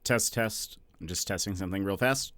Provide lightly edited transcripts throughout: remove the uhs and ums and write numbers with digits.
Test, test. I'm just testing something real fast.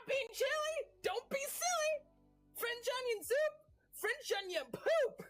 Bean chili? Don't be silly! French onion soup? French onion poop!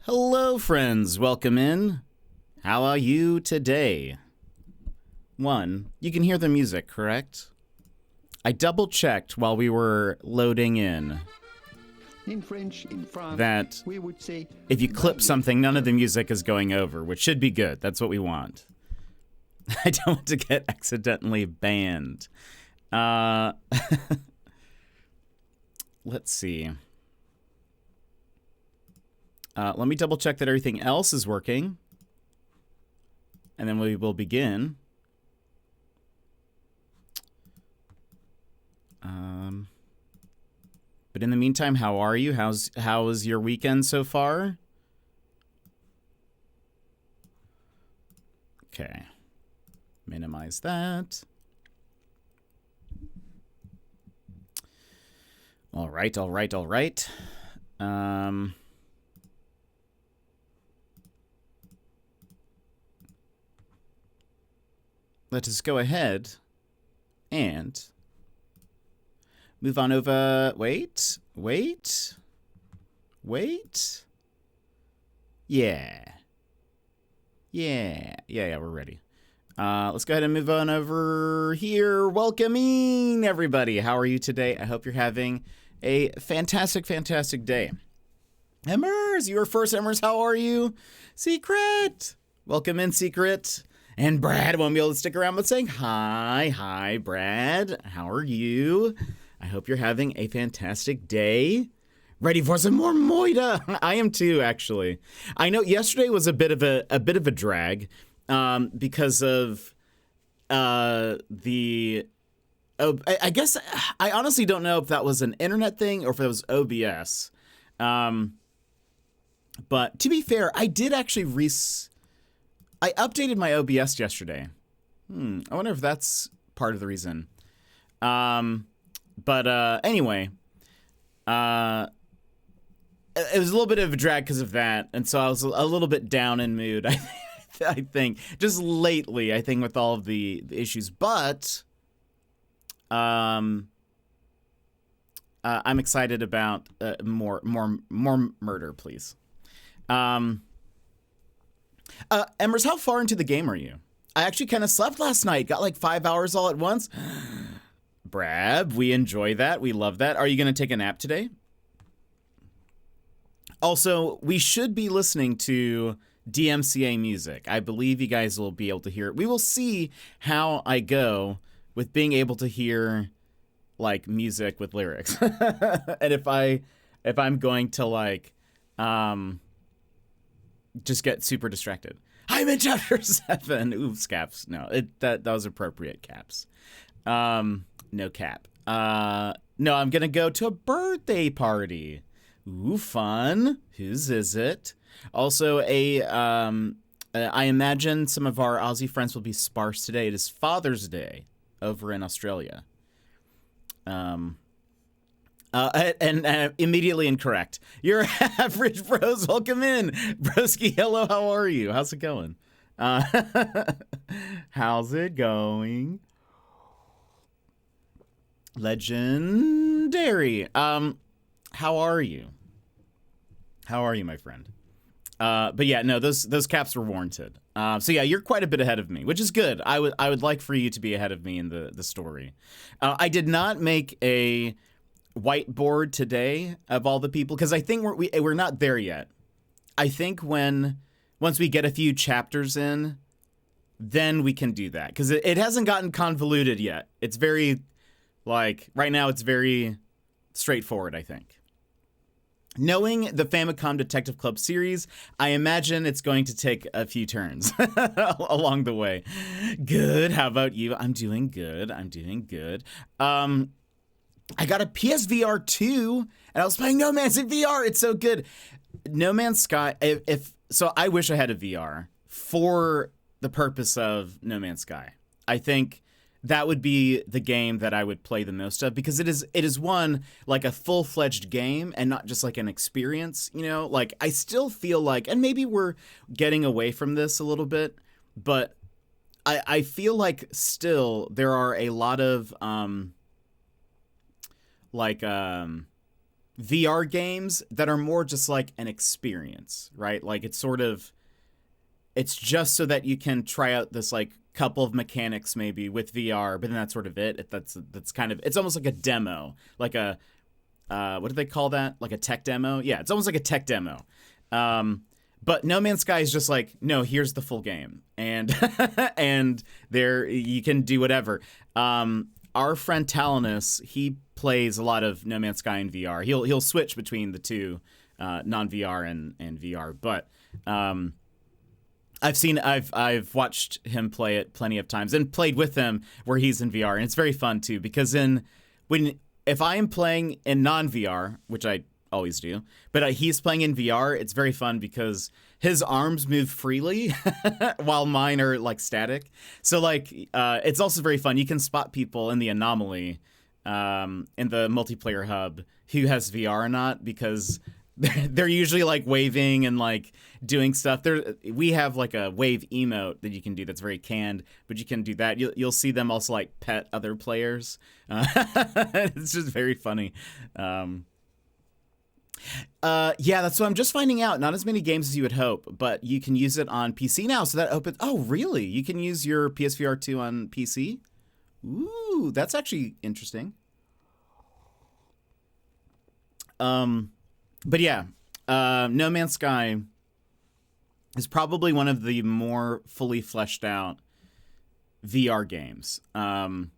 Hello, friends. Welcome in. How are you today? One, you can hear the music, correct? I double-checked while we were loading in. In French, in France, that we would say if you clip something, none of the music is going over, which should be good. That's what we want. I don't want to get accidentally banned. Let's see. Let me double check that everything else is working. And then we will begin. But in the meantime, how are you? How was your weekend so far? Okay. Minimize that. All right. Let us go ahead and move on over. Wait. Yeah, we're ready. Let's go ahead and move on over here. Welcoming everybody. How are you today? I hope you're having a fantastic day. Emmers, you were first. Emmers, how are you? Secret. Welcome in, Secret. And Brad won't be able to stick around, but saying hi. Hi, Brad. How are you? I hope you're having a fantastic day. Ready for some more Moida. I am too, actually. I know yesterday was a bit of a drag because of the. Oh, I guess I honestly don't know if that was an internet thing or if it was OBS. But to be fair, I did actually I updated my OBS yesterday. I wonder if that's part of the reason. But anyway, it was a little bit of a drag because of that, and so I was a little bit down in mood. I think just lately, I think with all of the issues, but I'm excited about more murder, please. Embers, how far into the game are you? I actually kind of slept last night. Got like 5 hours all at once. Brad, we enjoy that. We love that. Are you going to take a nap today? Also, we should be listening to DMCA music. I believe you guys will be able to hear it. We will see how I go with being able to hear like music with lyrics. And if I'm going to like just get super distracted. I'm in chapter 7. Oops, caps. No, that was appropriate, caps. No cap. No, I'm gonna go to a birthday party. Ooh, fun. Whose is it? Also, I imagine some of our Aussie friends will be sparse today. It is Father's Day over in Australia. And immediately incorrect. You're average, bros. Welcome in. Broski, hello, how are you? How's it going? How's it going? Legendary. How are you? How are you, my friend? But yeah, no, those caps were warranted. So yeah, you're quite a bit ahead of me, which is good. I would like for you to be ahead of me in the story. I did not make a whiteboard today of all the people because I think we're not there yet. I think once we get a few chapters in, then we can do that because it hasn't gotten convoluted yet. It's very right now it's very straightforward, I think. Knowing the Famicom Detective Club series, I imagine it's going to take a few turns along the way. Good. How about you? I'm doing good. I got a PSVR 2, and I was playing No Man's in VR. It's so good. No Man's Sky. So I wish I had a VR for the purpose of No Man's Sky. I think that would be the game that I would play the most of because it is one like a full-fledged game and not just like an experience, you know? Like I still feel like, and maybe we're getting away from this a little bit, but I feel like still there are a lot of VR games that are more just like an experience, right? Like it's just so that you can try out this like couple of mechanics maybe with VR, but then that's sort of it. That's kind of, it's almost like a demo, like a what do they call that? Like a tech demo? Yeah, it's almost like a tech demo. But No Man's Sky is just like, no, here's the full game, and and there you can do whatever. Our friend Talinus, he plays a lot of No Man's Sky in VR. He'll switch between the two, non-VR and VR, but I've watched him play it plenty of times and played with him where he's in VR, and it's very fun too because if I am playing in non-VR, which I always do. But he's playing in VR. It's very fun because his arms move freely while mine are like static. So like it's also very fun. You can spot people in the anomaly in the multiplayer hub who has VR or not, because they're usually like waving and like doing stuff. We have like a wave emote that you can do that's very canned, but you can do that. You'll see them also like pet other players. It's just very funny. Yeah, that's what I'm just finding out. Not as many games as you would hope, but you can use it on PC now. So that opens. Oh, really? You can use your PSVR 2 on PC? Ooh, that's actually interesting. But yeah, No Man's Sky is probably one of the more fully fleshed out VR games. And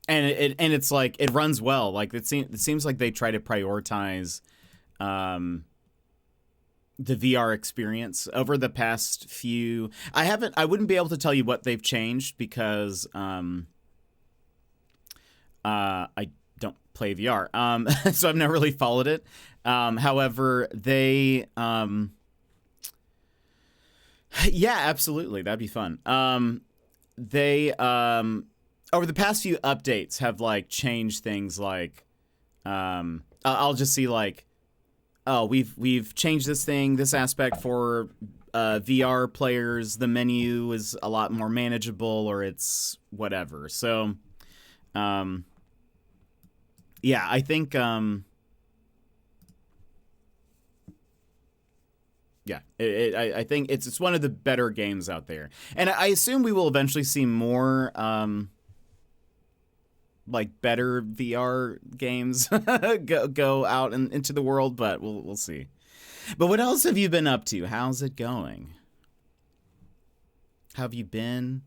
it's like, it runs well. Like it seems like they try to prioritize the VR experience over the past few. I wouldn't be able to tell you what they've changed because I don't play VR. So I've never really followed it. However, they yeah, absolutely. That'd be fun. They over the past few updates have like changed things like I'll just see like, oh, we've changed this aspect for VR players. The menu is a lot more manageable, or it's whatever. So yeah, I think yeah, I think it's one of the better games out there, and I assume we will eventually see more like better VR games go out and into the world, but we'll see. But what else have you been up to? How's it going? How have you been?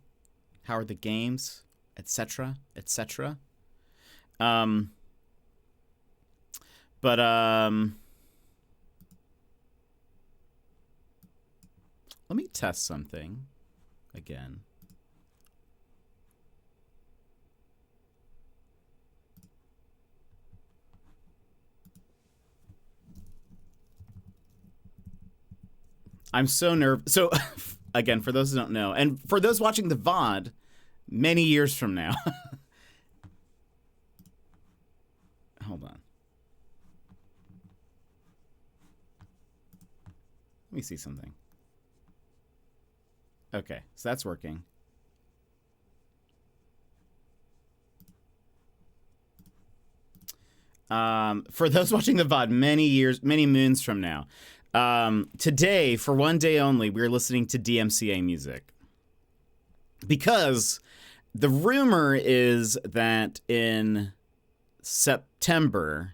How are the games, etc., etc.? But let me test something again. I'm so nervous. So, again, for those who don't know, and for those watching the VOD, many years from now. Hold on. Let me see something. Okay, so that's working. For those watching the VOD many moons from now, today, for one day only, we're listening to DMCA music. Because the rumor is that in September,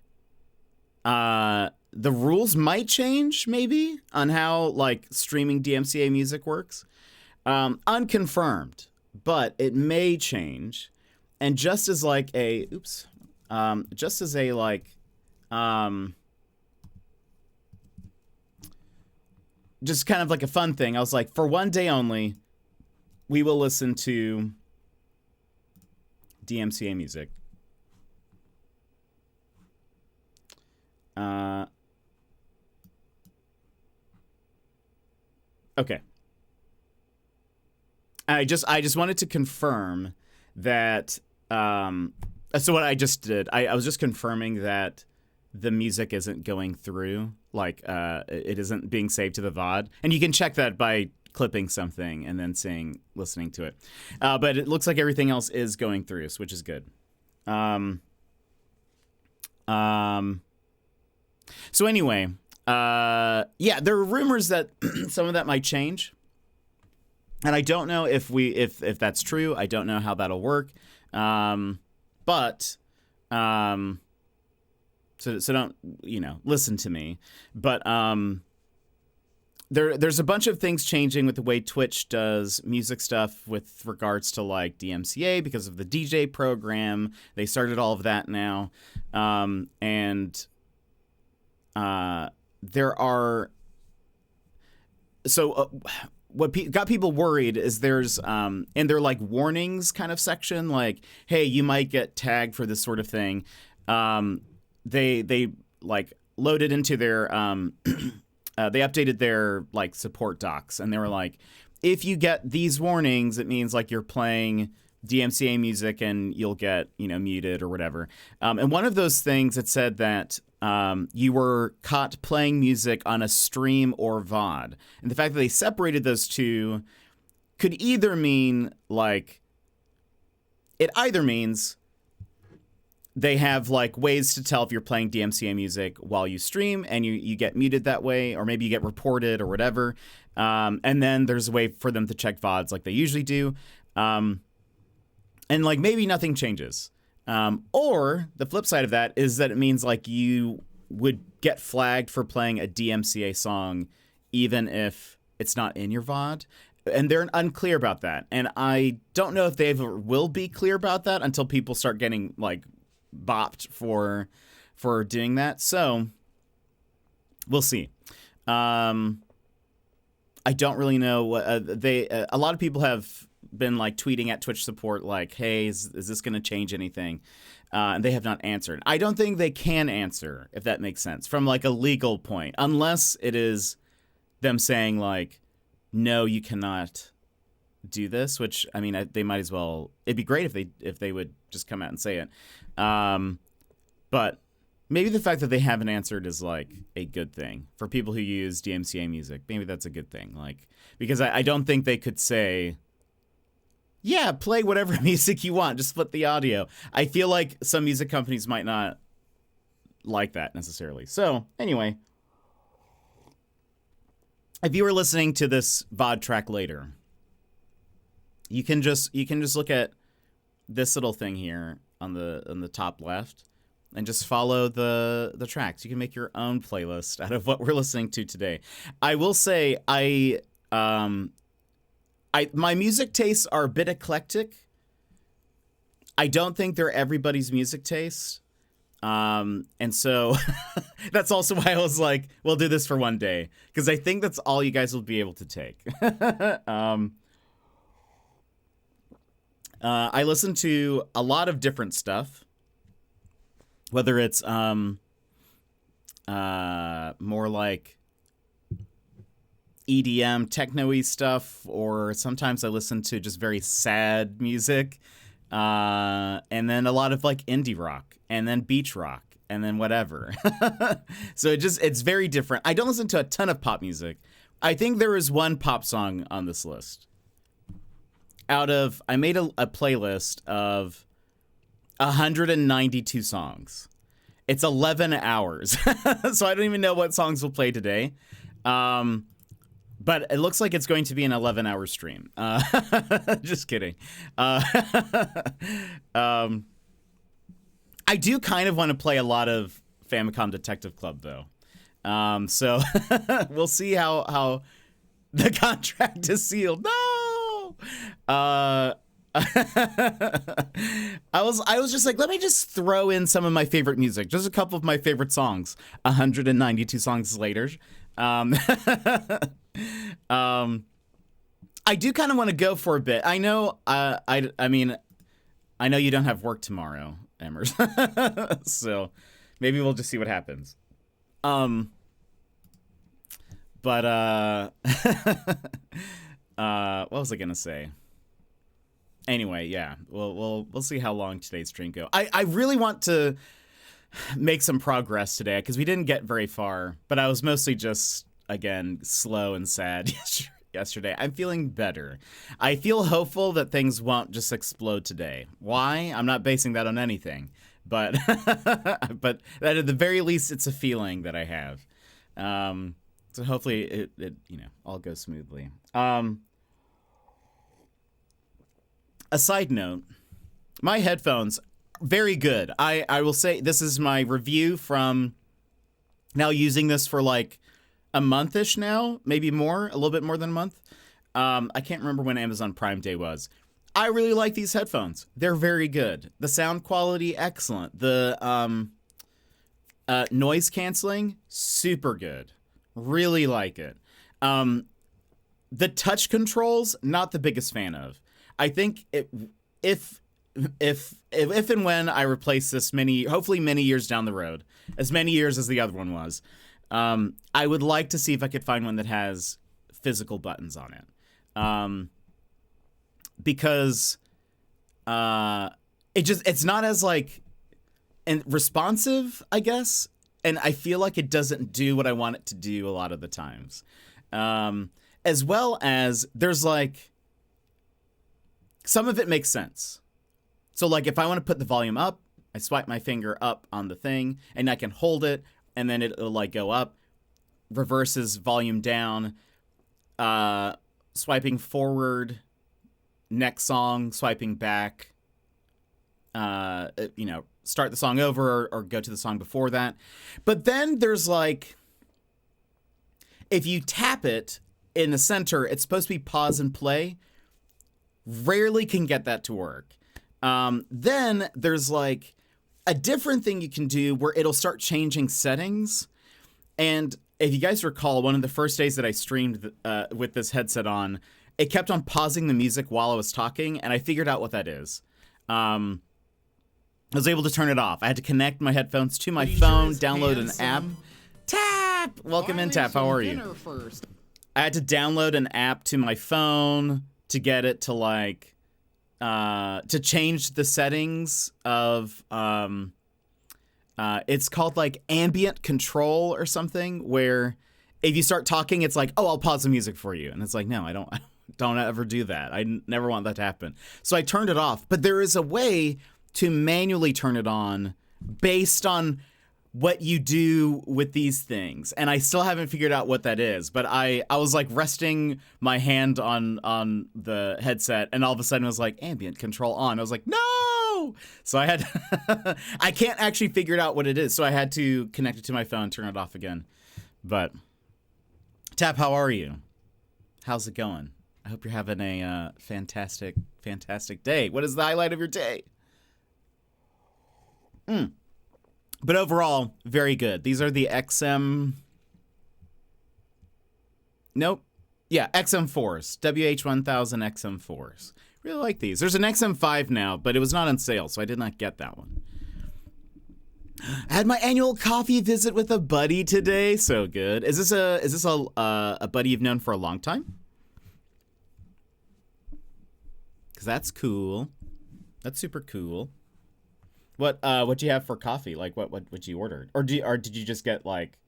the rules might change, maybe, on how, like, streaming DMCA music works. Unconfirmed, but it may change. And just as, like, just as a, like, just kind of like a fun thing, I was like, for one day only, we will listen to DMCA music. Okay. I just wanted to confirm that, so what I just did, I was just confirming that the music isn't going through, like, it isn't being saved to the VOD. And you can check that by clipping something and then listening to it. But it looks like everything else is going through, which is good. So anyway, yeah, there are rumors that some of that might change. And I don't know if that's true. I don't know how that'll work. But so don't, listen to me. But there's a bunch of things changing with the way Twitch does music stuff with regards to like DMCA because of the DJ program. They started all of that now. And there are what got people worried is there's in their like warnings kind of section, like, hey, you might get tagged for this sort of thing. They like loaded into their they updated their like support docs, and they were like, if you get these warnings, it means like you're playing DMCA music and you'll get, muted or whatever. And one of those things, it said that you were caught playing music on a stream or VOD. And the fact that they separated those two could either mean like, it either means they have like ways to tell if you're playing DMCA music while you stream and you get muted that way, or maybe you get reported or whatever. And then there's a way for them to check VODs like they usually do. And like maybe nothing changes. Or the flip side of that is that it means like you would get flagged for playing a DMCA song even if it's not in your VOD. And they're unclear about that. And I don't know if they ever will be clear about that until people start getting like bopped for doing that. So we'll see. I don't really know what a lot of people have been like tweeting at Twitch support like, hey, is this going to change anything? And they have not answered. I don't think they can answer, if that makes sense, from like a legal point, unless it is them saying like, no, you cannot do this, which I mean, they might as well. It'd be great if they would just come out and say it. But maybe the fact that they haven't answered is like a good thing for people who use DMCA music. Maybe that's a good thing, like, because I don't think they could say, yeah, play whatever music you want, just split the audio. I feel like some music companies might not like that necessarily. So anyway, if you were listening to this VOD track later, you can just look at this little thing here on the top left and just follow the tracks. You can make your own playlist out of what we're listening to today. I will say my music tastes are a bit eclectic. I don't think they're everybody's music taste. And so that's also why I was like, we'll do this for one day, because I think that's all you guys will be able to take. I listen to a lot of different stuff, whether it's more like EDM, techno-y stuff, or sometimes I listen to just very sad music, and then a lot of like indie rock, and then beach rock, and then whatever. So it's very different. I don't listen to a ton of pop music. I think there is one pop song on this list. I made a playlist of 192 songs. It's 11 hours. So I don't even know what songs we'll play today. But it looks like it's going to be an 11-hour stream. Just kidding. I do kind of want to play a lot of Famicom Detective Club, though. So we'll see how the contract is sealed. No! I was just like, let me just throw in some of my favorite music. Just a couple of my favorite songs. 192 songs later. I do kind of want to go for a bit. I know, I mean, I know you don't have work tomorrow, Emmers. So maybe we'll just see what happens. But what was I gonna say? Anyway, yeah, we'll see how long today's stream go. I really want to make some progress today because we didn't get very far, but I was mostly just, again, slow and sad yesterday. I'm feeling better. I feel hopeful that things won't just explode today. Why? I'm not basing that on anything, but but that at the very least, it's a feeling that I have. So hopefully it all goes smoothly. A side note, my headphones, very good. I will say this is my review from now using this for like a month-ish now, maybe more, a little bit more than a month. I can't remember when Amazon Prime Day was. I really like these headphones. They're very good. The sound quality, excellent. The noise canceling, super good. Really like it. The touch controls, not the biggest fan of. I think if if and when I replace this hopefully many years down the road, as many years as the other one was, I would like to see if I could find one that has physical buttons on it. Because it's not as like and responsive, I guess, and I feel like it doesn't do what I want it to do a lot of the times. As well as there's like some of it makes sense. So like if I want to put the volume up, I swipe my finger up on the thing and I can hold it and then it'll like go up, reverses volume down, swiping forward, next song, swiping back, start the song over or go to the song before that. But then there's like, if you tap it in the center, it's supposed to be pause and play. Rarely can get that to work. Then there's like a different thing you can do where it'll start changing settings. And if you guys recall, one of the first days that I streamed with this headset on, it kept on pausing the music while I was talking, and I figured out what that is. I was able to turn it off. I had to connect my headphones to my phone, download an app. Tap! Welcome in, Tap. How are you? First. I had to download an app to my phone to get it to like to change the settings of it's called like ambient control or something, where if you start talking, it's like, oh, I'll pause the music for you, and it's like, no, I don't ever do that. I never want that to happen. So I turned it off. But there is a way to manually turn it on based on what you do with these things, and I still haven't figured out what that is. But I was like resting my hand on the headset, and all of a sudden it was like ambient control on. I was like, no! So I had I can't actually figure it out what it is, so I had to connect it to my phone, turn it off again. But Tap, how are you? How's it going? I hope you're having a fantastic day. What is the highlight of your day? But overall, very good. These are the XM... Nope. Yeah, XM4s. WH-1000 XM4s. Really like these. There's an XM5 now, but it was not on sale, so I did not get that one. I had my annual coffee visit with a buddy today. So good. Is this a buddy you've known for a long time? Because that's cool. That's super cool. What do you have for coffee? Like what you ordered? Or did you just get like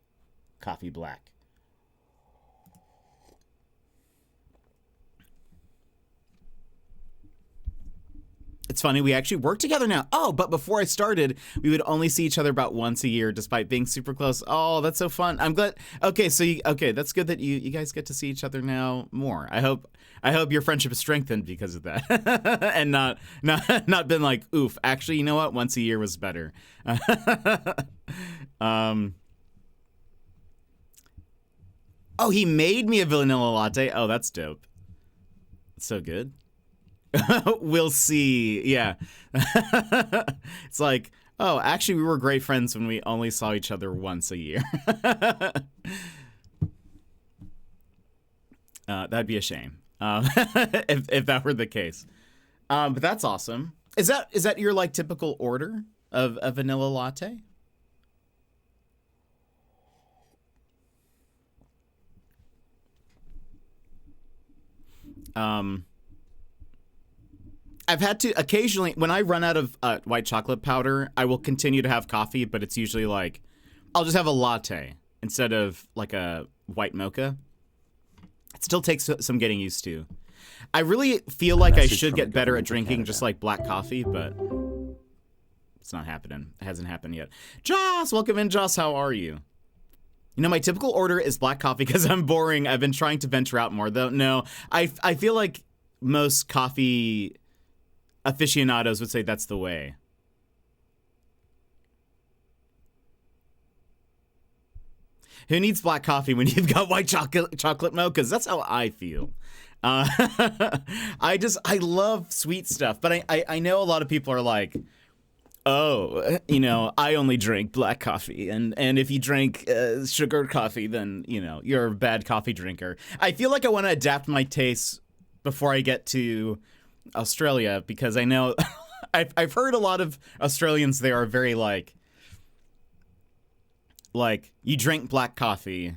coffee black? It's funny, we actually work together now. Oh, but before I started, we would only see each other about once a year despite being super close. Oh, that's so fun. I'm glad. Okay, so that's good that you guys get to see each other now more. I hope your friendship is strengthened because of that. And not been like, oof, actually, you know what? Once a year was better. Oh, he made me a vanilla latte. Oh, that's dope. So good. We'll see. Yeah. It's like, oh, actually, we were great friends when we only saw each other once a year. That'd be a shame if that were the case. But that's awesome. Is that your like typical order of a vanilla latte? I've had to occasionally, when I run out of white chocolate powder, I will continue to have coffee, but it's usually like, I'll just have a latte instead of like a white mocha. It still takes some getting used to. I really feel like I should get better at drinking just like black coffee, but it's not happening. It hasn't happened yet. Joss, welcome in, Joss. How are you? You know, my typical order is black coffee because I'm boring. I've been trying to venture out more, though. No, I feel like most coffee aficionados would say that's the way. Who needs black coffee when you've got white chocolate mochas? That's how I feel. I love sweet stuff, but I know a lot of people are like, oh, you know, I only drink black coffee, and if you drink sugar coffee, then, you know, you're a bad coffee drinker. I feel like I want to adapt my tastes before I get to Australia, because I know I've heard a lot of Australians, they are very like you drink black coffee,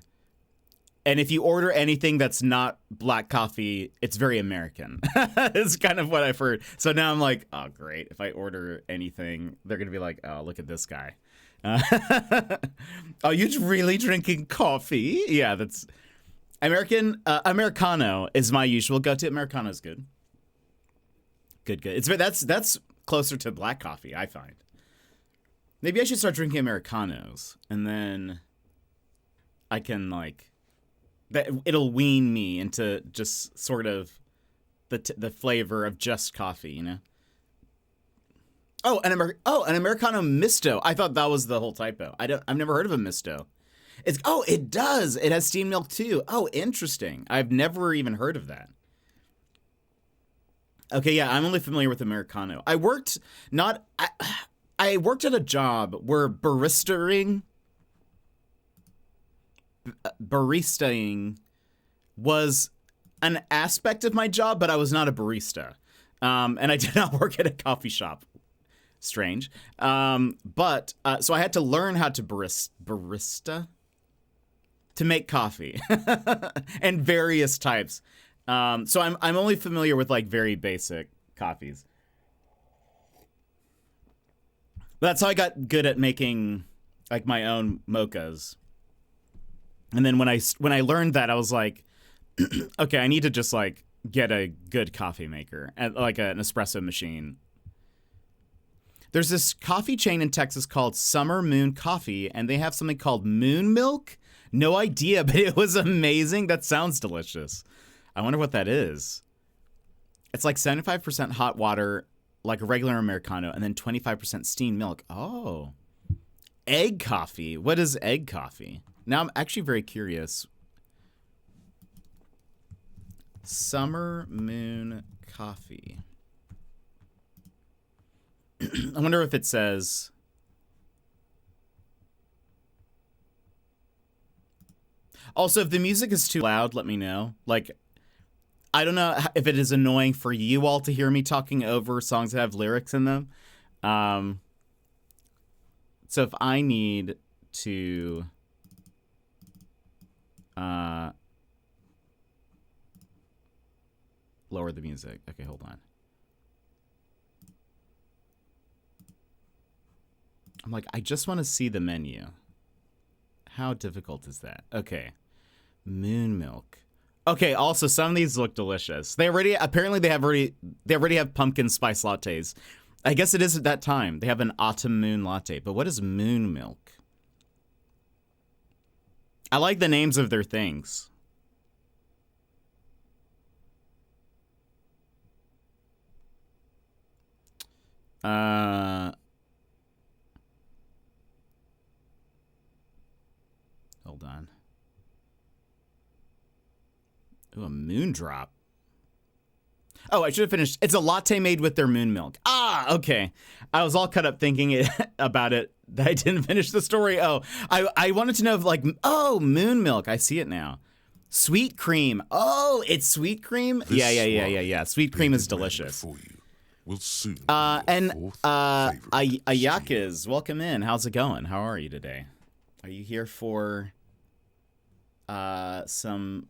and if you order anything that's not black coffee, it's very American. It's kind of what I've heard. So now I'm like, oh, great. If I order anything, they're going to be like, oh, look at this guy. Are you really drinking coffee? Yeah, that's American. Americano is my usual go-to. Americano is good. Good. That's closer to black coffee, I find. Maybe I should start drinking Americanos, and then I can like that. It'll wean me into just sort of the flavor of just coffee, you know. Oh, an Americano misto. I thought that was the whole typo. I've never heard of a misto. It does. It has steamed milk too. Oh, interesting. I've never even heard of that. Okay, yeah, I'm only familiar with Americano. I worked at a job where baristaing was an aspect of my job, but I was not a barista. And I did not work at a coffee shop. Strange. But so I had to learn how to barista to make coffee and various types. So I'm only familiar with like very basic coffees. But that's how I got good at making like my own mochas. And then when I learned that, I was like, okay, I need to just like get a good coffee maker, like an espresso machine. There's this coffee chain in Texas called Summer Moon Coffee, and they have something called Moon Milk. No idea, but it was amazing. That sounds delicious. I wonder what that is. It's like 75% hot water, like a regular Americano, and then 25% steamed milk. Oh. Egg coffee. What is egg coffee? Now I'm actually very curious. Summer Moon Coffee. I wonder if it says... Also, if the music is too loud, let me know. Like, I don't know if it is annoying for you all to hear me talking over songs that have lyrics in them. So if I need to... lower the music. Okay, hold on. I'm like, I just want to see the menu. How difficult is that? Okay. Moon milk. Okay, also some of these look delicious. They already have pumpkin spice lattes. I guess it is at that time. They have an autumn moon latte, but what is moon milk? I like the names of their things. Hold on. Ooh, a moon drop. Oh, I should have finished. It's a latte made with their moon milk. Ah, okay. I was all cut up thinking about it that I didn't finish the story. Oh, I wanted to know if like, oh, moon milk. I see it now. Sweet cream. Oh, it's sweet cream? Yeah. Sweet cream is delicious. Will soon and Ayakas, welcome in. How's it going? How are you today? Are you here for some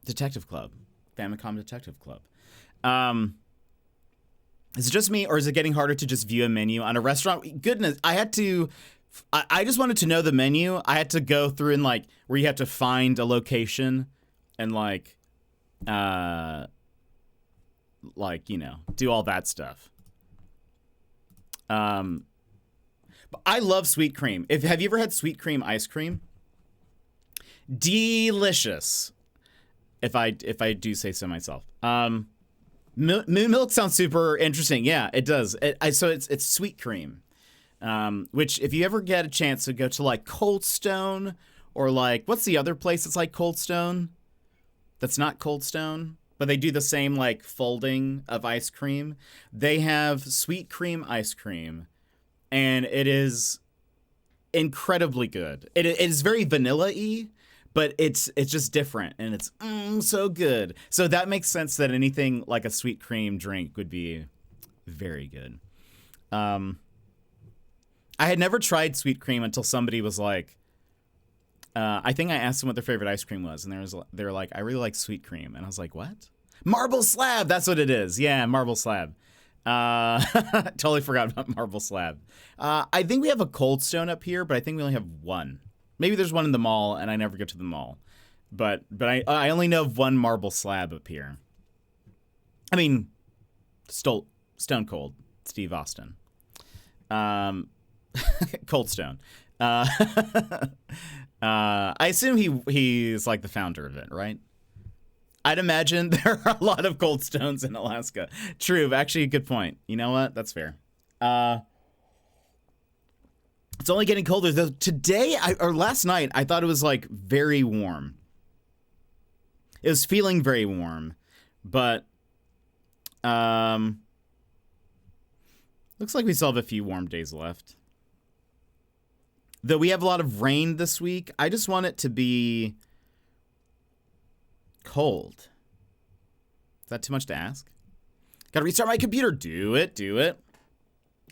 Detective Club? Famicom Detective Club. Is it just me, or is it getting harder to just view a menu on a restaurant? Goodness, I just wanted to know the menu. I had to go through and like where you have to find a location and like you know, do all that stuff. But I love sweet cream. Have you ever had sweet cream ice cream? Delicious. If I do say so myself. Moon milk sounds super interesting. Yeah, it does. So it's sweet cream. Which if you ever get a chance to go to like Cold Stone or like what's the other place that's like Cold Stone? That's not Cold Stone. But they do the same like folding of ice cream. They have sweet cream ice cream, and it is incredibly good. It is very vanilla-y, but it's just different, and it's so good. So that makes sense that anything like a sweet cream drink would be very good. I had never tried sweet cream until somebody was like, I think I asked them what their favorite ice cream was, and they were like, I really like sweet cream, and I was like, what? Marble Slab, that's what it is. Yeah, Marble Slab. Totally forgot about Marble Slab. I think we have a Cold Stone up here, but I think we only have one. Maybe there's one in the mall, and I never get to the mall. But I only know of one Marble Slab up here. I mean, Stone Cold, Steve Austin. Cold Stone. I assume he's like the founder of it, right? I'd imagine there are a lot of Cold Stones in Alaska. True, actually, a good point. You know what? That's fair. It's only getting colder. Though today, or last night, I thought it was like very warm. It was feeling very warm, but looks like we still have a few warm days left. Though we have a lot of rain this week, I just want it to be cold. Is that too much to ask? Gotta restart my computer. Do it.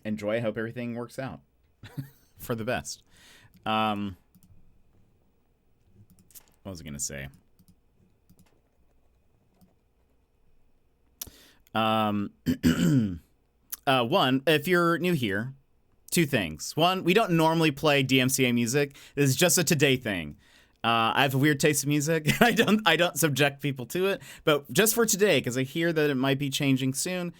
Enjoy. I hope everything works out for the best. What was I gonna say? One, if you're new here, two things. One, we don't normally play DMCA music. This is just a today thing. I have a weird taste in music. I don't subject people to it, but just for today, because I hear that it might be changing soon.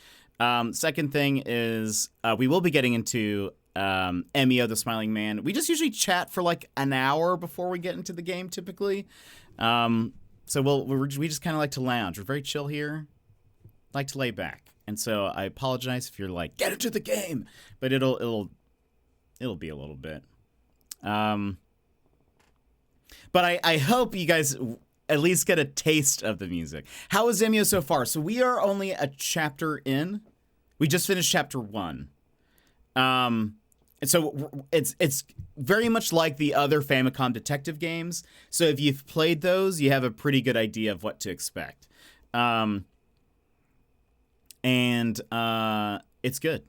Second thing is we will be getting into Emio, the Smiling Man. We just usually chat for like an hour before we get into the game, typically. So we just kind of like to lounge. We're very chill here, like to lay back. And so I apologize if you're like, get into the game, but it'll be a little bit. But I hope you guys at least get a taste of the music. How is Emio so far? So we are only a chapter in. We just finished chapter 1. And so it's very much like the other Famicom Detective games. So if you've played those, you have a pretty good idea of what to expect. And it's good.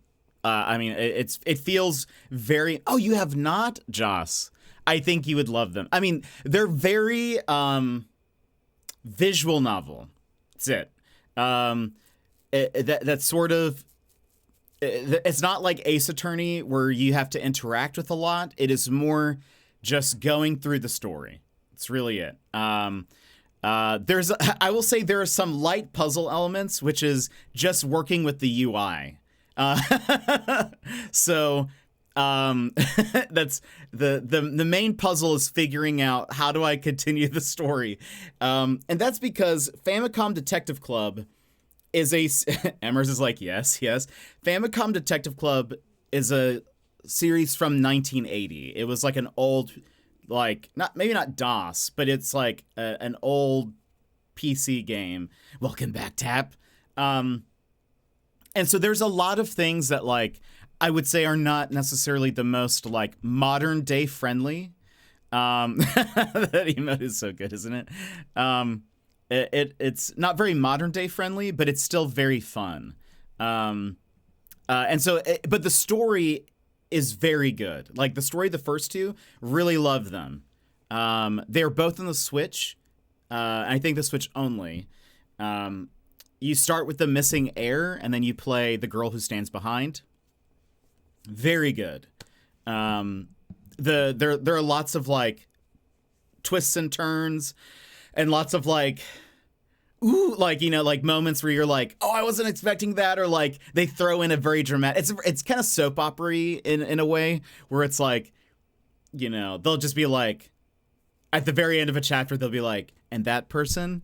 I mean, it feels very... Oh, you have not, Joss? I think you would love them. I mean, they're very visual novel. That's it. That's sort of... It's not like Ace Attorney where you have to interact with a lot. It is more just going through the story. It's really it. I will say there are some light puzzle elements, which is just working with the UI. So that's the main puzzle is figuring out how do I continue the story. And that's because Famicom Detective Club is Emers is like, yes. Famicom Detective Club is a series from 1980. It was like an old, like, maybe not DOS, but it's like an old PC game. Welcome back, Tap. And so there's a lot of things that, like, I would say are not necessarily the most, like, modern day friendly. That emote is so good, isn't it? It's not very modern day friendly, but it's still very fun. And so, but the story is very good. Like the story, the first two, really love them. They're both on the Switch. I think the Switch only. You start with the missing heir, and then you play the girl who stands behind. Very good. There are lots of like twists and turns, and lots of like, ooh, like, you know, like moments where you're like, oh, I wasn't expecting that, or like they throw in a very dramatic. It's kind of soap opera-y in a way where it's like, you know, they'll just be like, at the very end of a chapter, they'll be like, and that person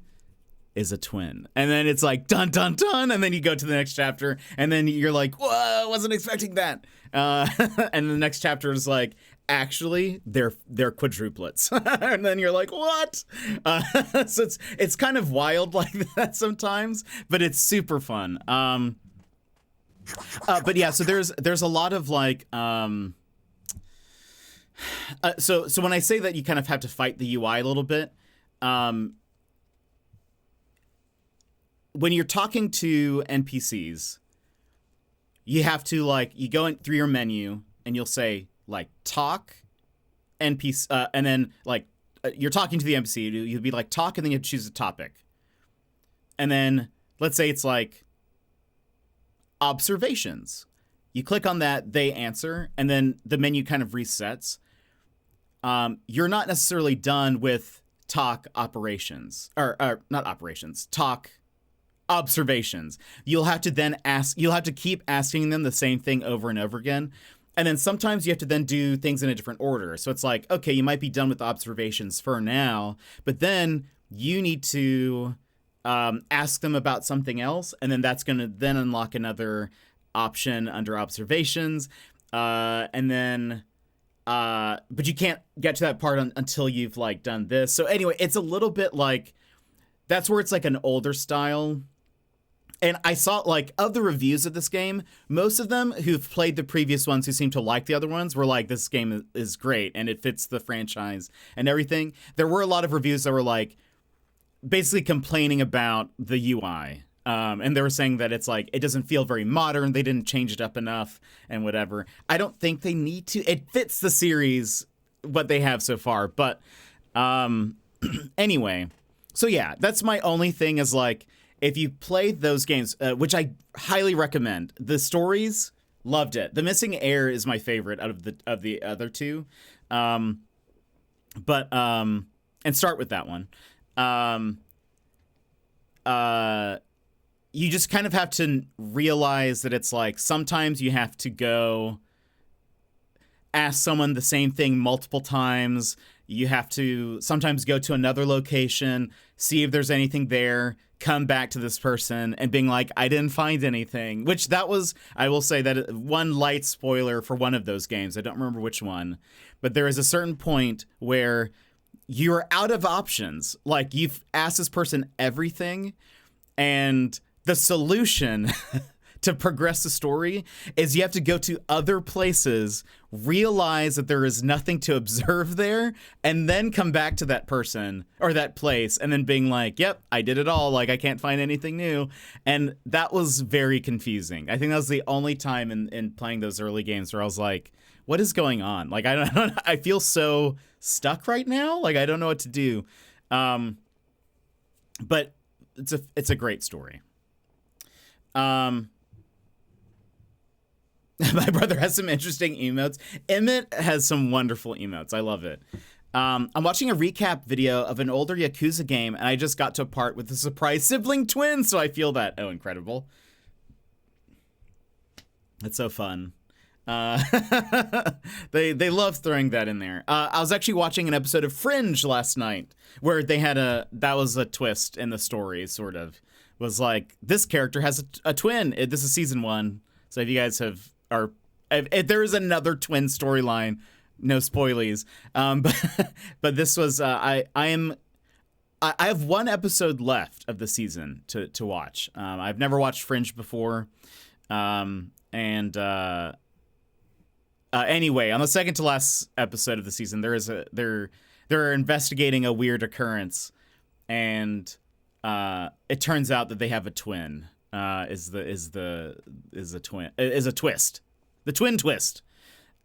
is a twin. And then it's like, dun, dun, dun. And then you go to the next chapter, and then you're like, whoa, I wasn't expecting that. And the next chapter is like, actually, they're quadruplets. And then you're like, what? So it's kind of wild like that sometimes, but it's super fun. But yeah, so there's a lot of like, so when I say that you kind of have to fight the UI a little bit, when you're talking to NPCs, you have to like you go in through your menu and you'll say like talk NPC and then like you're talking to the NPC. You'll be like talk and then you have to choose a topic. And then let's say it's like observations. You click on that, they answer, and then the menu kind of resets. You're not necessarily done with talk operations or not operations, talk observations. You'll have to keep asking them the same thing over and over again. And then sometimes you have to then do things in a different order. So it's like, okay, you might be done with observations for now, but then you need to ask them about something else. And then that's going to then unlock another option under observations. And then, but you can't get to that part until you've like done this. So anyway, it's a little bit like, that's where it's like an older style. And I saw like of the reviews of this game, most of them who've played the previous ones who seem to like the other ones were like, this game is great and it fits the franchise and everything. There were a lot of reviews that were like basically complaining about the UI. And they were saying that it's like, it doesn't feel very modern. They didn't change it up enough and whatever. I don't think they need to. It fits the series, what they have so far. But anyway, so yeah, that's my only thing is like, if you played those games, which I highly recommend, the stories, loved it. The Missing Heir is my favorite out of the other two. And start with that one. You just kind of have to realize that it's like sometimes you have to go ask someone the same thing multiple times. You have to sometimes go to another location, see if there's anything there, come back to this person and being like, I didn't find anything, which that was, I will say that one light spoiler for one of those games. I don't remember which one, but there is a certain point where you're out of options. Like you've asked this person everything and the solution to progress the story is you have to go to other places, realize that there is nothing to observe there, and then come back to that person or that place and then being like, yep, I did it all. Like I can't find anything new. And that was very confusing. I think that was the only time in playing those early games where I was like, what is going on? Like, I feel so stuck right now. Like, I don't know what to do. But it's a great story. My brother has some interesting emotes. Emmett has some wonderful emotes. I love it. I'm watching a recap video of an older Yakuza game, and I just got to a part with a surprise sibling twin, so I feel that. Oh, incredible. That's so fun. They love throwing that in there. I was actually watching an episode of Fringe last night, where they had that was a twist in the story, sort of. Was like, this character has a twin. This is season 1. So if you guys if there is another twin storyline, no spoilies. But this was I have one episode left of the season to watch. I've never watched Fringe before, anyway, on the second to last episode of the season, they're investigating a weird occurrence, and it turns out that they have a twin. Is a twist, the twin twist.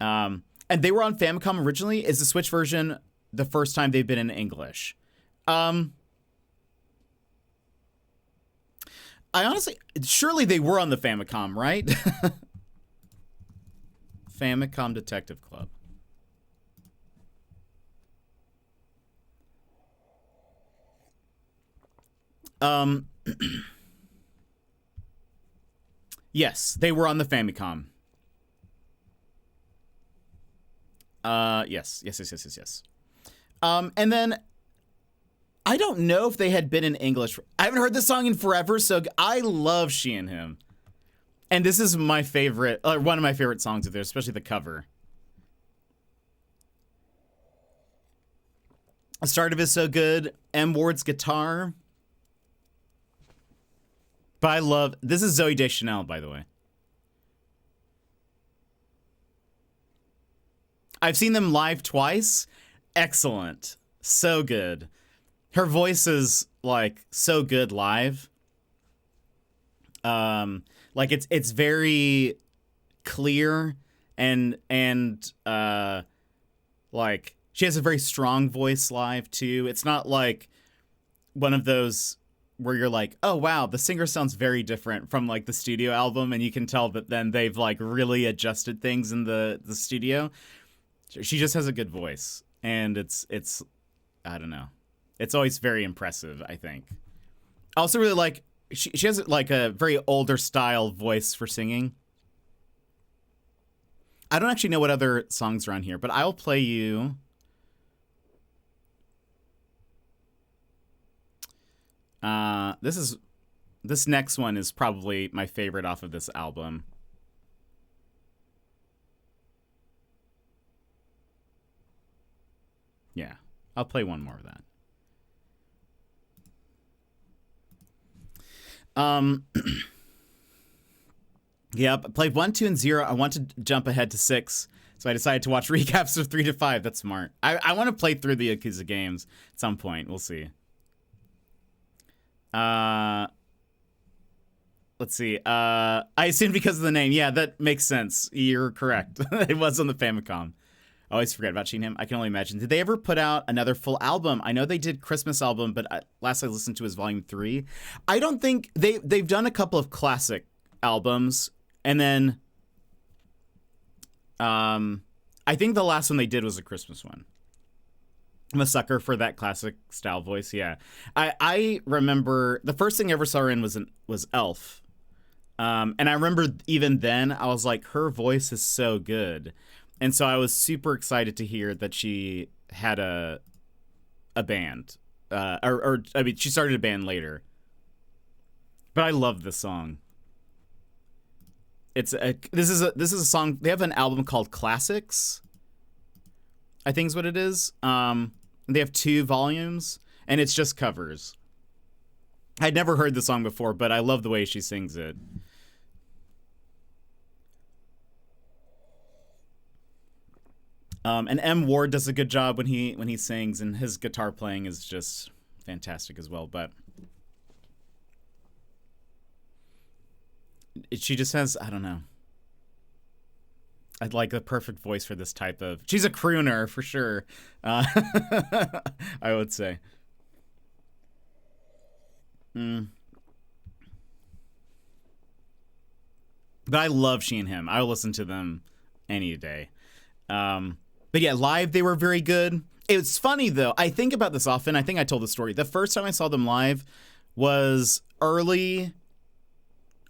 And they were on Famicom originally. Is the Switch version the first time they've been in English? I honestly, surely they were on the Famicom, right? Famicom Detective Club. Yes, they were on the Famicom. Yes. And then I don't know if they had been in English. I haven't heard this song in forever, so I love She and Him. And this is my favorite, one of my favorite songs of theirs, especially the cover. The start of it is so good. M. Ward's guitar. But I love, this is Zooey Deschanel, by the way. I've seen them live twice. Excellent. So good. Her voice is like so good live. Like it's very clear and like she has a very strong voice live too. It's not like one of those where you're like, oh wow, the singer sounds very different from like the studio album, and you can tell that then they've like really adjusted things in the studio. She just has a good voice, and it's I don't know. It's always very impressive, I think. I also really like she has like a very older style voice for singing. I don't actually know what other songs are on here, but I'll play you. This next one is probably my favorite off of this album. Yeah, I'll play one more of that. Yeah, I played 1, 2, and 0. I want to jump ahead to 6, so I decided to watch recaps of 3 to 5. That's smart. I want to play through the Kuze games at some point. We'll see. Let's see. I assume because of the name. Yeah, that makes sense. You're correct. It was on the Famicom. I always forget about him. I can only imagine. Did they ever put out another full album? I know they did Christmas album, but last I listened to was Volume 3. I don't think they've done a couple of classic albums, and then I think the last one they did was a Christmas one. I'm a sucker for that classic style voice. Yeah, I remember the first thing I ever saw her in was Elf, and I remember even then I was like, her voice is so good, and so I was super excited to hear that she had a band, or I mean, she started a band later. But I love this song. This is a song. They have an album called Classics, I think is what it is. They have 2 volumes, and it's just covers. I'd never heard the song before, but I love the way she sings it. And M. Ward does a good job when he sings, and his guitar playing is just fantastic as well. But she just has, I don't know. I'd like the perfect voice for this type of... She's a crooner, for sure. I would say. But I love She and Him. I'll listen to them any day. But yeah, live, they were very good. It's funny, though. I think about this often. I think I told the story. The first time I saw them live was early...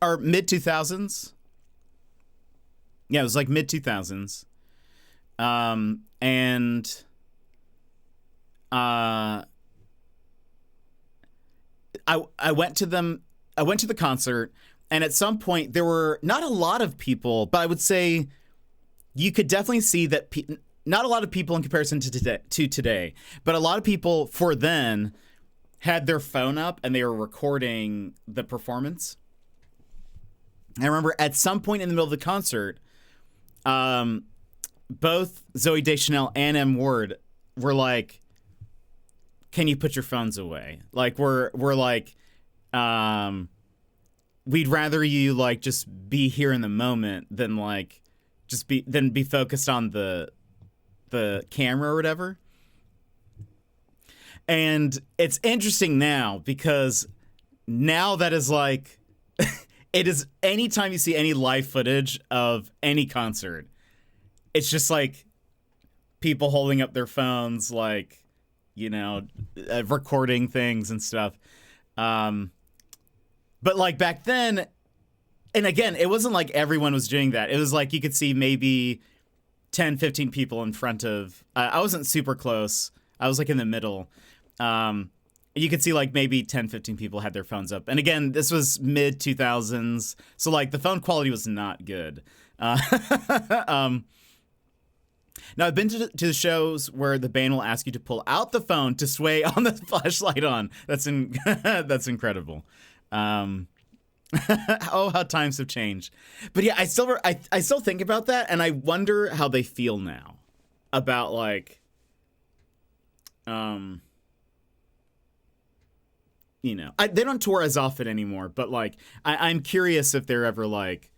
or mid-2000s. Yeah, it was like mid-2000s. And I went to them. I went to the concert, and at some point there were not a lot of people, but I would say you could definitely see that not a lot of people in comparison to today, but a lot of people for then had their phone up and they were recording the performance. I remember at some point in the middle of the concert, both Zooey Deschanel and M. Ward were like, "Can you put your phones away? Like we're like, we'd rather you like just be here in the moment than like just be focused on the camera or whatever." And it's interesting now because now that is like. It is anytime you see any live footage of any concert, it's just like people holding up their phones, like, you know, recording things and stuff. But like back then, and again, it wasn't like everyone was doing that. It was like you could see maybe 10, 15 people in front of, I wasn't super close. I was like in the middle. You could see like maybe 10, 15 people had their phones up. And again, this was mid 2000s. So like the phone quality was not good. Now I've been to the shows where the band will ask you to pull out the phone to sway on the flashlight on. That's incredible. Oh, how times have changed. But yeah, I still think about that. And I wonder how they feel now about like, you know, they don't tour as often anymore, but like, I'm curious if they're ever like,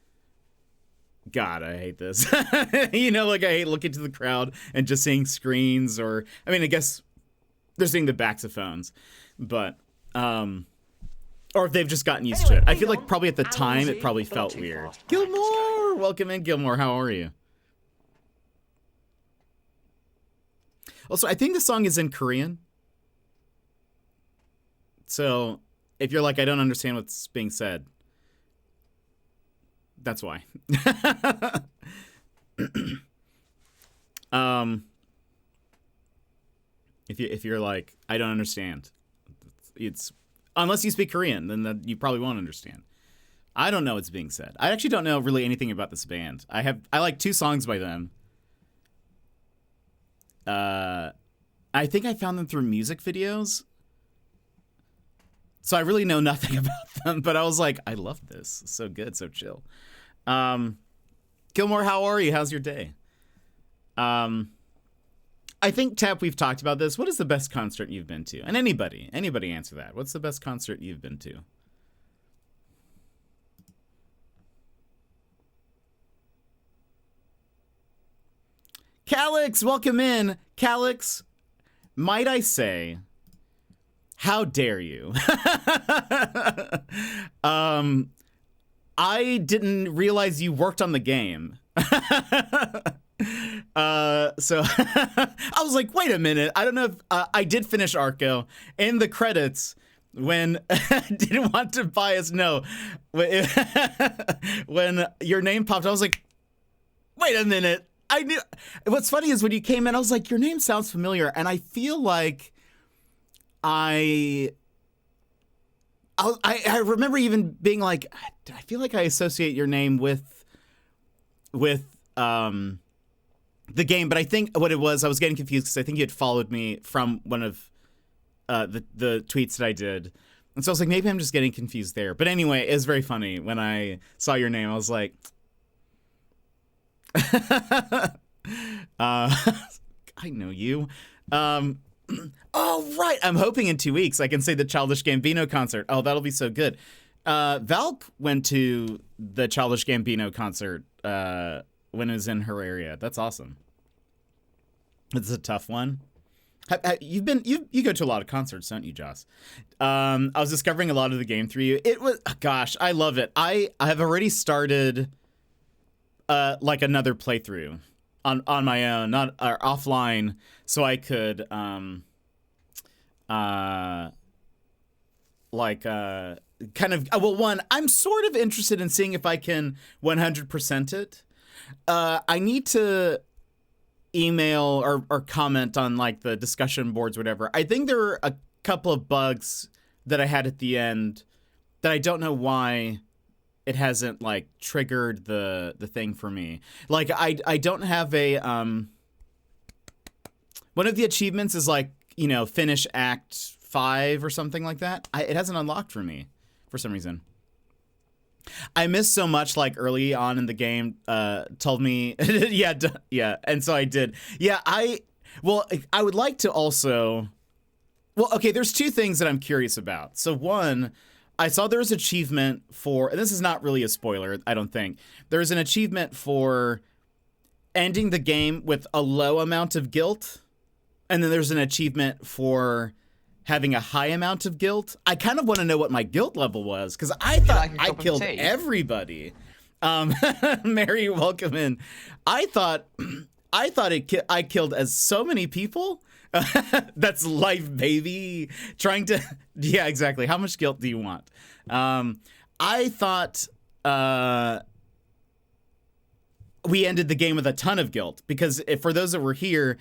God, I hate this. You know, like I hate looking to the crowd and just seeing screens, or I mean, I guess they're seeing the backs of phones, but or if they've just gotten used to it. I feel like probably at the time it probably felt weird. Gilmore, welcome in, Gilmore. How are you? Also, I think the song is in Korean. So if you're like, I don't understand what's being said, that's why. If you're like, I don't understand, it's unless you speak Korean, then you probably won't understand. I don't know what's being said. I actually don't know really anything about this band. I like 2 songs by them. I think I found them through music videos. So I really know nothing about them, but I was like, I love this. It's so good, so chill. Gilmore, how are you? How's your day? I think, Tap, we've talked about this. What is the best concert you've been to? And anybody answer that. What's the best concert you've been to? Calix, welcome in. Calix, might I say, how dare you? I didn't realize you worked on the game. So I was like, wait a minute. I don't know if I did finish Arco in the credits when didn't want to buy us. No, when your name popped, I was like, wait a minute. I knew. What's funny is when you came in, I was like, your name sounds familiar, and I feel like I remember even being like, I feel like I associate your name with the game, but I think what it was, I was getting confused because I think you had followed me from one of the tweets that I did. And so I was like, maybe I'm just getting confused there. But anyway, it was very funny when I saw your name. I was like, I know you. Oh, right. I'm hoping in 2 weeks I can say the Childish Gambino concert. Oh, that'll be so good. Valk went to the Childish Gambino concert when it was in her area. That's awesome. It's a tough one. You go to a lot of concerts, don't you, Joss? I was discovering a lot of the game through you. It was, gosh, I love it. I have already started like another playthrough on my own, not or offline, so I could kind of, well, one, I'm sort of interested in seeing if I can 100% it. I need to email or comment on like the discussion boards, whatever. I think there are a couple of bugs that I had at the end that I don't know why it hasn't like triggered the thing for me. Like I don't have a one of the achievements is like, you know, finish act 5 or something like that. It hasn't unlocked for me for some reason. I missed so much like early on in the game, told me, yeah. And so I did. Yeah, I would like to also, well, okay, there's 2 things that I'm curious about. So one, I saw there was an achievement for, and this is not really a spoiler, I don't think. There's an achievement for ending the game with a low amount of guilt. And then there's an achievement for having a high amount of guilt. I kind of want to know what my guilt level was, because I thought I killed everybody. Mary, welcome in. I thought I killed as so many people. That's life, baby. Trying to, yeah, exactly. How much guilt do you want? I thought we ended the game with a ton of guilt, because for those that were here,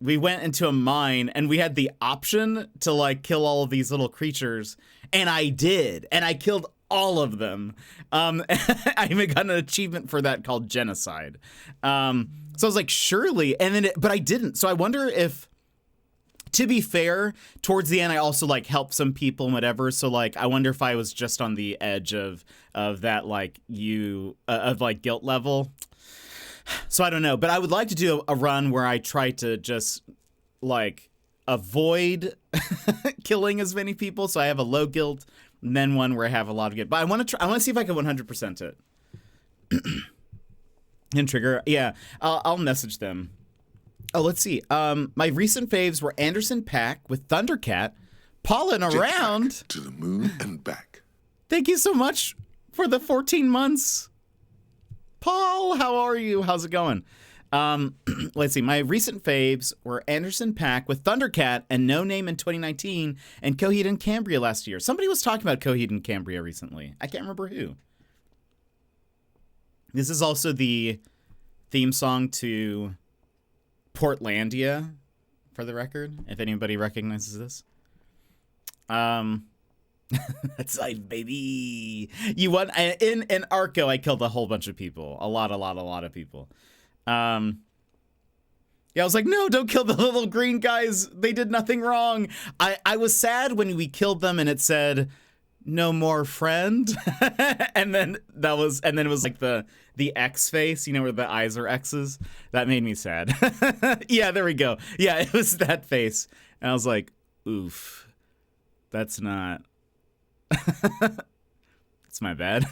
we went into a mine and we had the option to like kill all of these little creatures, and I did, and I killed all of them. I even got an achievement for that called genocide. So I was like, surely, and then but I didn't. So I wonder if, to be fair, towards the end I also like helped some people and whatever. So like I wonder if I was just on the edge of that like of like guilt level. So I don't know, but I would like to do a run where I try to just like avoid killing as many people, so I have a low guilt, and then one where I have a lot of guilt. But I want to see if I can 100% it. And Trigger, yeah, I'll message them. Oh, let's see. My recent faves were Anderson .Paak with Thundercat, Paulin around Jetpack to the moon and back. Thank you so much for the 14 months. Paul, how are you? How's it going? Let's see. My recent faves were Anderson .Paak with Thundercat and No Name in 2019 and Coheed and Cambria last year. Somebody was talking about Coheed and Cambria recently. I can't remember who. This is also the theme song to Portlandia, for the record, if anybody recognizes this. That's like, baby. You won in Arco. I killed a whole bunch of people. A lot of people. Yeah, I was like, no, don't kill the little green guys. They did nothing wrong. I was sad when we killed them and it said, no more friend. and then it was like the X face, you know, where the eyes are X's. That made me sad. Yeah, there we go. Yeah, it was that face. And I was like, oof, that's not. It's my bad.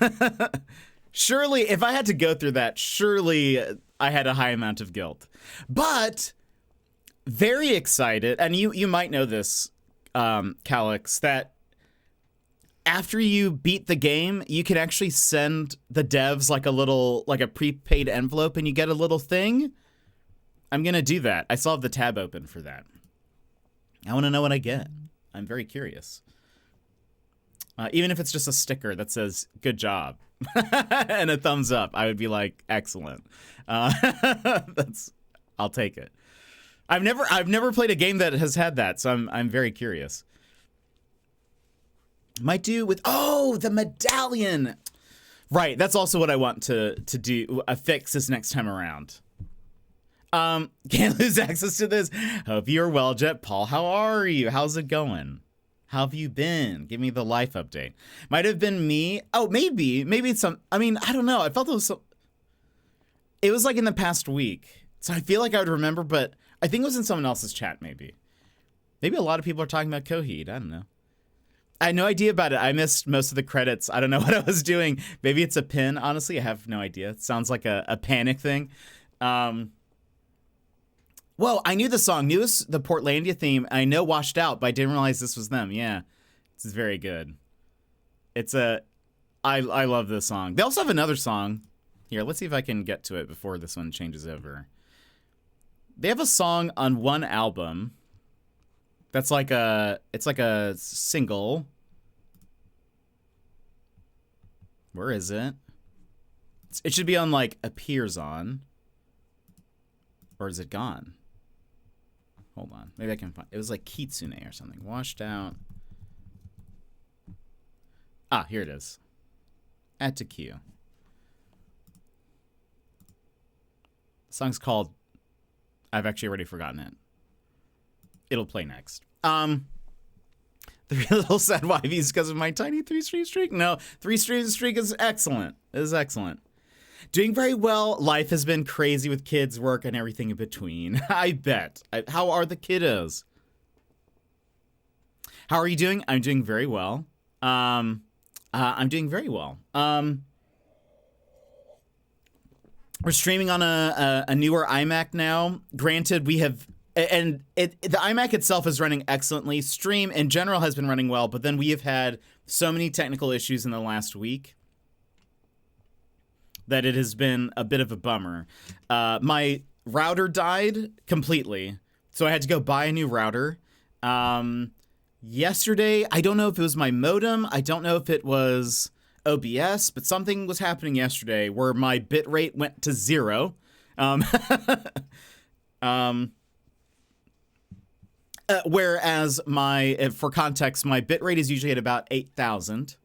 Surely, if I had to go through that, surely I had a high amount of guilt. But very excited, and you might know this, Calix, that after you beat the game, you can actually send the devs like a prepaid envelope and you get a little thing. I'm going to do that. I still have the tab open for that. I want to know what I get. I'm very curious. Even if it's just a sticker that says, good job, and a thumbs up, I would be like, excellent. I'll take it. I've never played a game that has had that, so I'm very curious. Might do with, the medallion. Right, that's also what I want to do, fix this next time around. Can't lose access to this. Hope you're well, Jet Paul. How are you? How's it going? How have you been? Give me the life update. Might have been me. Oh, maybe it's some, I mean, I don't know. I felt it was it was like in the past week. So I feel like I would remember, but I think it was in someone else's chat, maybe. Maybe a lot of people are talking about Coheed. I don't know. I had no idea about it. I missed most of the credits. I don't know what I was doing. Maybe it's a pin. Honestly, I have no idea. It sounds like a panic thing. Whoa, I knew the song. Knew it was the Portlandia theme. I know Washed Out, but I didn't realize this was them. Yeah, this is very good. I love this song. They also have another song. Here, let's see if I can get to it before this one changes over. They have a song on one album that's like it's like a single. Where is it? It should be on like Appears On. Or is it gone? Hold on. Maybe I can find it. Was like Kitsune or something. Washed Out. Ah, here it is. Add to queue. The song's called, I've actually already forgotten it. It'll play next. The little sad YVs because of my tiny 3-stream streak? No, 3-stream streak is excellent. It is excellent. Doing very well. Life has been crazy with kids, work, and everything in between. I bet. How are the kiddos? How are you doing? I'm doing very well. I'm doing very well. We're streaming on a newer iMac now. Granted, we have... And the iMac itself is running excellently. Stream in general has been running well, but then we have had so many technical issues in the last week that it has been a bit of a bummer. My router died completely, so I had to go buy a new router. Yesterday, I don't know if it was my modem, I don't know if it was OBS, but something was happening yesterday where my bitrate went to 0. Whereas for context, my bitrate is usually at about 8,000.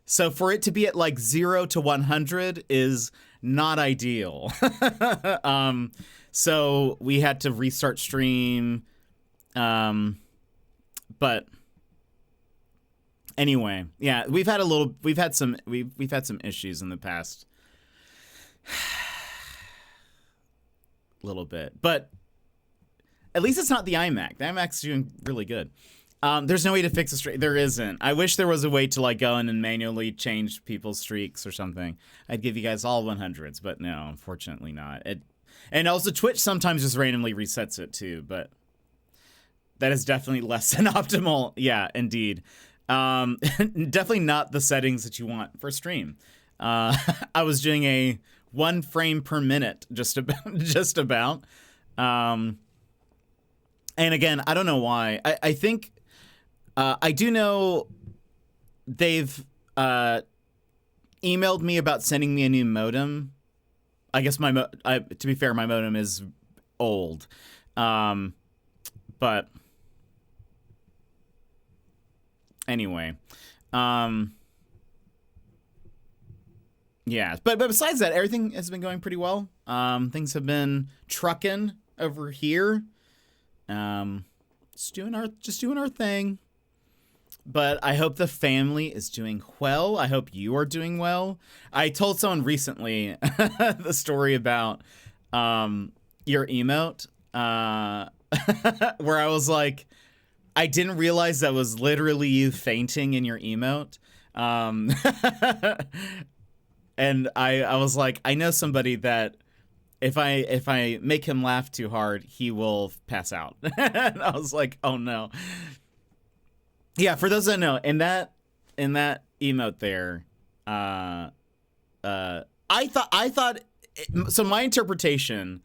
So for it to be at like 0 to 100 is not ideal. So we had to restart stream. But anyway, yeah, we've had some issues in the past little bit, but at least it's not the iMac. The iMac's doing really good. There's no way to fix a streak. There isn't. I wish there was a way to like go in and manually change people's streaks or something. I'd give you guys all 100s, but no, unfortunately not. And also Twitch sometimes just randomly resets it too, but that is definitely less than optimal. Yeah, indeed. Definitely not the settings that you want for stream. I was doing a 1 frame per minute, just about. And again, I don't know why. I think I do know they've emailed me about sending me a new modem. I guess to be fair, my modem is old, but anyway, yeah. But besides that, everything has been going pretty well. Things have been trucking over here. Just doing our thing. But I hope the family is doing well. I hope you are doing well. I told someone recently the story about your emote, where I was like, I didn't realize that was literally you fainting in your emote. And I was like, I know somebody that if I make him laugh too hard, he will pass out. And I was like, oh no. Yeah, for those that know, in that emote there, I thought so my interpretation,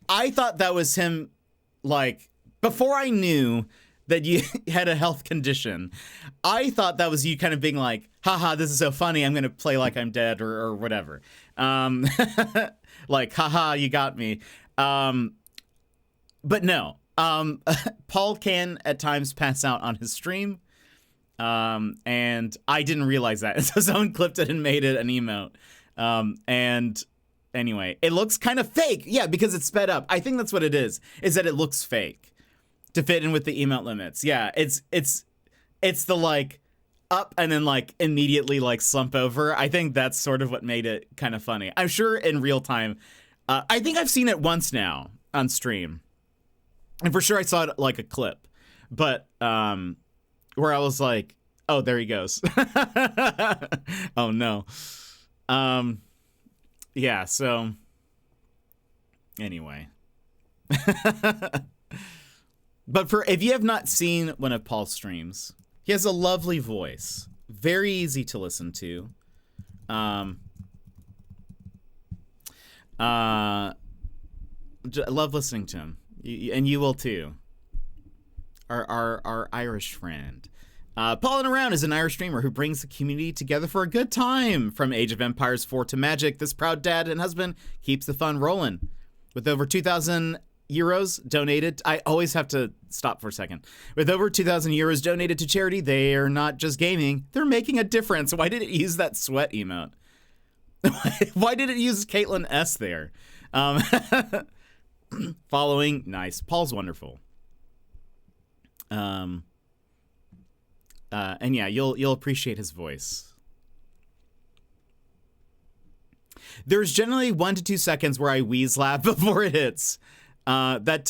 I thought that was him, like, before I knew that you had a health condition, I thought that was you kind of being like, haha, this is so funny, I'm gonna play like I'm dead or whatever. Like, haha, you got me. But no. Paul can at times pass out on his stream. And I didn't realize that. So someone clipped it and made it an emote. And anyway, it looks kind of fake. Yeah, because it's sped up. I think that's what it is that it looks fake to fit in with the emote limits. Yeah, it's the like up and then like immediately like slump over. I think that's sort of what made it kind of funny. I'm sure in real time, I think I've seen it once now on stream. And for sure I saw it like a clip. But, where I was like, oh, there he goes. Oh, no. Yeah, so anyway. But if you have not seen one of Paul's streams, he has a lovely voice. Very easy to listen to. I love listening to him. And you will too. Our Irish friend. Paul and Around is an Irish streamer who brings the community together for a good time. From Age of Empires 4 to Magic, this proud dad and husband keeps the fun rolling. With over 2,000 euros donated, I always have to stop for a second. With over 2,000 euros donated to charity, they are not just gaming, they're making a difference. Why did it use that sweat emote? Why did it use Caitlin S there? Following, nice. Paul's wonderful. And yeah, you'll appreciate his voice. There's generally 1 to 2 seconds where I wheeze laugh before it hits. That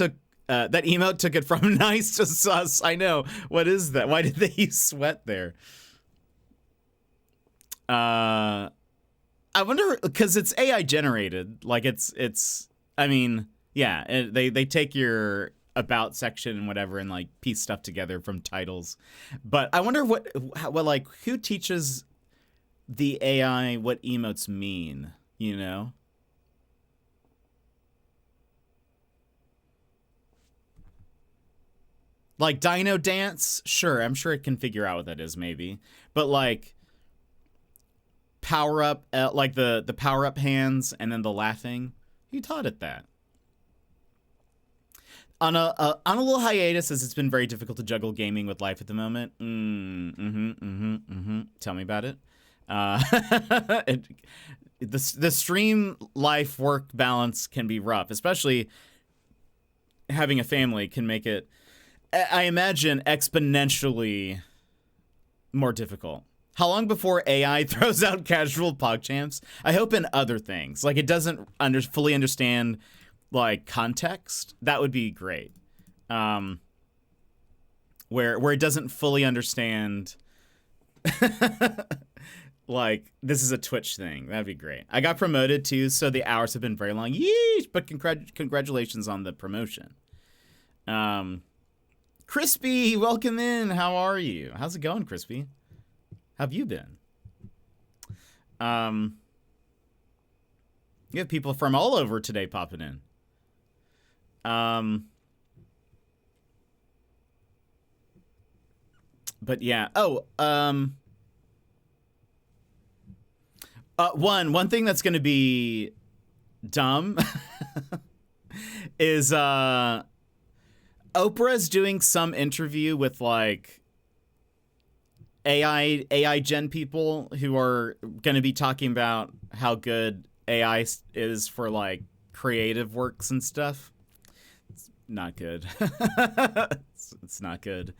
emote took it from nice to sus. I know. What is that? Why did they use sweat there? I wonder, because it's AI generated. Like it's. I mean, yeah. They take your about section and whatever and like piece stuff together from titles. But I wonder what like who teaches the AI what emotes mean, you know? Like Dino Dance, sure, I'm sure it can figure out what that is maybe. But like power up, like the power up hands and then the laughing, who taught it that? On a little hiatus, as it's been very difficult to juggle gaming with life at the moment. Tell me about it. The stream life work balance can be rough, especially having a family can make it, I imagine, exponentially more difficult. How long before AI throws out casual PogChamps? I hope in other things, like it doesn't fully understand like context. That would be great. where it doesn't fully understand like this is a Twitch thing. That'd be great. I got promoted too, so the hours have been very long. Yeesh! But congratulations on the promotion. Crispy, welcome in. How are you? How's it going, Crispy? How have you been? You have people from all over today popping in. But yeah. One thing that's going to be dumb is Oprah's doing some interview with like AI gen people who are going to be talking about how good AI is for like creative works and stuff. It's not good. It's not good.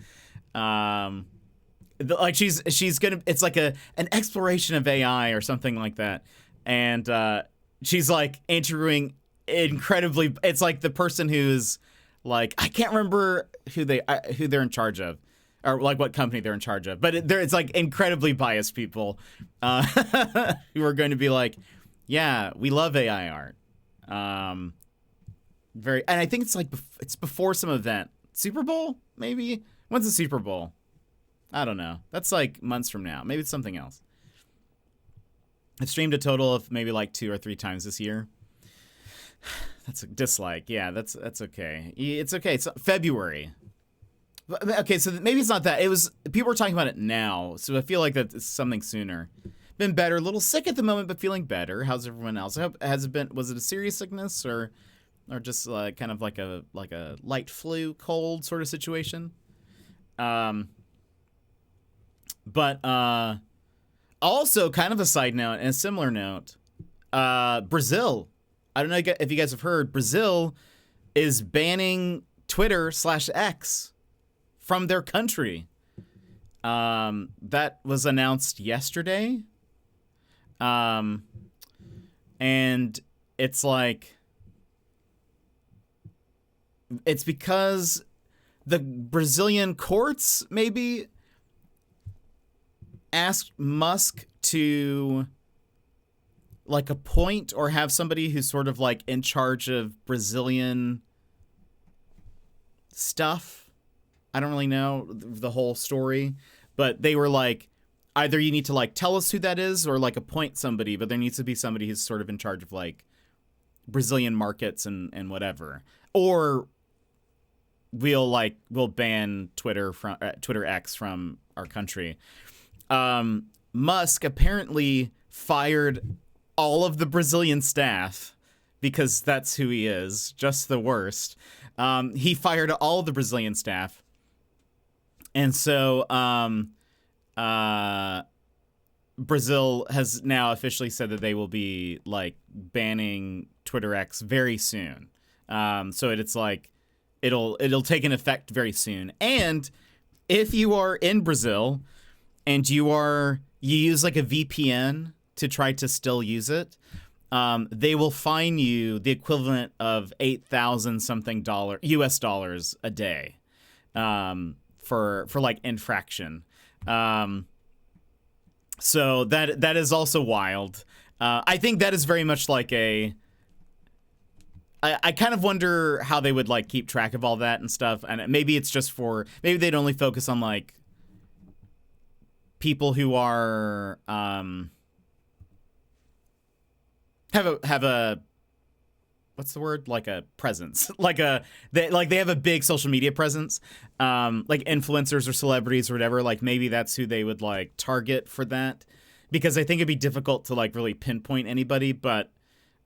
Like she's gonna, it's like an exploration of AI or something like that, and she's like interviewing incredibly. It's like the person who's like, I can't remember who they're in charge of, or like what company they're in charge of, but it's like incredibly biased people who are going to be like, yeah, we love AI art. And I think it's like it's before some event, Super Bowl maybe. When's the Super Bowl? I don't know. That's like months from now. Maybe it's something else. I've streamed a total of maybe like 2 or 3 times this year. That's a dislike. Yeah, that's okay. It's okay. It's February. Okay, so maybe it's not that. It was, people are talking about it now, so I feel like that's something sooner. Been better. A little sick at the moment, but feeling better. How's everyone else? Has it been? Was it a serious sickness or just kind of like a light flu, cold sort of situation? But also kind of a side note and a similar note, Brazil. I don't know if you guys have heard, Brazil is banning Twitter/X from their country. That was announced yesterday. And it's like, it's because the Brazilian courts maybe asked Musk to like appoint or have somebody who's sort of like in charge of Brazilian stuff. I don't really know the whole story, but they were like, either you need to like tell us who that is or like appoint somebody, but there needs to be somebody who's sort of in charge of like Brazilian markets and whatever, or we'll ban Twitter from Twitter X from our country. Musk apparently fired all of the Brazilian staff because that's who he is, just the worst. He fired all of the Brazilian staff. And so Brazil has now officially said that they will be like banning Twitter X very soon. So it's like it'll take an effect very soon. And if you are in Brazil and you use like a VPN to try to still use it, they will fine you the equivalent of $8,000 something US dollars a day for like infraction. So that is also wild. I think that is very much like I kind of wonder how they would like keep track of all that and stuff. And maybe it's just maybe they'd only focus on like people who are have a what's the word, like a presence, they have a big social media presence, like influencers or celebrities or whatever. Like maybe that's who they would like target for that, because I think it'd be difficult to like really pinpoint anybody. But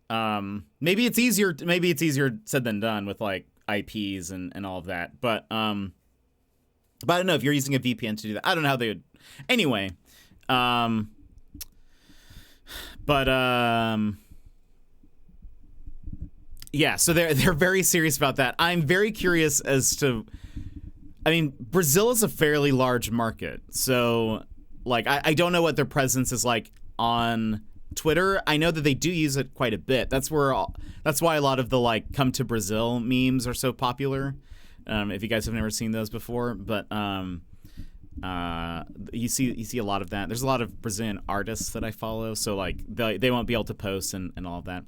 maybe it's easier said than done with like IPs and all of that. But I don't know if you're using a VPN to do that. I don't know how they would. Anyway, yeah, so they're very serious about that. I'm very curious as to, I mean, Brazil is a fairly large market, so like I don't know what their presence is like on Twitter. I know that they do use it quite a bit. That's why a lot of the like come to Brazil memes are so popular. If you guys have never seen those before, but you see a lot of that. There's a lot of Brazilian artists that I follow, so like they won't be able to post and all of that.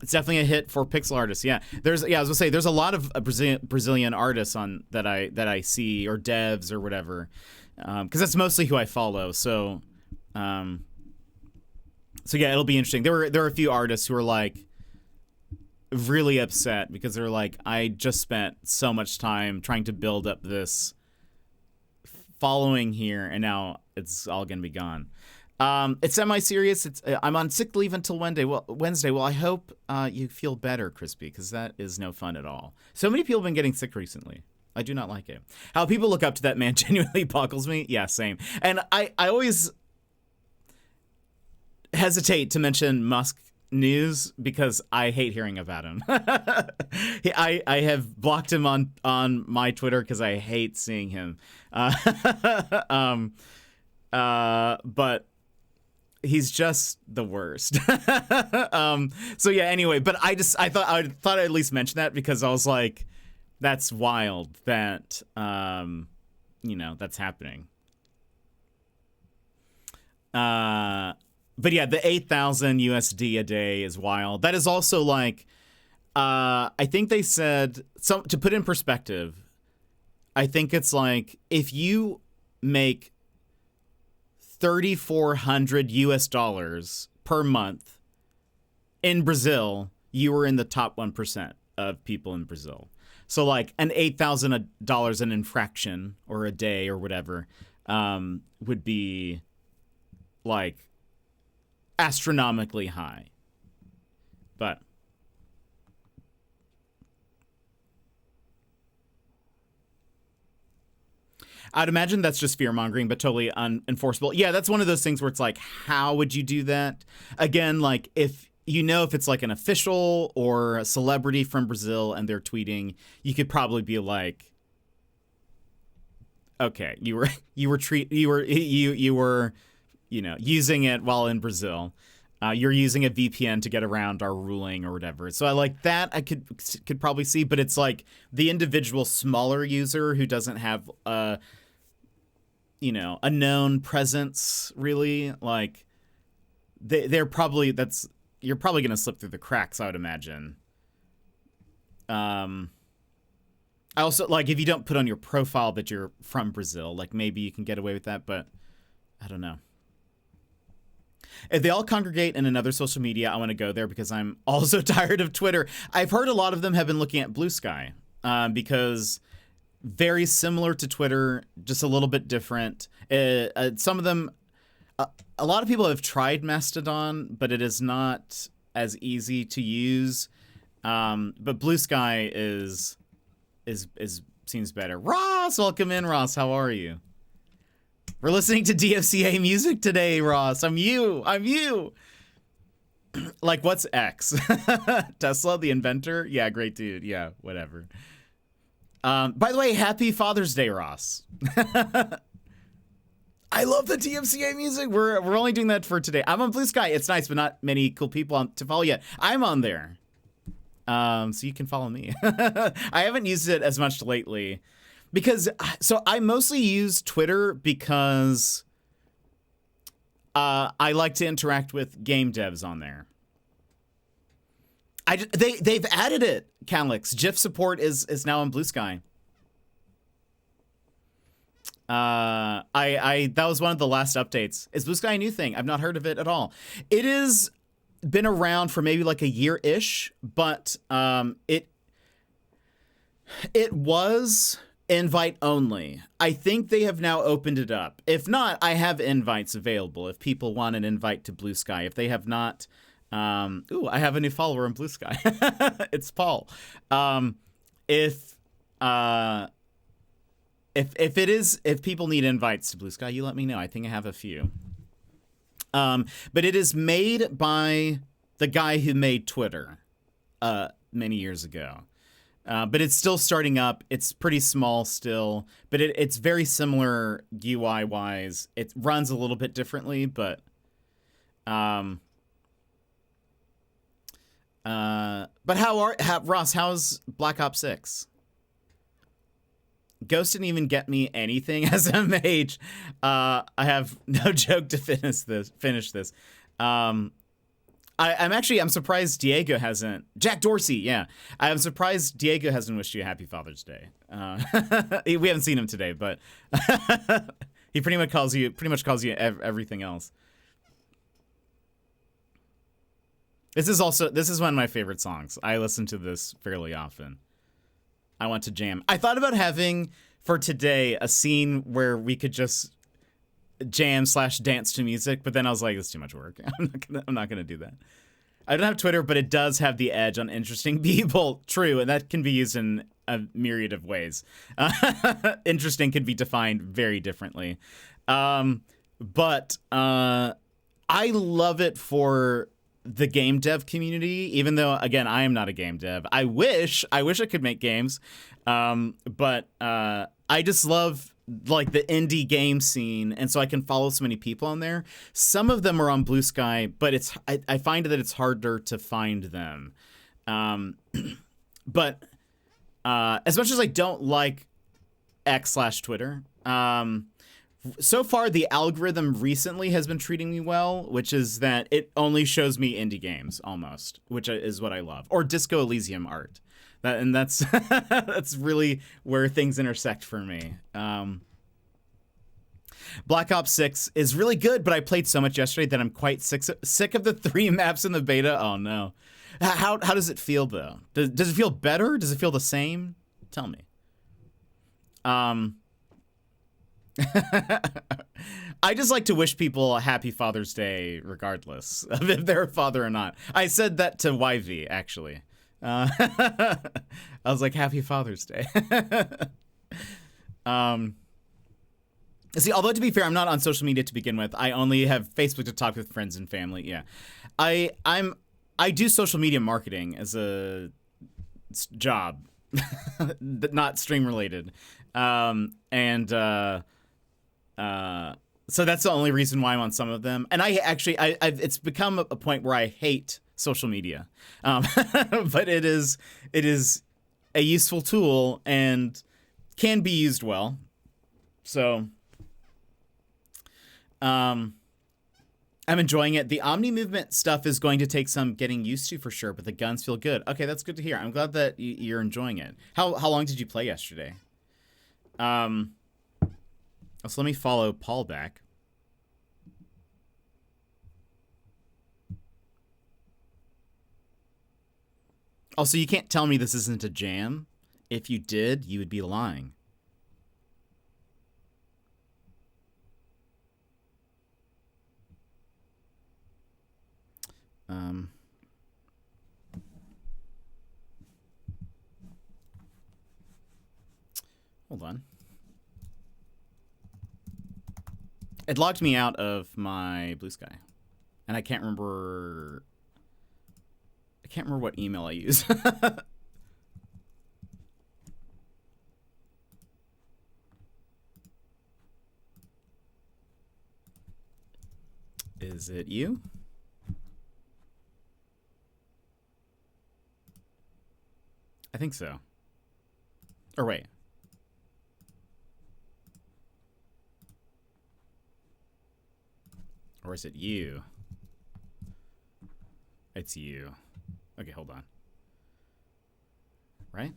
It's definitely a hit for pixel artists. Yeah, I was gonna say there's a lot of Brazilian artists on that I see, or devs or whatever, because that's mostly who I follow. So yeah, it'll be interesting. There were a few artists who were like really upset because they're like, I just spent so much time trying to build up this following here, and now it's all gonna be gone. It's semi-serious. I'm on sick leave until Wednesday. Well, I hope you feel better, Crispy, because that is no fun at all. So many people have been getting sick recently. I do not like it. How people look up to that man genuinely boggles me. Yeah, same. And I always hesitate to mention Musk news because I hate hearing about him. I have blocked him on my Twitter because I hate seeing him. But he's just the worst. So yeah, anyway, but I thought I'd at least mention that because I was like, that's wild that that's happening. But yeah, the 8,000 USD a day is wild. That is also like, I think they said, to put in perspective, I think it's like if you make 3,400 US dollars per month in Brazil, you were in the top 1% of people in Brazil. So like an $8,000 an infraction or a day or whatever would be like astronomically high. But I'd imagine that's just fear-mongering, but totally unenforceable. Yeah, that's one of those things where it's like, how would you do that? Again, like if it's like an official or a celebrity from Brazil and they're tweeting, you could probably be like, okay, you were using it while in Brazil. You're using a VPN to get around our ruling or whatever. So I like that. I could probably see, but it's like the individual smaller user who doesn't have a known presence really. Like you're probably going to slip through the cracks, I would imagine. I also like if you don't put on your profile that you're from Brazil, like maybe you can get away with that, but I don't know. If they all congregate in another social media, I want to go there because I'm also tired of Twitter. I've heard a lot of them have been looking at Blue Sky because very similar to Twitter, just a little bit different. Some of them, a lot of people have tried Mastodon, but it is not as easy to use. But Blue Sky seems better. Ross, welcome in, Ross. How are you? We're listening to DFCA music today, Ross. I'm you. Like, what's X? Tesla, the inventor? Yeah, great dude. Yeah, whatever. By the way, happy Father's Day, Ross. I love the DFCA music. We're only doing that for today. I'm on Blue Sky. It's nice, but not many cool people to follow yet. I'm on there. So you can follow me. I haven't used it as much lately. Because, so I mostly use Twitter because I like to interact with game devs on there. They've added it, Calix. GIF support is now on Blue Sky. That was one of the last updates. Is Blue Sky a new thing? I've not heard of it at all. It has been around for maybe like a year-ish, but it was invite only. I think they have now opened it up. If not, I have invites available if people want an invite to Blue Sky. If they have not, I have a new follower in Blue Sky. It's Paul. If people need invites to Blue Sky, you let me know. I think I have a few. But it is made by the guy who made Twitter many years ago. But it's still starting up. It's pretty small still, but it's very similar UI-wise. It runs a little bit differently, but Ross, how's Black Ops 6? Ghost didn't even get me anything as a mage. I have no joke to finish this. I'm surprised Diego hasn't. Jack Dorsey, yeah. I'm surprised Diego hasn't wished you a happy Father's Day. We haven't seen him today, but he pretty much calls you everything else. This is one of my favorite songs. I listen to this fairly often. I want to jam. I thought about having for today a scene where we could just jam/dance to music, but then I was like, it's too much work. I'm not gonna do that. I don't have Twitter, but it does have the edge on interesting people. True, and that can be used in a myriad of ways. Interesting can be defined very differently. But I love it for the game dev community, even though, again, I am not a game dev. I wish I could make games, but I just love like the indie game scene, and so I can follow so many people on there. Some of them are on Blue Sky, but I find that it's harder to find them. But as much as I don't like X/Twitter, so far the algorithm recently has been treating me well, which is that it only shows me indie games almost, which is what I love, or Disco Elysium art. That's that's really where things intersect for me. Black Ops 6 is really good, but I played so much yesterday that I'm quite sick of the 3 maps in the beta. Oh no. How does it feel though? Does it feel better? Does it feel the same? Tell me. I just like to wish people a happy Father's Day regardless of if they're a father or not. I said that to YV actually. I was like, happy Father's Day. See, although to be fair, I'm not on social media to begin with. I only have Facebook to talk with friends and family. Yeah. I do social media marketing as a job, not stream related. So that's the only reason why I'm on some of them. And it's become a point where I hate social media. But it is a useful tool and can be used well. So, I'm enjoying it. The Omni movement stuff is going to take some getting used to for sure, but the guns feel good. Okay, that's good to hear. I'm glad that you're enjoying it. How long did you play yesterday? So let me follow Paul back. Also, you can't tell me this isn't a jam. If you did, you would be lying. Hold on. It logged me out of my Blue Sky, and I can't remember what email I use. Is it you? I think so. Or wait. Or is it you? It's you. Okay, hold on. Right?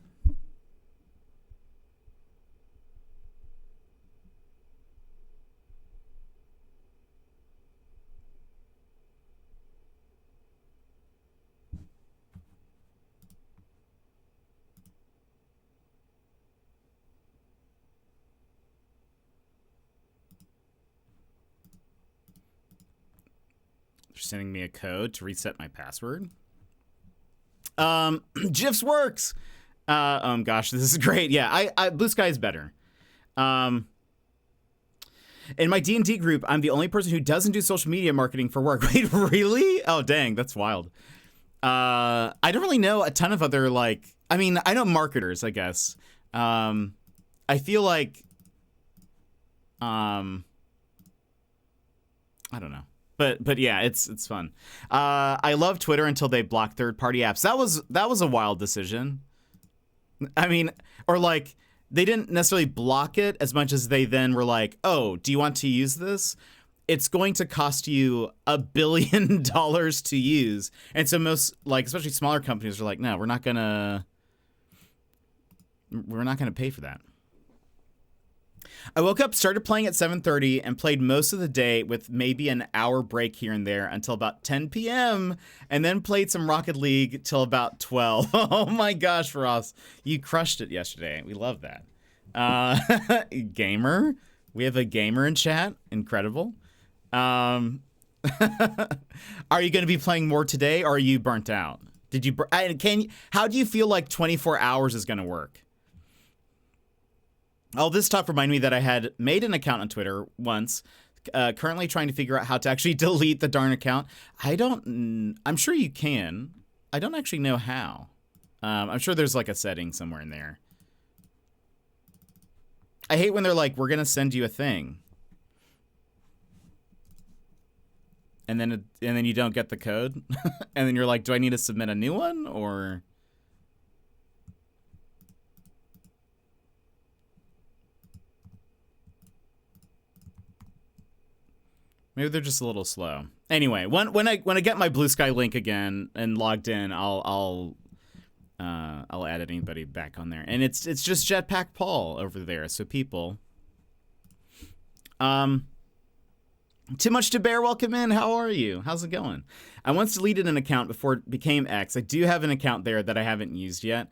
They're sending me a code to reset my password. GIFs works. Gosh, this is great. Yeah, I Blue Sky is better. In my D&D group, I'm the only person who doesn't do social media marketing for work. Wait, really? Oh, dang, that's wild. I don't really know a ton of other, like, I mean, I know marketers, I guess. I feel like, I don't know. But yeah, it's fun. I love Twitter until they block third-party apps. That was a wild decision. I mean, or like they didn't necessarily block it as much as they then were like, oh, do you want to use this? It's going to cost you $1 billion to use. And so most, like, especially smaller companies are like, no, we're not gonna pay for that. I woke up, started playing at 7:30, and played most of the day with maybe an hour break here and there until about 10 p.m. and then played some Rocket League till about 12. Oh my gosh, Ross, you crushed it yesterday. We love that. Gamer, we have a gamer in chat. Incredible. Are you going to be playing more today, or are you burnt out? Did you? How do you feel like 24 hours is going to work? Oh, this stuff reminded me that I had made an account on Twitter once, currently trying to figure out how to actually delete the darn account. I'm sure you can. I don't actually know how. I'm sure there's like a setting somewhere in there. I hate when they're like, we're going to send you a thing. And then you don't get the code. And then you're like, do I need to submit a new one, or... Maybe they're just a little slow. Anyway, when I get my Blue Sky link again and logged in, I'll add anybody back on there. And it's just jetpackpaul over there. So people, too much to bear. Welcome in. How are you? How's it going? I once deleted an account before it became X. I do have an account there that I haven't used yet.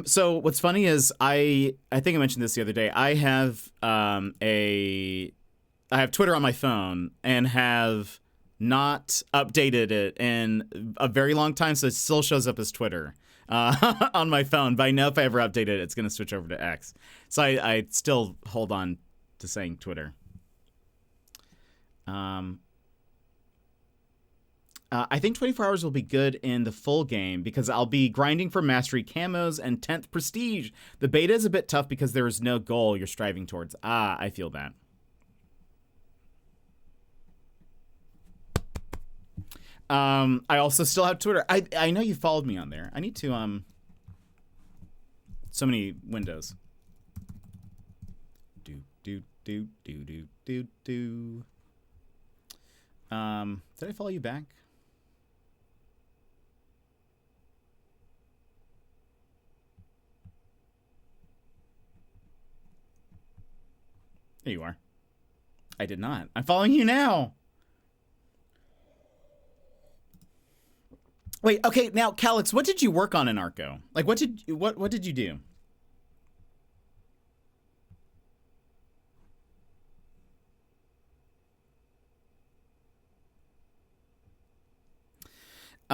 So what's funny is I think I mentioned this the other day. I have I have Twitter on my phone and have not updated it in a very long time, so it still shows up as Twitter on my phone. But I know if I ever update it, it's going to switch over to X. So I still hold on to saying Twitter. I think 24 hours will be good in the full game because I'll be grinding for mastery camos and 10th prestige. The beta is a bit tough because there is no goal you're striving towards. I feel that. I also still have Twitter. I know you followed me on there. I need to, so many windows. Did I follow you back? There you are. I did not. I'm following you now. Wait, okay, now Calix, what did you work on in Arco? Like what did you do?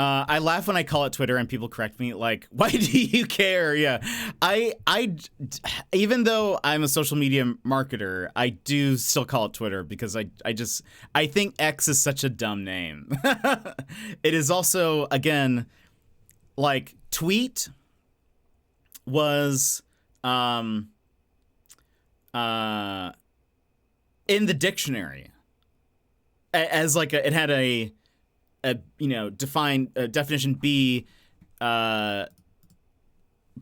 I laugh when I call it Twitter and people correct me, like, why do you care? Yeah. I even though I'm a social media marketer, I do still call it Twitter because I think X is such a dumb name. It is also, again, like, tweet was in the dictionary as like it had a defined definition B,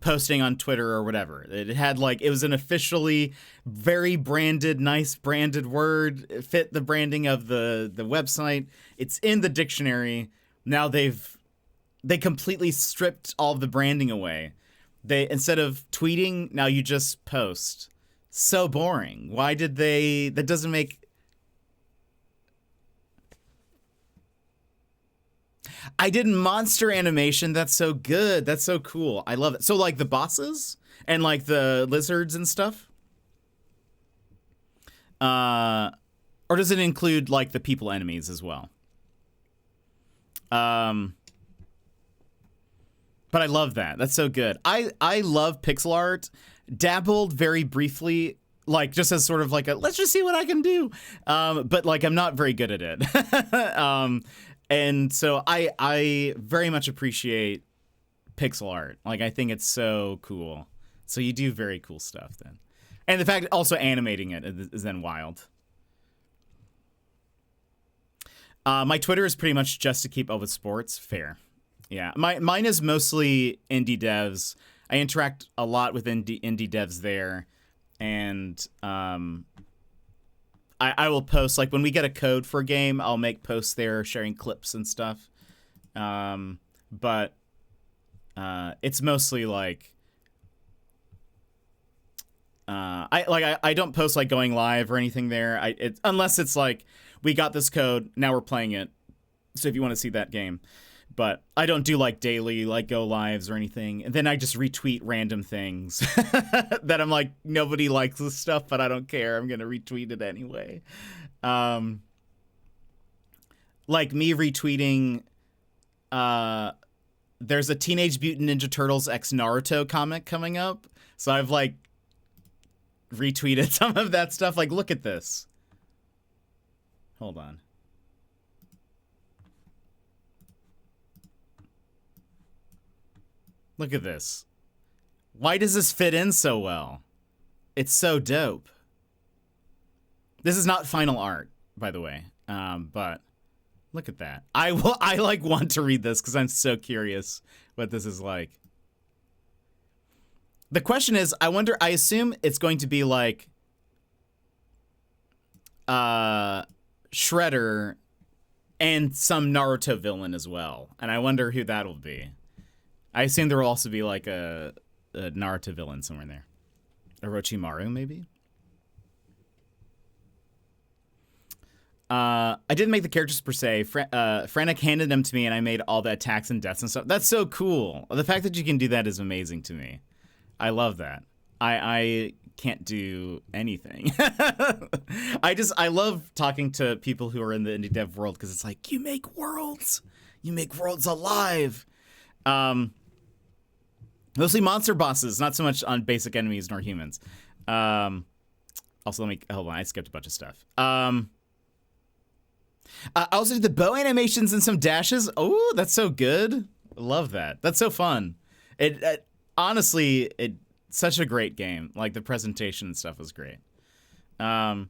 posting on Twitter or whatever. It had like, it was an officially very branded, nice branded word. It fit the branding of the website. It's in the dictionary. Now they completely stripped all of the branding away. Instead of tweeting, now you just post. So boring. Why did that doesn't make... I did monster animation. That's so good. That's so cool. I love it. So like the bosses and like the lizards and stuff? Or does it include like the people enemies as well? But I love that. That's so good. I love pixel art. Dabbled very briefly, like just as sort of like let's just see what I can do. But like I'm not very good at it. And so I very much appreciate pixel art. Like, I think it's so cool. So you do very cool stuff then. And the fact also animating it is then wild. My Twitter is pretty much just to keep up with sports. Fair. Yeah. Mine is mostly indie devs. I interact a lot with indie devs there, and I will post, like, when we get a code for a game, I'll make posts there sharing clips and stuff. But it's mostly like I don't post like going live or anything there. Unless it's like we got this code, now we're playing it. So if you want to see that game, but I don't do like daily like go lives or anything. And then I just retweet random things that I'm like, nobody likes this stuff, but I don't care. I'm gonna retweet it anyway. Like me retweeting. There's a Teenage Mutant Ninja Turtles X Naruto comic coming up, so I've like retweeted some of that stuff. Like, look at this. Hold on. Look at this. Why does this fit in so well? It's so dope. This is not final art, by the way. But look at that. I like want to read this because I'm so curious what this is like. The question is, I assume it's going to be like Shredder and some Naruto villain as well. And I wonder who that'll be. I assume there will also be like a Naruto villain somewhere in there. Orochimaru, maybe? I didn't make the characters per se. Frantic handed them to me and I made all the attacks and deaths and stuff. That's so cool. The fact that you can do that is amazing to me. I love that. I can't do anything. I love talking to people who are in the indie dev world because it's like, you make worlds. You make worlds alive. Mostly monster bosses, not so much on basic enemies nor humans. Also, hold on, I skipped a bunch of stuff. I also did the bow animations and some dashes. Oh, that's so good. Love that. That's so fun. Honestly, it's such a great game. Like, the presentation and stuff was great. Yeah,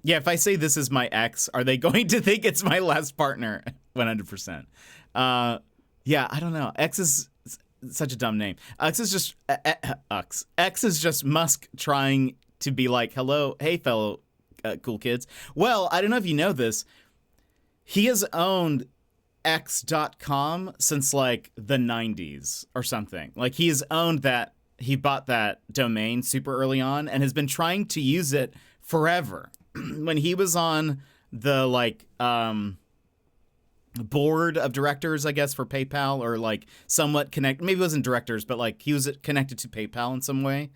if I say this is my ex, are they going to think it's my last partner? 100%. Yeah, I don't know. X is such a dumb name. X is just X is just Musk trying to be like, hello, hey, fellow cool kids. Well, I don't know if you know this. He has owned X.com since like the 90s or something. Like, he's owned that. He bought that domain super early on and has been trying to use it forever. When he was on the like board of directors, I guess, for PayPal, or like somewhat connect, maybe it wasn't directors, but like he was connected to PayPal in some way.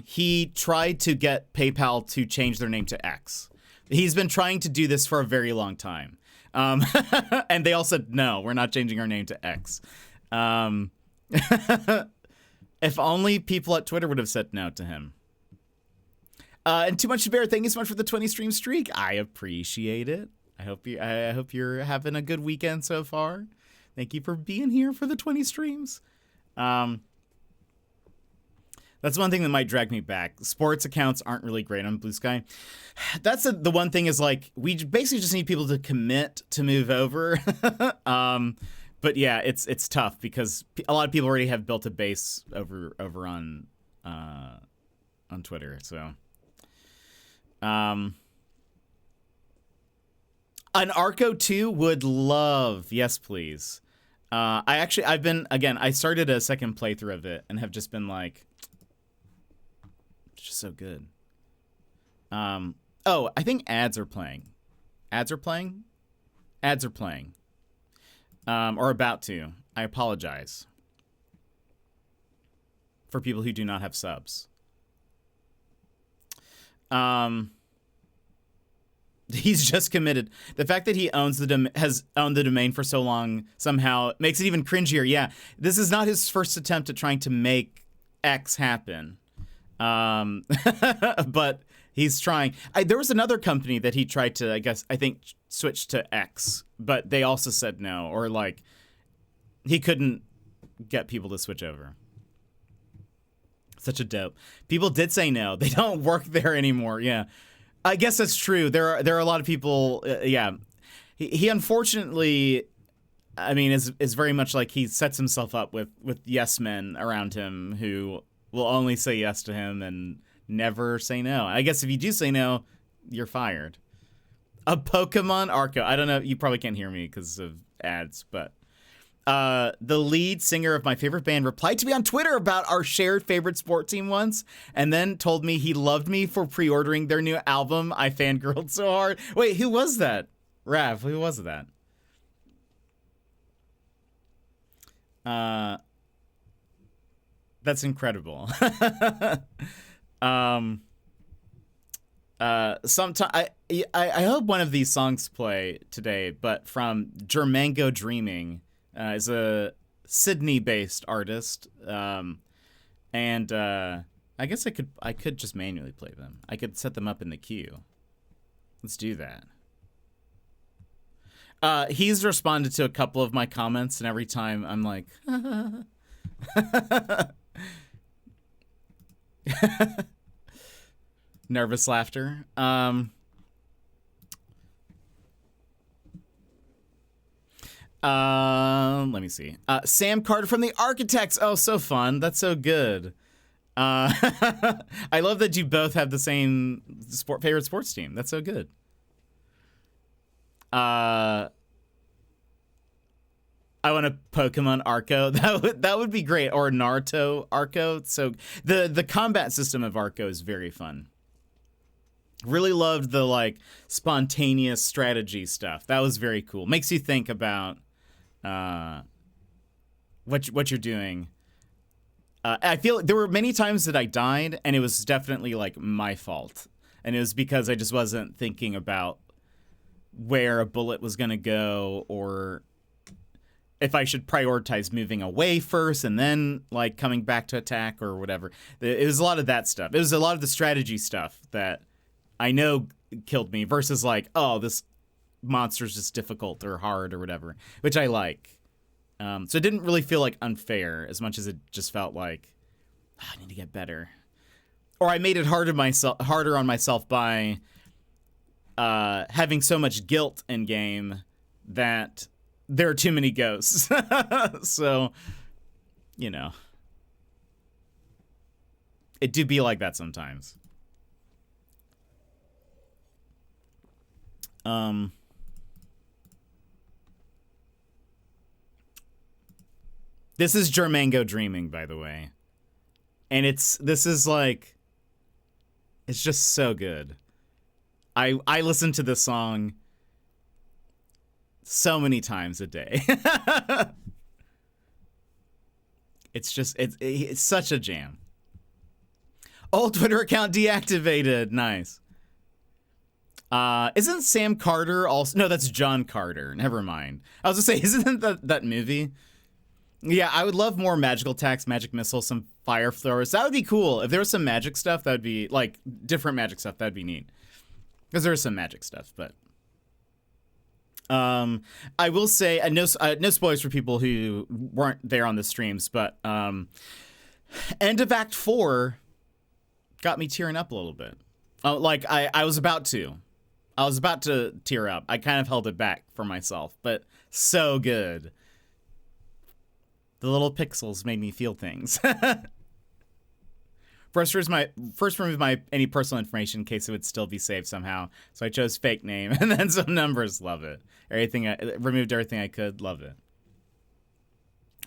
He tried to get PayPal to change their name to X. He's been trying to do this for a very long time. And they all said, no, we're not changing our name to X. If only people at Twitter would have said no to him. And Too Much to Bear, thank you so much for the 20 stream streak. I appreciate it. I hope you're having a good weekend so far. Thank you for being here for the 20 streams. That's one thing that might drag me back. Sports accounts aren't really great on Blue Sky. That's the one thing is like, we basically just need people to commit to move over. But yeah, it's tough because a lot of people already have built a base over on Twitter. So, an Arco 2 would love. Yes, please. I started a second playthrough of it and have just been like, it's just so good. I think ads are playing. Or about to. I apologize for people who do not have subs. He's just committed. The fact that he has owned the domain for so long somehow makes it even cringier. Yeah, this is not his first attempt at trying to make X happen. But he's trying. There was another company that he tried to, I think, switch to X, but they also said no, or like he couldn't get people to switch over. Such a dope. People did say no. They don't work there anymore. Yeah. I guess that's true. There are a lot of people. Yeah, he unfortunately I mean, is very much like he sets himself up with yes men around him who will only say yes to him and never say no. I guess if you do say no, you're fired. A Pokemon Arco. I don't know. You probably can't hear me because of ads, but the lead singer of my favorite band replied to me on Twitter about our shared favorite sport team once, and then told me he loved me for pre-ordering their new album. I fangirled so hard. Wait, who was that? Rav, who was that? That's incredible. Sometime I hope one of these songs play today, but from Germango Dreaming is a Sydney-based artist, and I guess I could just manually play them. I could set them up in the queue. Let's do that. He's responded to a couple of my comments, and every time I'm like, nervous laughter. Let me see. Sam Carter from the Architects. Oh, so fun. That's so good. I love that you both have the same favorite sports team. That's so good. I want a Pokemon Arco. That would be great. Or Naruto Arco. So the combat system of Arco is very fun. Really loved the like spontaneous strategy stuff. That was very cool. Makes you think about what you're doing. I feel there were many times that I died, and it was definitely like my fault, and it was because I just wasn't thinking about where a bullet was gonna go, or if I should prioritize moving away first and then like coming back to attack or whatever. It was a lot of that stuff. It was a lot of the strategy stuff that I know killed me versus like, oh, this monster's just difficult or hard or whatever, which I like. So it didn't really feel like unfair as much as it just felt like, oh, I need to get better. Or I made it harder on myself by having so much guilt in game that there are too many ghosts. So, you know, it do be like that sometimes. This is Germango Dreaming, by the way. And this is like, it's just so good. I listen to this song so many times a day. It's such a jam. Old Twitter account deactivated. Nice. Isn't Sam Carter also? No, that's John Carter. Never mind. I was gonna say, isn't that movie? Yeah, I would love more magical attacks, magic missiles, some fire throwers. That would be cool. If there was some magic stuff, that would be like different magic stuff. That'd be neat. Because there is some magic stuff, but I will say, no spoilers for people who weren't there on the streams, but end of Act 4 got me tearing up a little bit. Like I was about to tear up. I kind of held it back for myself, but so good. The little pixels made me feel things. First remove my any personal information in case it would still be saved somehow. So I chose fake name and then some numbers. Love it. Removed everything I could. Love it.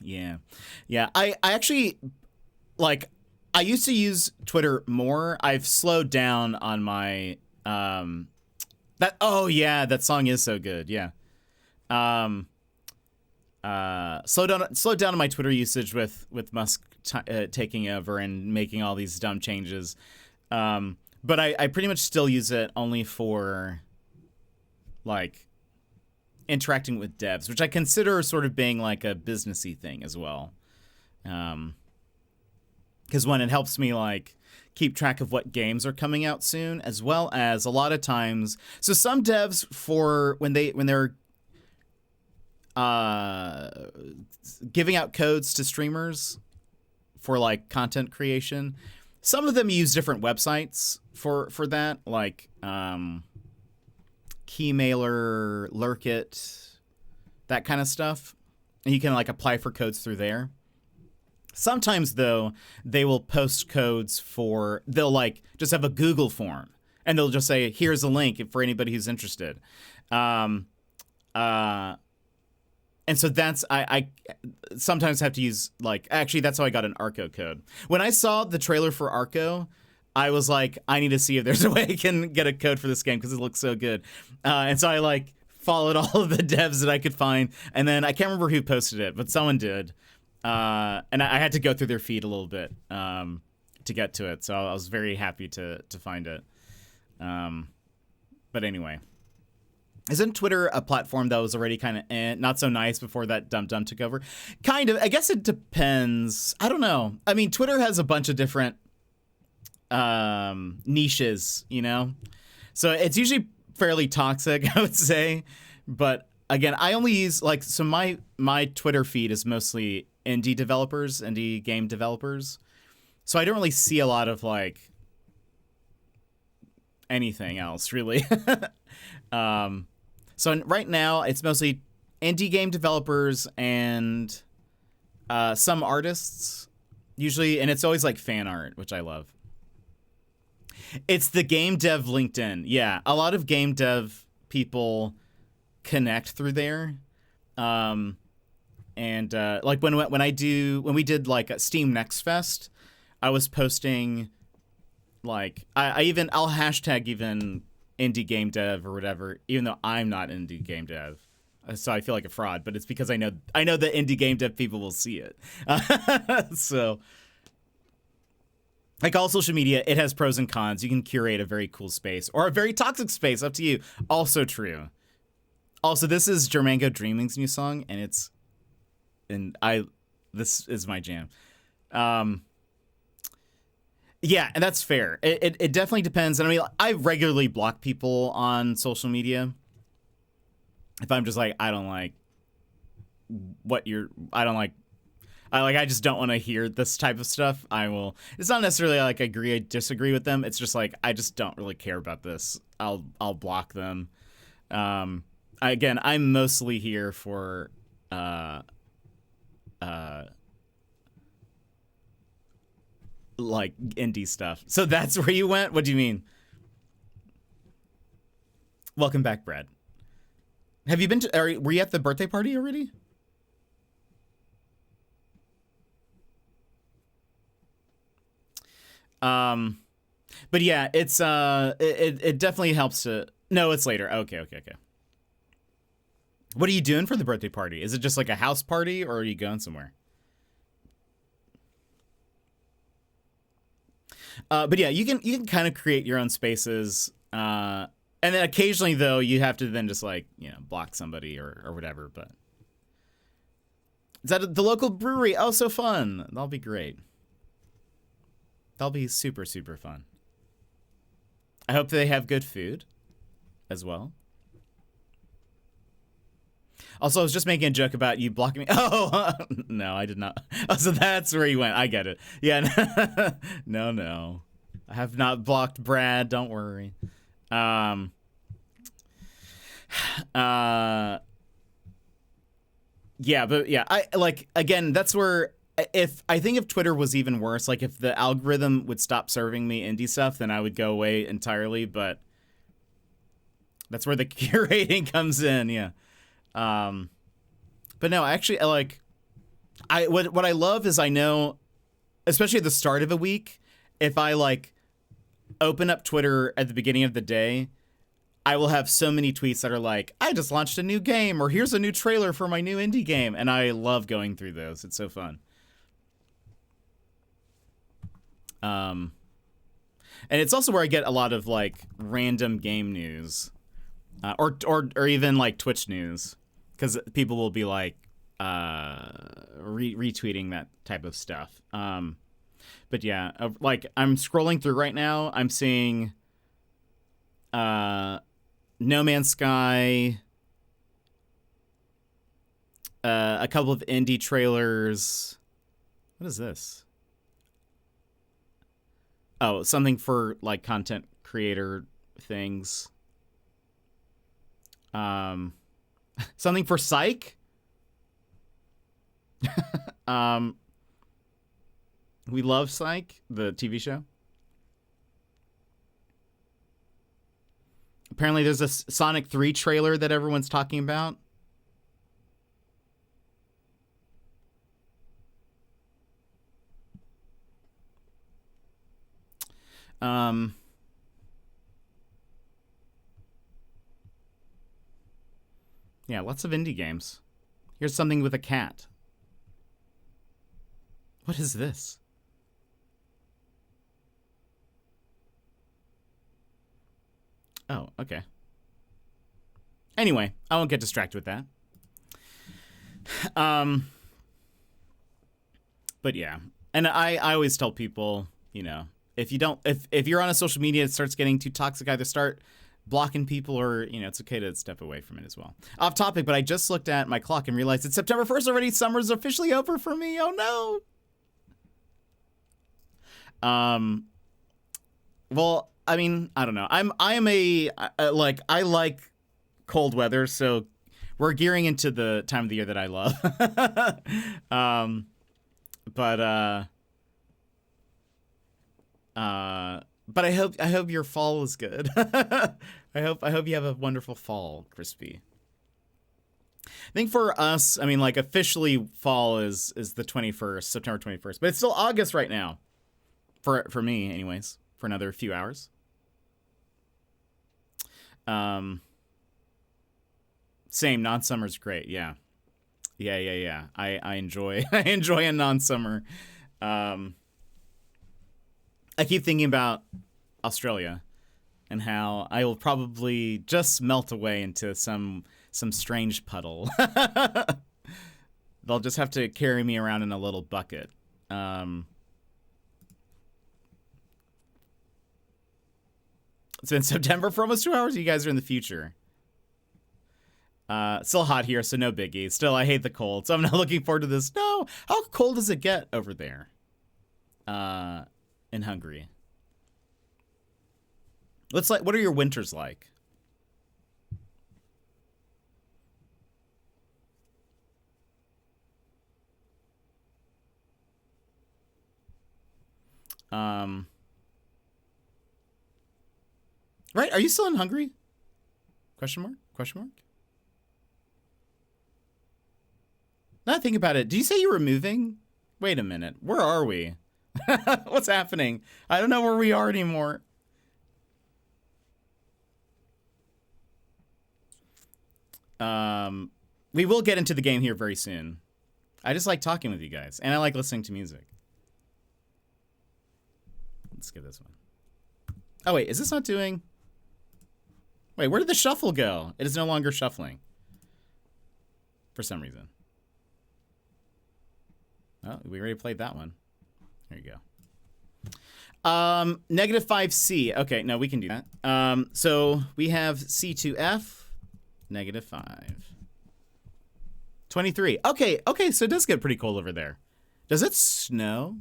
Yeah. I actually like. I used to use Twitter more. I've slowed down on my that. Oh yeah, that song is so good. Yeah. Slow down on my Twitter usage with Musk taking over and making all these dumb changes. But I pretty much still use it only for like interacting with devs, which I consider sort of being like a businessy thing as well. Because when it helps me like keep track of what games are coming out soon, as well as a lot of times. So some devs when they're giving out codes to streamers for like content creation, some of them use different websites for that, like Keymailer, Lurkit, that kind of stuff. and you can like apply for codes through there. Sometimes though, they will post codes they'll like just have a Google form, and they'll just say, here's a link for anybody who's interested. And so I sometimes have to use actually that's how I got an Arco code. When I saw the trailer for Arco, I was like, I need to see if there's a way I can get a code for this game because it looks so good. And so I followed all of the devs that I could find, and then I can't remember who posted it, but someone did. And I had to go through their feed a little bit to get to it, so I was very happy to find it. But anyway, isn't Twitter a platform that was already kind of not so nice before that Dum Dum took over? Kind of. I guess it depends. I don't know. I mean, Twitter has a bunch of different niches, you know? So it's usually fairly toxic, I would say. But again, I only use so my Twitter feed is mostly indie game developers. So I don't really see a lot of anything else really. So right now it's mostly indie game developers and some artists usually, and it's always fan art, which I love. It's the game dev LinkedIn. Yeah, a lot of game dev people connect through there. And when we did a Steam Next Fest, I was posting I'll hashtag even indie game dev or whatever, even though I'm not indie game dev. So I feel like a fraud, but it's because I know that indie game dev people will see it. So all social media, it has pros and cons. You can curate a very cool space or a very toxic space, up to you. Also true. Also, this is Jermango Dreaming's new song, and this is my jam. Yeah, and that's fair. It definitely depends. And I mean, I regularly block people on social media. If I'm just I don't like what I just don't want to hear this type of stuff, I will. It's not necessarily agree or disagree with them. It's just I just don't really care about this. I'll block them. Again, I'm mostly here for indie stuff. So that's where you went? What do you mean? Welcome back, Brad. Have you been were you at the birthday party already? But yeah, it's it definitely helps to. No, it's later. Okay. What are you doing for the birthday party? Is it just a house party, or are you going somewhere? But yeah, you can kind of create your own spaces, and then occasionally though you have to then just block somebody or whatever. But is that the local brewery? Oh, so fun! That'll be great. That'll be super, super fun. I hope they have good food as well. Also, I was just making a joke about you blocking me. Oh, no, I did not. Oh, so that's where you went. I get it. Yeah, no. I have not blocked Brad. Don't worry. Yeah, but yeah, again, that's where... I think if Twitter was even worse, if the algorithm would stop serving me indie stuff, then I would go away entirely. But that's where the curating comes in. Yeah. But no, actually, what I love is I know, especially at the start of a week, if I open up Twitter at the beginning of the day, I will have so many tweets that are I just launched a new game, or here's a new trailer for my new indie game, and I love going through those. It's so fun. And it's also where I get a lot of random game news, or even Twitch news, because people will be retweeting that type of stuff. But yeah, I'm scrolling through right now. I'm seeing No Man's Sky, a couple of indie trailers. What is this? Oh, something for content creator things. Something for Psych. We love Psych, the TV show. Apparently there's a Sonic 3 trailer that everyone's talking about. Yeah, lots of indie games. Here's something with a cat. What is this? Oh, okay. Anyway, I won't get distracted with that. But yeah. And I always tell people, you know, if you're on a social media, it starts getting too toxic, either start blocking people or, you know, it's okay to step away from it as well. Off topic, but I just looked at my clock and realized it's September 1st already. Summer's officially over for me. Oh no. Well, I mean, I don't know. I like cold weather, so we're gearing into the time of the year that I love. But I hope your fall is good. I hope you have a wonderful fall, Crispy. I think for us, I mean, like, officially fall is the 21st, September 21st, but it's still August right now. For me, anyways, for another few hours. Same, non-summer's great, yeah. Yeah. I enjoy a non-summer. I keep thinking about Australia and how I will probably just melt away into some strange puddle. They'll just have to carry me around in a little bucket. It's been September for almost 2 hours. You guys are in the future. Still hot here, so no biggie. Still, I hate the cold, so I'm not looking forward to this. No, how cold does it get over there? In Hungary. What are your winters like? Right? Are you still in Hungary? Question mark? Question mark? Now I think about it. Did you say you were moving? Wait a minute. Where are we? What's happening? I don't know where we are anymore. We will get into the game here very soon. I just like talking with you guys, and I like listening to music. Let's get this one. Oh, wait, is this not doing... Wait, where did the shuffle go? It is no longer shuffling. For some reason. Oh, we already played that one. There you go. Negative 5C. Okay, no, we can do that. So we have C to F, negative 5. 23. Okay, so it does get pretty cold over there. Does it snow?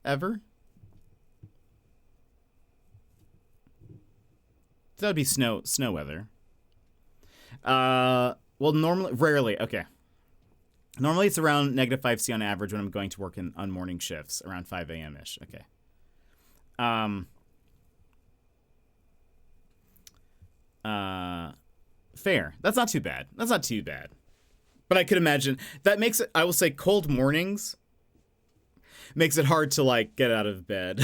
Ever? That would be snow weather. Well, rarely. Okay. Normally it's around negative 5C on average when I'm going to work on morning shifts, around 5 a.m.-ish. Okay. Fair. That's not too bad. But I could imagine that makes it, I will say, cold mornings makes it hard to, like, get out of bed.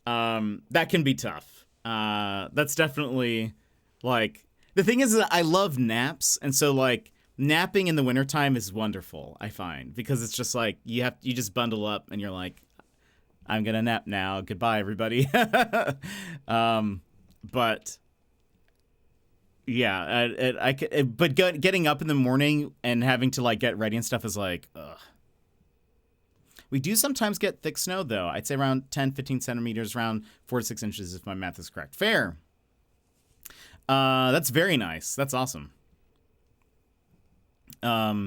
That can be tough. That's definitely, like, the thing is that I love naps, and so, like, napping in the wintertime is wonderful, I find, because it's just like you just bundle up and you're like, I'm gonna nap now, goodbye everybody. But yeah, but getting up in the morning and having to, like, get ready and stuff is like, ugh. We do sometimes get thick snow, though. I'd say around 10-15 centimeters, around 4 to 6 inches, if my math is correct. Fair. That's very nice. That's awesome. Yeah,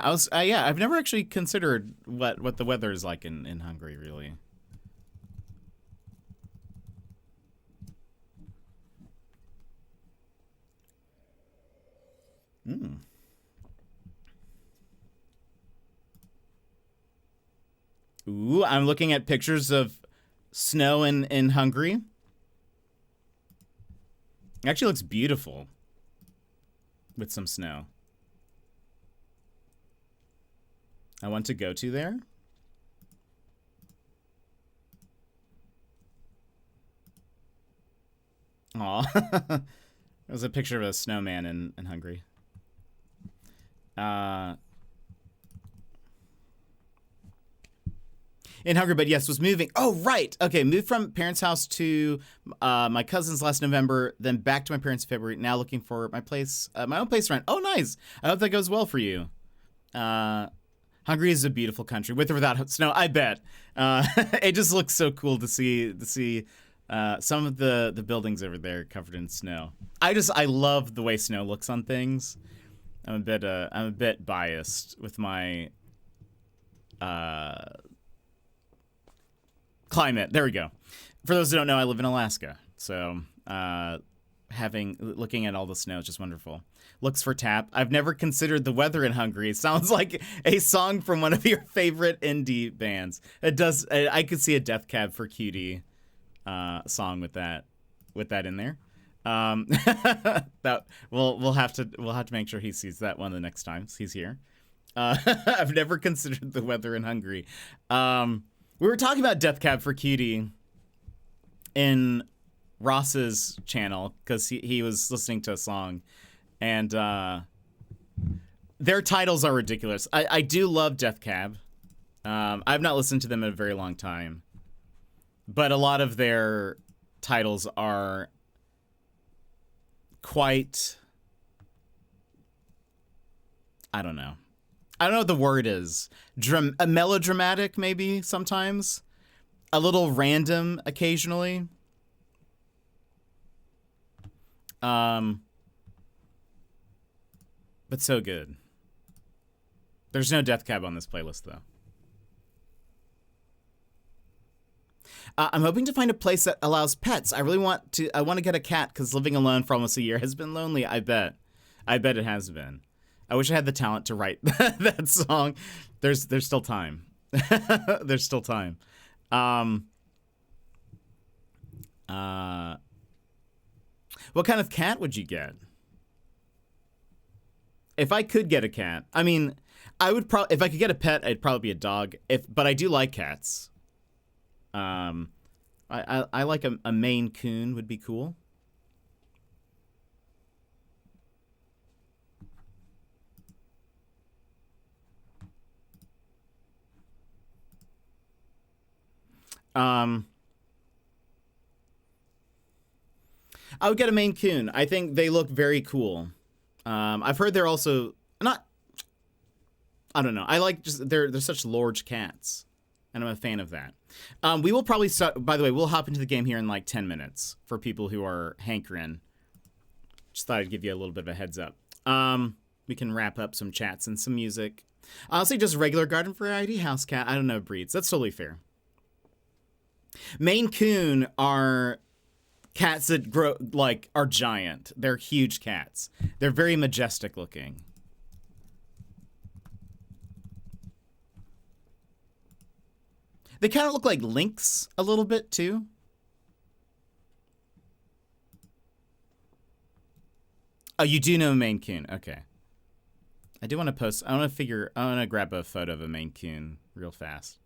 I've never actually considered what the weather is like in Hungary, really. . . . . . . . . . . . . . . . . . . . . . . . . . . . . . . . . . . . . . . . . . . . . . . . . . . . . . . . . . . . . Mm. Ooh, I'm looking at pictures of snow in Hungary. It actually looks beautiful with some snow. I want to go to there. Aw. There's a picture of a snowman in Hungary. In Hungary, but yes, was moving. Oh, right. Okay, moved from parents' house to my cousin's last November, then back to my parents' in February. Now looking for my place, my own place to rent. Oh, nice. I hope that goes well for you. Hungary is a beautiful country, with or without snow. I bet. It just looks so cool to see some of the buildings over there covered in snow. I love the way snow looks on things. I'm a bit biased with my climate. There we go. For those who don't know, I live in Alaska, so looking at all the snow is just wonderful. Looks for tap. I've never considered the weather in Hungary. It sounds like a song from one of your favorite indie bands. It does. I could see a Death Cab for Cutie song with that in there. That we'll have to make sure he sees that one the next time he's here. I've never considered the weather in Hungary. We were talking about Death Cab for Cutie in Ross's channel because he was listening to a song, and their titles are ridiculous. I do love Death Cab. I've not listened to them in a very long time, but a lot of their titles are quite, I don't know what the word is. Melodramatic, maybe, sometimes. A little random, occasionally. But so good. There's no Death Cab on this playlist, though. I'm hoping to find a place that allows pets. I want to get a cat because living alone for almost a year has been lonely. I bet it has been. I wish I had the talent to write that song. There's still time. There's still time. What kind of cat would you get? If I could get a cat, I mean, I would probably, if I could get a pet, it'd probably be a dog. But I do like cats. I like a Maine Coon would be cool. I would get a Maine Coon. I think they look very cool. I've heard they're also not. I don't know. I like just they're such large cats, and I'm a fan of that. We will probably start. By the way, we'll hop into the game here in like 10 minutes for people who are hankering. Just thought I'd give you a little bit of a heads up. We can wrap up some chats and some music. I'll say just regular garden variety house cat. I don't know breeds. That's totally fair. Maine Coon are cats that grow are giant. They're huge cats. They're very majestic looking. They kind of look like lynx a little bit too. Oh, you do know Maine Coon. Okay. I do want to post. I want to grab a photo of a Maine Coon real fast.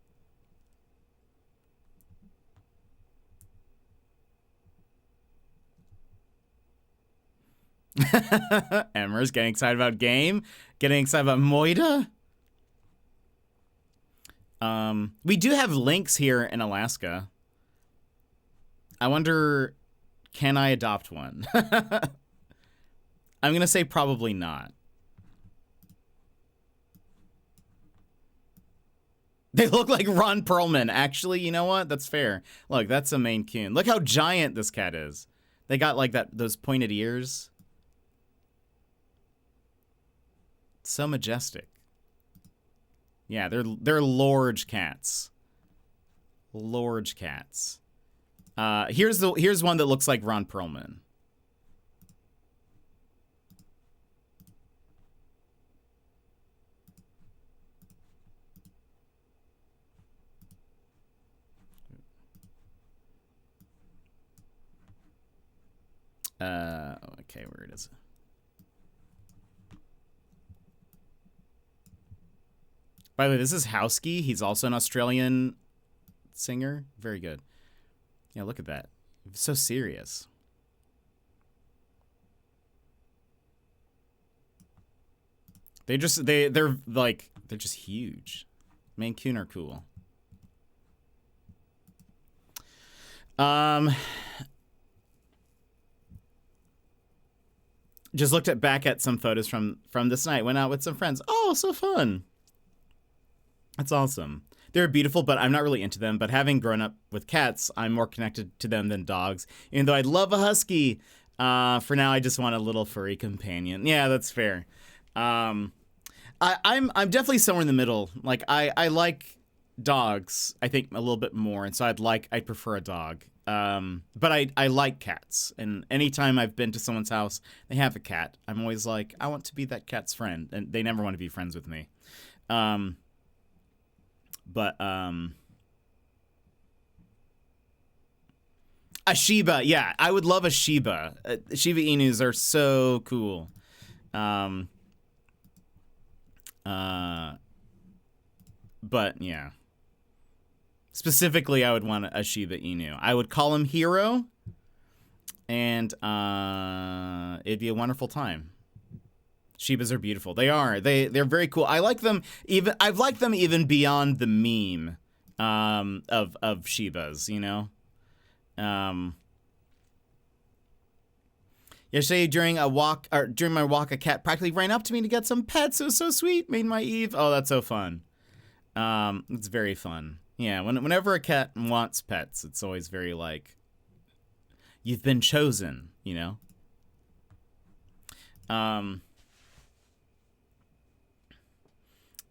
Emmer's getting excited about game. Getting excited about Moida. We do have lynx here in Alaska. I wonder, can I adopt one? I'm going to say probably not. They look like Ron Perlman. Actually, you know what? That's fair. Look, that's a Maine Coon. Look how giant this cat is. They got like those pointed ears. So majestic. Yeah, they're large cats. Large cats. Here's one that looks like Ron Perlman. Okay, where it is. By the way, this is Howski. He's also an Australian singer. Very good. Yeah, look at that. So serious. They're just huge. Mancun are cool. Just looked back at some photos from this night. Went out with some friends. Oh, so fun. That's awesome. They're beautiful, but I'm not really into them. But having grown up with cats, I'm more connected to them than dogs. Even though I'd love a husky, for now I just want a little furry companion. Yeah, that's fair. I'm definitely somewhere in the middle. Like I like dogs, I think, a little bit more, and so I'd prefer a dog. But I like cats, and anytime I've been to someone's house, they have a cat. I'm always like, I want to be that cat's friend, and they never want to be friends with me. A Shiba, yeah, I would love a Shiba. Shiba Inus are so cool. But yeah. Specifically, I would want a Shiba Inu. I would call him Hero, and it'd be a wonderful time. Shibas are beautiful. They are. They're very cool. I like them even. I've liked them even beyond the meme of Shibas. You know. Yesterday during my walk, a cat practically ran up to me to get some pets. It was so sweet. Made my eve. Oh, that's so fun. It's very fun. Yeah. Whenever a cat wants pets, it's always very like, you've been chosen. You know.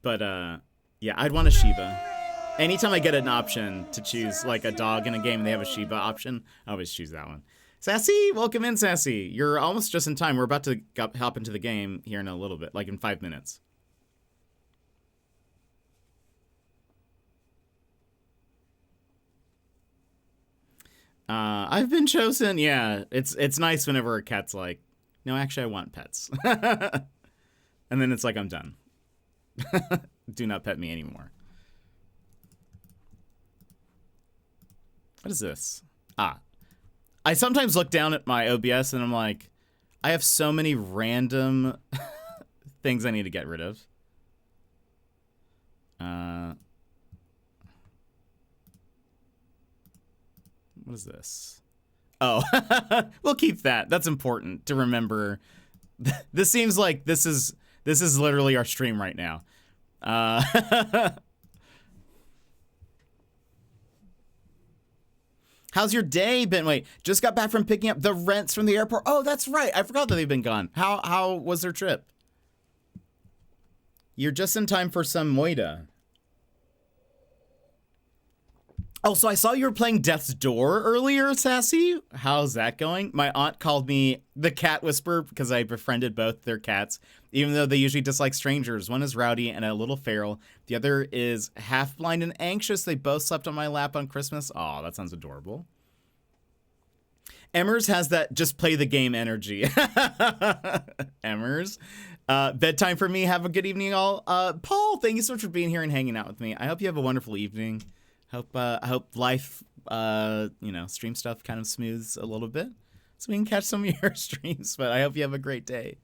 But yeah, I'd want a Shiba. Anytime I get an option to choose like a dog in a game and they have a Shiba option, I always choose that one. Sassy, welcome in, Sassy. You're almost just in time. We're about to hop into the game here in a little bit, like in 5 minutes. I've been chosen. Yeah, it's nice whenever a cat's like, no, actually, I want pets. And then it's like, I'm done. Do not pet me anymore. What is this? I sometimes look down at my OBS and I'm like, I have so many random things I need to get rid of. What is this? Oh, we'll keep that. That's important to remember. This seems like this is literally our stream right now. How's your day been? Wait, just got back from picking up the rents from the airport. Oh, that's right. I forgot that they've been gone. How was their trip? You're just in time for some moida. Oh, so I saw you were playing Death's Door earlier, Sassy. How's that going? My aunt called me the Cat Whisperer because I befriended both their cats, even though they usually dislike strangers. One is rowdy and a little feral. The other is half blind and anxious. They both slept on my lap on Christmas. Oh, that sounds adorable. Emmers has that just play the game energy. Emmers. Bedtime for me. Have a good evening, all. Paul, thank you so much for being here and hanging out with me. I hope you have a wonderful evening. I hope life, stream stuff kind of smooths a little bit so we can catch some of your streams, but I hope you have a great day.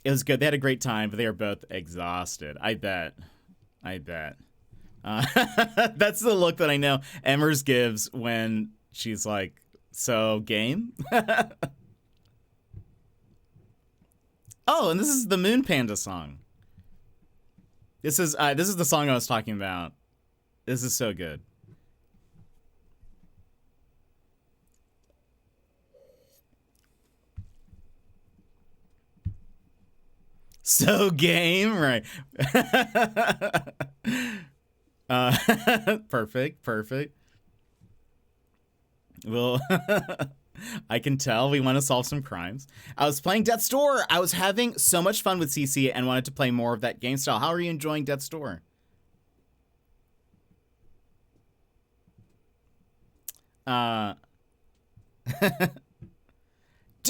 It was good. They had a great time, but they are both exhausted. I bet. That's the look that I know Emmers gives when she's like, so game? Oh, and this is the Moon Panda song. This is the song I was talking about. This is so good. So game, right? Perfect. Well, I can tell we want to solve some crimes. I was playing Death's Door. I was having so much fun with CC and wanted to play more of that game style. How are you enjoying Death's Door?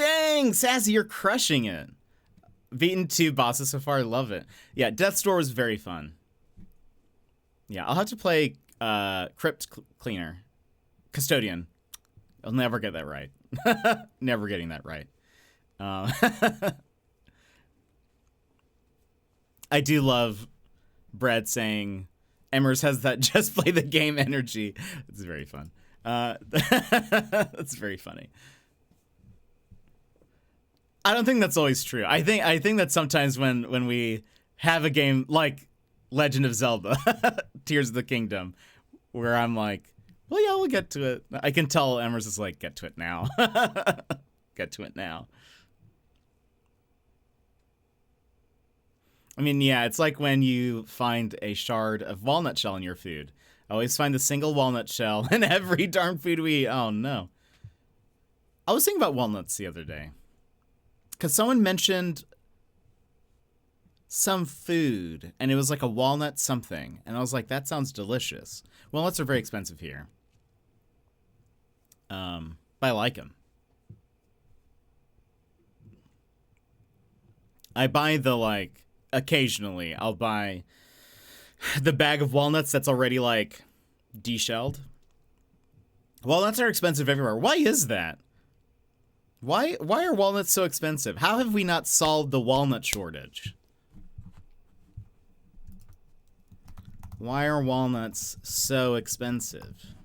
Dang, Sassy, you're crushing it. Beaten 2 bosses so far, I love it. Yeah, Death's Door was very fun. Yeah, I'll have to play Crypt Cleaner. Custodian. I'll never get that right. Never getting that right. I do love Brad saying Emmers has that just play the game energy. It's very fun. That's very funny. I don't think that's always true. I think that sometimes when we have a game like Legend of Zelda, Tears of the Kingdom, where I'm like, well, yeah, we'll get to it. I can tell Emmers is like, get to it now. Get to it now. I mean, yeah, it's like when you find a shard of walnut shell in your food. I always find the single walnut shell in every darn food we eat. Oh, no. I was thinking about walnuts the other day. Because someone mentioned some food, and it was like a walnut something. And I was like, that sounds delicious. Walnuts are very expensive here. But I like them. I buy the, like, occasionally, I'll buy the bag of walnuts that's already, like, deshelled. Walnuts are expensive everywhere. Why is that? Why are walnuts so expensive? How have we not solved the walnut shortage? Why are walnuts so expensive?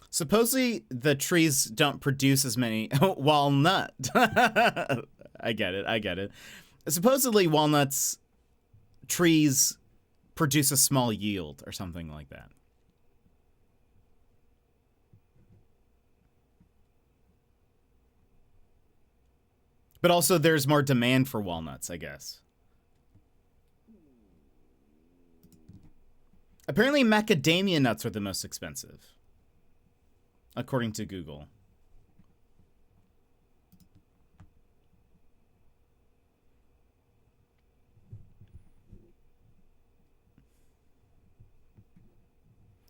Supposedly the trees don't produce as many walnut. I get it. Supposedly walnuts trees produce a small yield or something like that. But also there's more demand for walnuts, I guess. Apparently macadamia nuts are the most expensive, according to Google.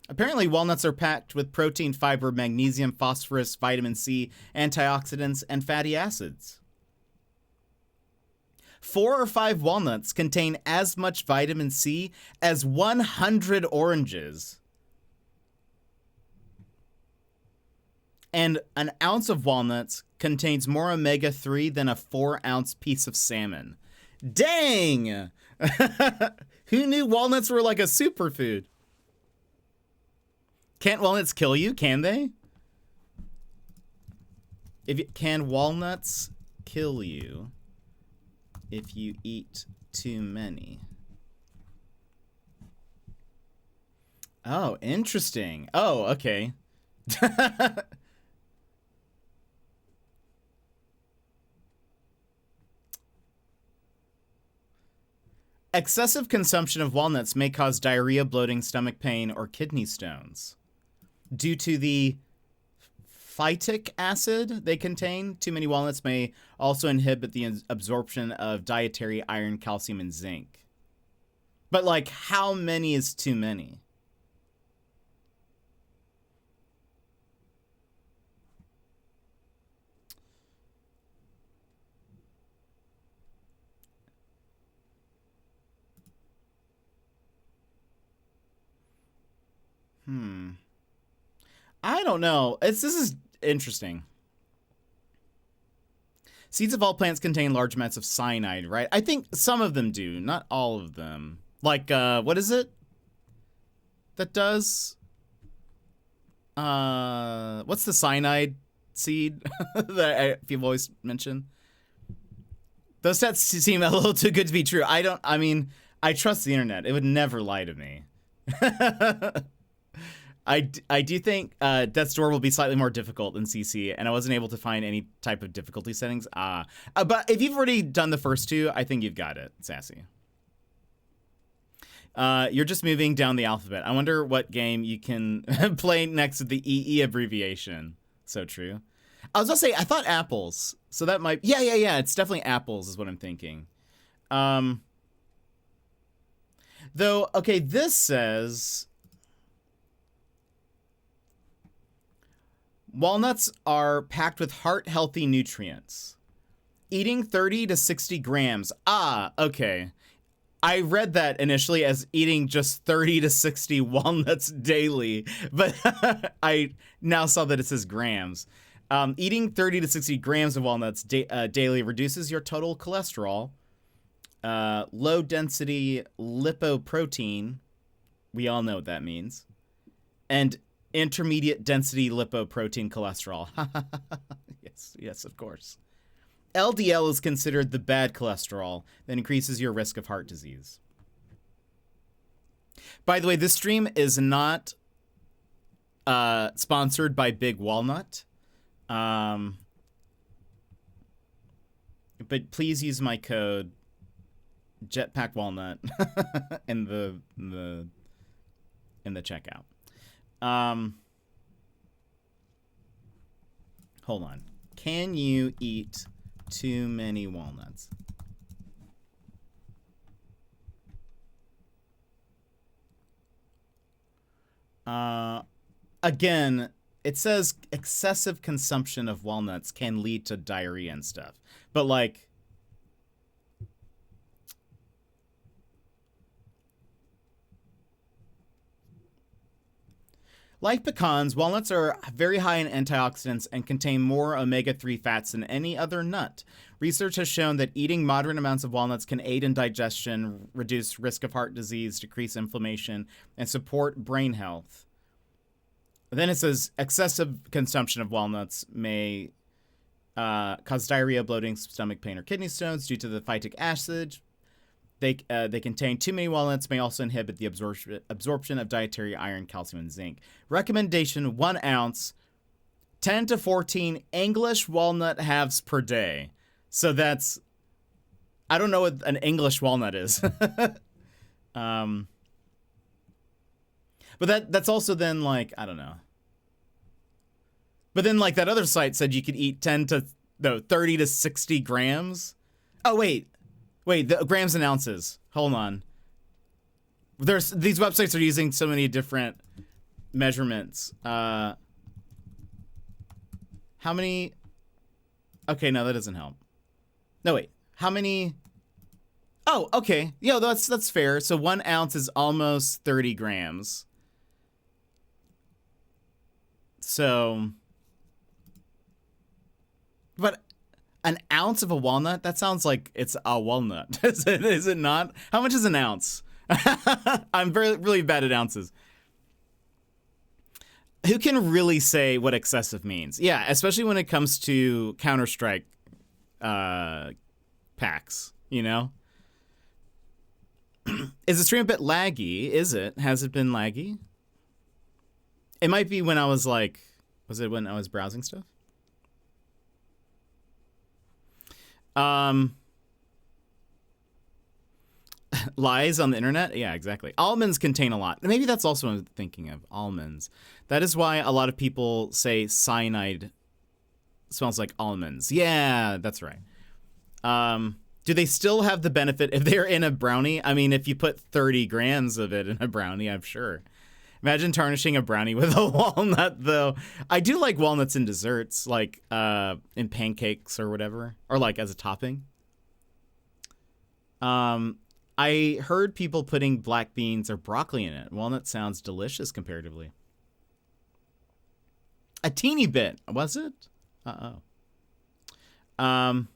Apparently, walnuts are packed with protein, fiber, magnesium, phosphorus, vitamin C, antioxidants, and fatty acids. 4 or 5 walnuts contain as much vitamin C as 100 oranges. And an ounce of walnuts contains more omega-3 than a 4-ounce piece of salmon. Dang! Who knew walnuts were like a superfood? Can't walnuts kill you? Can they? Can walnuts kill you if you eat too many? Oh, interesting. Oh, okay. Excessive consumption of walnuts may cause diarrhea, bloating, stomach pain, or kidney stones. Due to the phytic acid they contain, too many walnuts may also inhibit the absorption of dietary iron, calcium, and zinc. But, like, how many is too many? I don't know. This is interesting. Seeds of all plants contain large amounts of cyanide, right? I think some of them do, not all of them. Like, what is it that does? What's the cyanide seed that people always mention? Those stats seem a little too good to be true. I mean, I trust the internet. It would never lie to me. I do think Death's Door will be slightly more difficult than CC, and I wasn't able to find any type of difficulty settings. But if you've already done the first two, I think you've got it, Sassy. You're just moving down the alphabet. I wonder what game you can play next to the EE abbreviation. So true. I was gonna say, I thought apples, so that might... Yeah, it's definitely apples is what I'm thinking. Though, okay, this says walnuts are packed with heart-healthy nutrients. Eating 30 to 60 grams. Ah, okay. I read that initially as eating just 30 to 60 walnuts daily, but I now saw that it says grams. Eating 30 to 60 grams of walnuts daily reduces your total cholesterol, low density lipoprotein, we all know what that means, and intermediate density lipoprotein cholesterol. Yes, of course. LDL is considered the bad cholesterol that increases your risk of heart disease. By the way, this stream is not sponsored by Big Walnut. But please use my code jetpackWalnut in the checkout. Hold on. Can you eat too many walnuts? Again, it says excessive consumption of walnuts can lead to diarrhea and stuff. But like, pecans, walnuts are very high in antioxidants and contain more omega-3 fats than any other nut. Research has shown that eating moderate amounts of walnuts can aid in digestion, reduce risk of heart disease, decrease inflammation, and support brain health. Then it says excessive consumption of walnuts may cause diarrhea, bloating, stomach pain, or kidney stones due to the phytic acid. They contain too many walnuts may also inhibit the absorption of dietary iron, calcium, and zinc. Recommendation: 1 ounce, 10 to 14 English walnut halves per day. So that's, I don't know what an English walnut is. But that's also then like, I don't know. But then like that other site said you could eat 30 to 60 grams. Oh, wait, the grams and ounces. Hold on. These websites are using so many different measurements. How many? Okay, no, that doesn't help. No, wait. How many? Oh, okay. Yo, that's fair. So 1 ounce is almost 30 grams. So, but an ounce of a walnut? That sounds like it's a walnut. Is it not? How much is an ounce? I'm really bad at ounces. Who can really say what excessive means? Yeah, especially when it comes to Counter-Strike packs, you know? Is the stream a bit laggy? Is it? Has it been laggy? It might be when I was like, was it when I was browsing stuff? Lies on the internet? Yeah, exactly. Almonds contain a lot. Maybe that's also what I'm thinking of. Almonds. That is why a lot of people say cyanide smells like almonds. Yeah, that's right. Do they still have the benefit if they're in a brownie? I mean, if you put 30 grams of it in a brownie, I'm sure. Imagine tarnishing a brownie with a walnut, though. I do like walnuts in desserts, like in pancakes or whatever, or like as a topping. I heard people putting black beans or broccoli in it. Walnut sounds delicious comparatively. A teeny bit, was it? Grabbing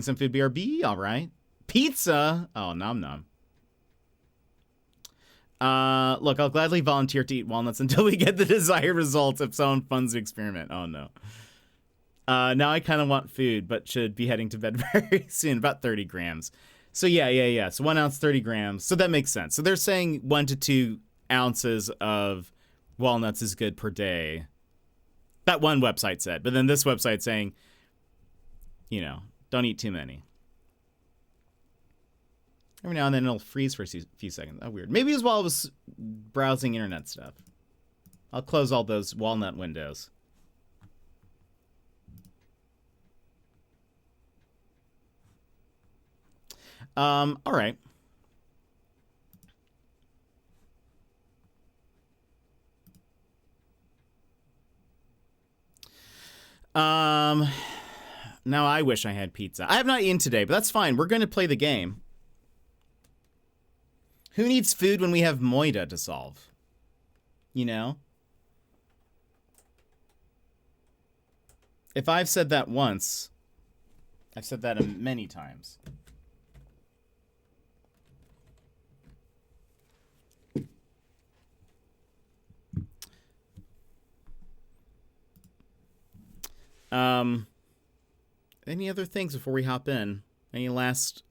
some food, BRB, all right. Pizza, oh, nom nom. Look, I'll gladly volunteer to eat walnuts until we get the desired results if someone funds the experiment. Oh, no. Now I kind of want food, but should be heading to bed very soon, about 30 grams. So, yeah. So 1 ounce, 30 grams. So that makes sense. So they're saying 1 to 2 ounces of walnuts is good per day. That one website said. But then this website saying, you know, don't eat too many. Every now and then it'll freeze for a few seconds. Oh, weird. Maybe it was while I was browsing internet stuff. I'll close all those walnut windows. All right. Now I wish I had pizza. I have not eaten today, but that's fine. We're going to play the game. Who needs food when we have Moida to solve? You know? If I've said that once, I've said that many times. Any other things before we hop in? Any last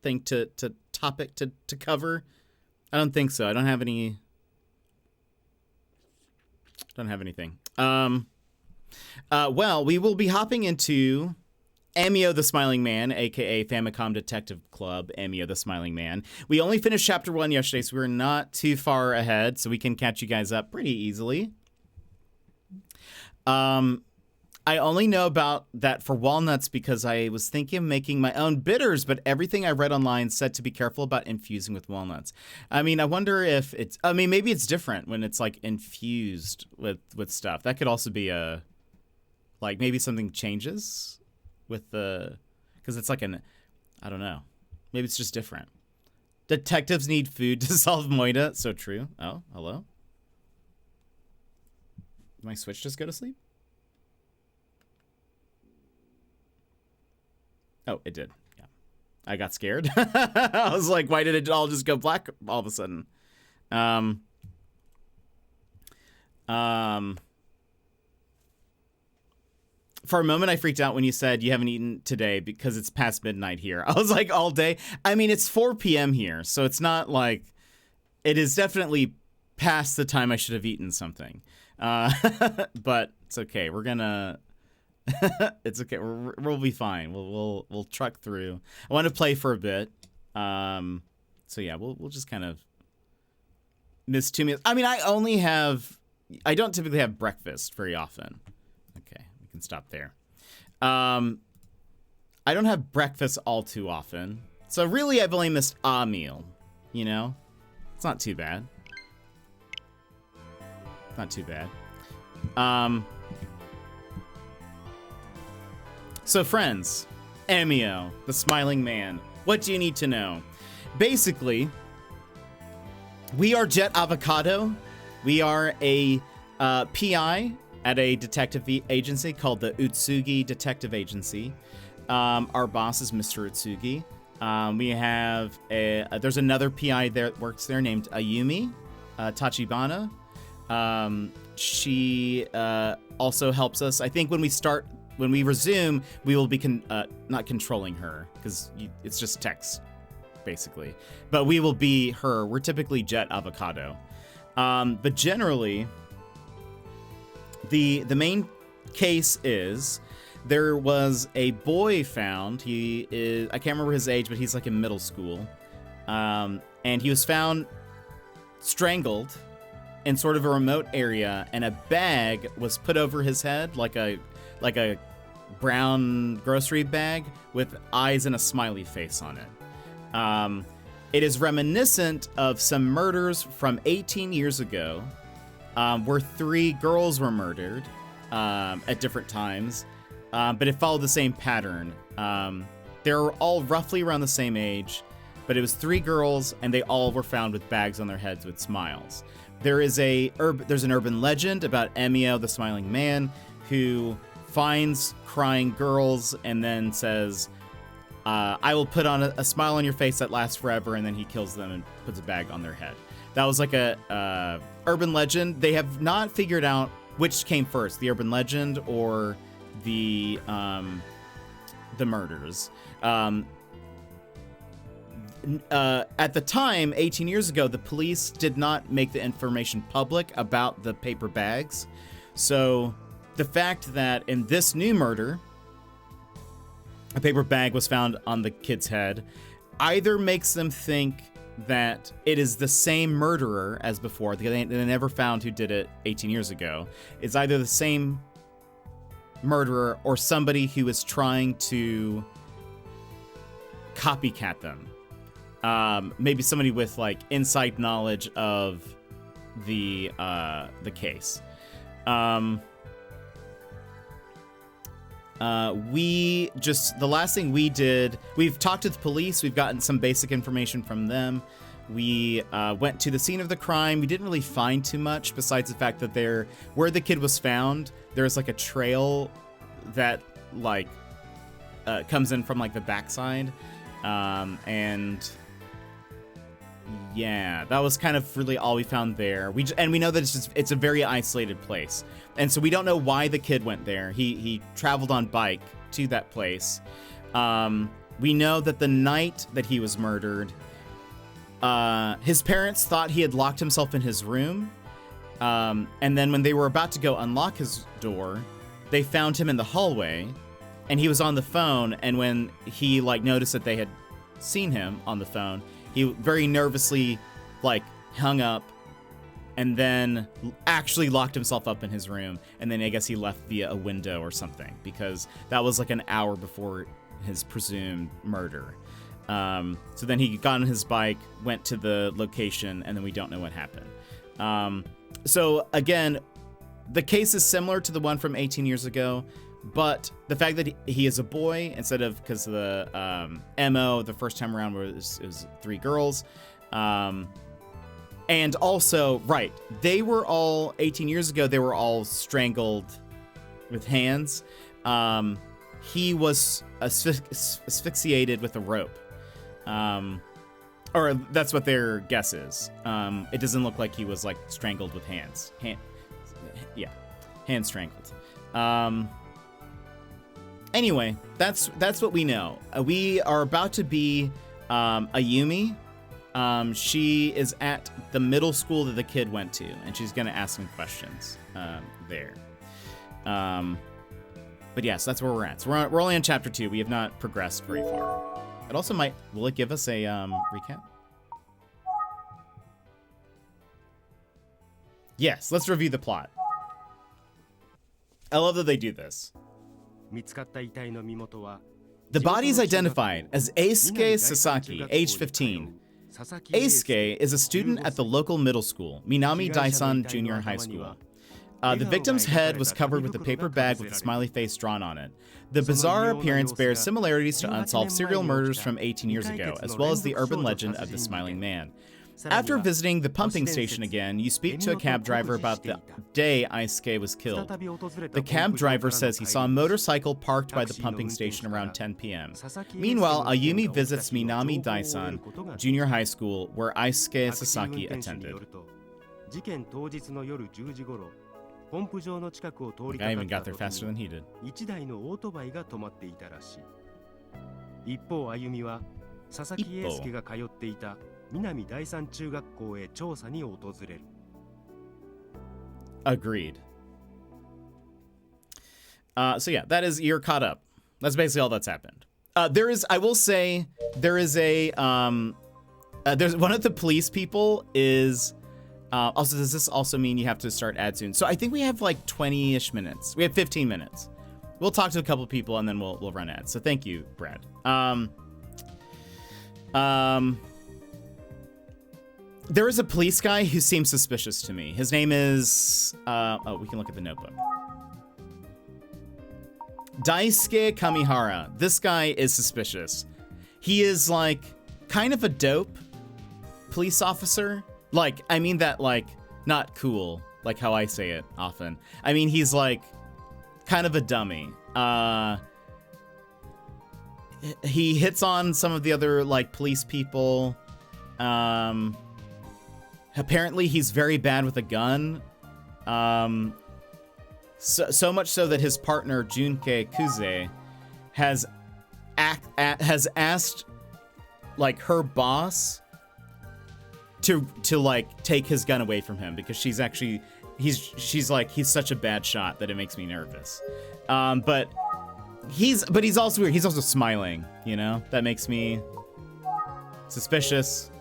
thing to topic to cover? I don't think so. I don't have any. Don't have anything. Well, we will be hopping into Emio the Smiling Man, aka Famicom Detective Club, Emio the Smiling Man. We only finished chapter 1 yesterday, so we're not too far ahead, so we can catch you guys up pretty easily. I only know about that for walnuts because I was thinking of making my own bitters, but everything I read online said to be careful about infusing with walnuts. I mean, I wonder if it's, I mean, maybe it's different when it's like infused with stuff. That could also be a, like maybe something changes with the, because it's like an, I don't know. Maybe it's just different. Detectives need food to solve Moida. So true. Oh, hello? Did my Switch just go to sleep? Oh, it did. Yeah. I got scared. I was like, why did it all just go black all of a sudden? For a moment, I freaked out when you said you haven't eaten today because it's past midnight here. I was like, all day? I mean, it's 4 p.m. here, so it's not like... It is definitely past the time I should have eaten something. But it's okay. We're gonna... It's okay. We'll be fine. We'll truck through. I want to play for a bit. So yeah, we'll just kind of miss 2 meals. I mean, I don't typically have breakfast very often. Okay, we can stop there. I don't have breakfast all too often. So really, I've only missed a meal. You know, it's not too bad. Not too bad. So friends, Emio, the Smiling Man, what do you need to know? Basically, we are Jet Avocado. We are a PI at a detective agency called the Utsugi Detective Agency. Our boss is Mr. Utsugi. We have there's another PI there that works there named Ayumi Tachibana. She also helps us. I think when we resume, we will be not controlling her because it's just text, basically. But we will be her. We're typically Jet Avocado. But generally, the main case is there was a boy found. He is, I can't remember his age, but he's like in middle school. And he was found strangled in sort of a remote area, and a bag was put over his head like a brown grocery bag with eyes and a smiley face on it. It is reminiscent of some murders from 18 years ago, where 3 girls were murdered at different times, but it followed the same pattern. They were all roughly around the same age, but it was 3 girls, and they all were found with bags on their heads with smiles. There's an urban legend about Emio, the Smiling Man, who finds crying girls and then says, I will put on a smile on your face that lasts forever, and then he kills them and puts a bag on their head. That was like a urban legend. They have not figured out which came first, the urban legend or the murders. At the time, 18 years ago, the police did not make the information public about the paper bags. So the fact that in this new murder, a paper bag was found on the kid's head either makes them think that it is the same murderer as before, because they never found who did it 18 years ago. It's either the same murderer or somebody who is trying to copycat them. maybe somebody with like inside knowledge of the case. The last thing we did, we've talked to the police. We've gotten some basic information from them. We went to the scene of the crime. We didn't really find too much besides the fact that where the kid was found, there's like a trail that like comes in from like the backside. And yeah, that was kind of really all we found there. We know that it's a very isolated place. And so we don't know why the kid went there. He traveled on bike to that place. We know that the night that he was murdered, his parents thought he had locked himself in his room. And then when they were about to go unlock his door, they found him in the hallway and he was on the phone. And when he like noticed that they had seen him on the phone, he very nervously like hung up and then actually locked himself up in his room. And then I guess he left via a window or something, because that was like an hour before his presumed murder. So then he got on his bike, went to the location, and then we don't know what happened. So again, the case is similar to the one from 18 years ago, but the fact that he is a boy instead of, because the MO the first time around it was 3 girls. And also, right, they were all, 18 years ago, they were all strangled with hands. He was asphyxiated with a rope. Or that's what their guess is. It doesn't look like he was like strangled with hands. Hand strangled. Anyway, that's what we know. We are about to be Ayumi. She is at the middle school that the kid went to, and she's gonna ask some questions there. But yes, that's where we're at. So we're only on chapter 2. We have not progressed very far. It also will it give us a recap? Yes, let's review the plot. I love that they do this. The body is identified as Eisuke Sasaki, age 15. Eisuke is a student at the local middle school, Minami Daisan Junior High School. The victim's head was covered with a paper bag with a smiley face drawn on it. The bizarre appearance bears similarities to unsolved serial murders from 18 years ago, as well as the urban legend of the smiling man. After visiting the pumping station again, you speak to a cab driver about the day Eisuke was killed. The cab driver says he saw a motorcycle parked by the pumping station around 10 p.m. Meanwhile, Ayumi visits Minami Daisan Junior High School, where Eisuke Sasaki attended. The guy even got there faster than he did. Agreed. So yeah, you're caught up. That's basically all that's happened. I will say, there's one of the police people is, also, does this also mean you have to start ad soon? So I think we have like 20-ish minutes. We have 15 minutes. We'll talk to a couple people and then we'll run ads. So thank you, Brad. There is a police guy who seems suspicious to me. His name is, we can look at the notebook. Daisuke Kamihara. This guy is suspicious. He is like kind of a dope police officer. Like, I mean that like, not cool, like how I say it often. I mean, he's like kind of a dummy. He hits on some of the other like police people. Apparently he's very bad with a gun. So much so that his partner, Junke Kuze, has asked like her boss to like take his gun away from him, because she's like, he's such a bad shot that it makes me nervous. But he's also weird. He's also smiling, you know? That makes me suspicious.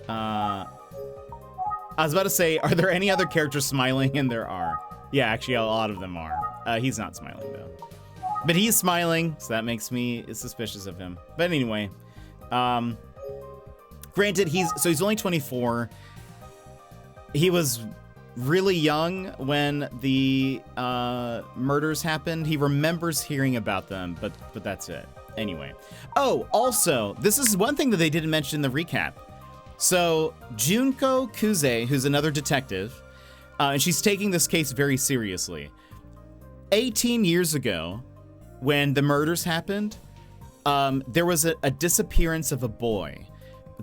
I was about to say, are there any other characters smiling? And there are. Yeah, actually, a lot of them are. He's not smiling, though. But he's smiling, so that makes me suspicious of him. But anyway, granted, he's only 24. He was really young when the murders happened. He remembers hearing about them, but that's it. Anyway. Oh, also, this is one thing that they didn't mention in the recap. So Junko Kuze, who's another detective, and she's taking this case very seriously. 18 years ago, when the murders happened, there was a disappearance of a boy.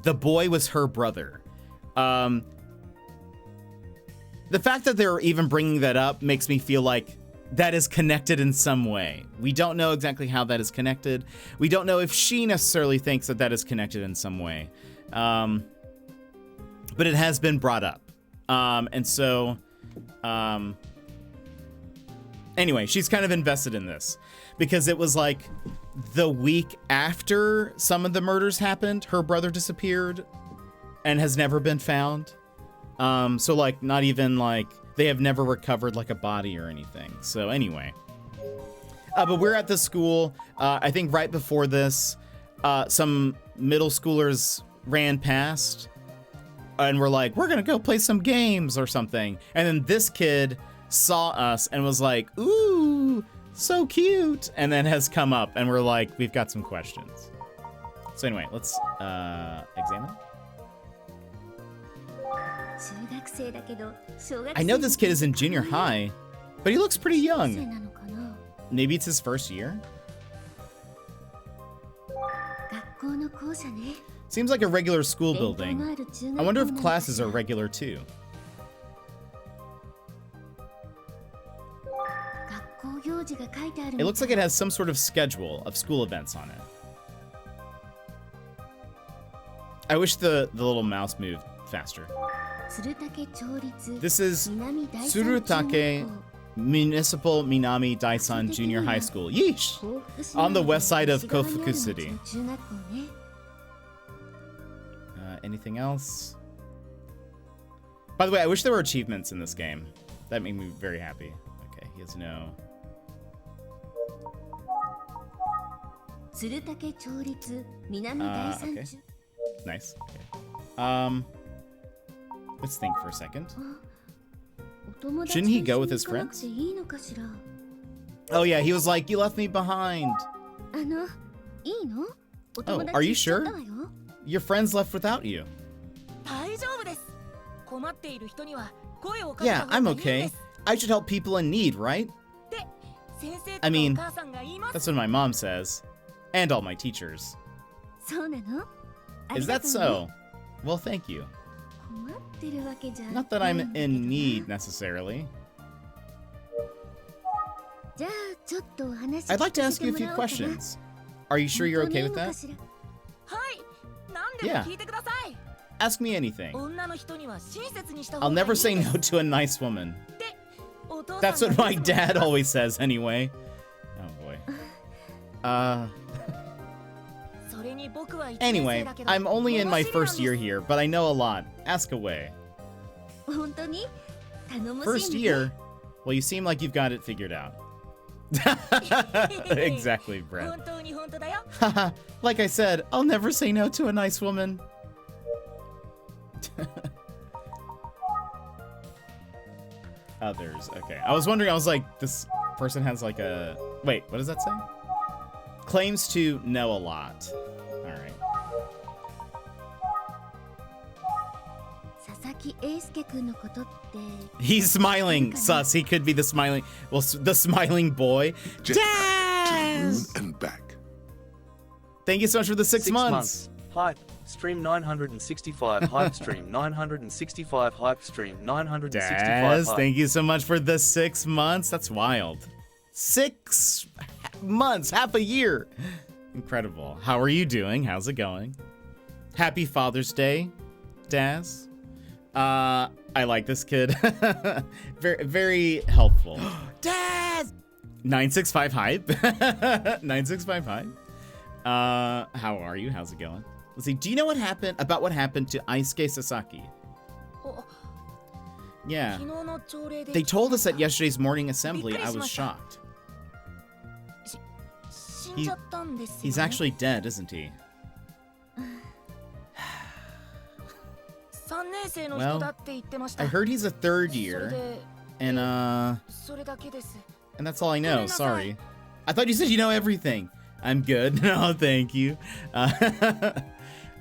The boy was her brother. The fact that they're even bringing that up makes me feel like that is connected in some way. We don't know exactly how that is connected. We don't know if she necessarily thinks that that is connected in some way. But it has been brought up. And so, anyway, she's kind of invested in this because it was like the week after some of the murders happened, her brother disappeared and has never been found. So like not even like they have never recovered like a body or anything. So anyway, but we're at the school. I think right before this, some middle schoolers ran past and were like, we're gonna go play some games or something. And then this kid saw us and was like, ooh, so cute. And then has come up and we're like, we've got some questions. So anyway, let's examine. I know this kid is in junior high, but he looks pretty young. Maybe it's his first year? Seems like a regular school building. I wonder if classes are regular too. It looks like it has some sort of schedule of school events on it. I wish the little mouse moved faster. This is Tsurutake Municipal Minami Daisan Junior High School. Yeesh! On the west side of Kofuku City. Anything else? By the way, I wish there were achievements in this game. That made me very happy. Okay, he has no... okay. Nice. Okay. Let's think for a second. Shouldn't he go with his friends? Oh yeah, he was like, you left me behind. Oh, are you sure? Your friends left without you. Yeah, I'm okay. I should help people in need, right? I mean, that's what my mom says. And all my teachers. Is that so? Well, thank you. Not that I'm in need, necessarily. I'd like to ask you a few questions. Are you sure you're okay with that? Yeah. Ask me anything. I'll never say no to a nice woman. That's what my dad always says, anyway. Oh, boy. Anyway, I'm only in my first year here, but I know a lot. Ask away. First year? Well, you seem like you've got it figured out. Exactly, Brett. Like I said, I'll never say no to a nice woman. Others. Okay. I was wondering, I was like, this person has like a... Wait, what does that say? Claims to know a lot. Alright. He's smiling. Sus. He could be the smiling... Well, the smiling boy. Jetpack to moon and back. Thank you so much for the 6 months. Hype. Stream 965. Hype stream 965. Hype stream 965. Daz, hype. thank you so much for the 6 months. That's wild. 6 months, half a year. Incredible. How are you doing? How's it going? Happy Father's Day, Daz. I like this kid. Very, very helpful. Daz! 965 hype. 965 hype. How are you? How's it going? Let's see. Do you know what happened to Aisuke Sasaki? Yeah. They told us at yesterday's morning assembly. I was shocked. He's actually dead, isn't he? Well, I heard he's a third year, and that's all I know. Sorry. I thought you said you know everything. I'm good. No, thank you. I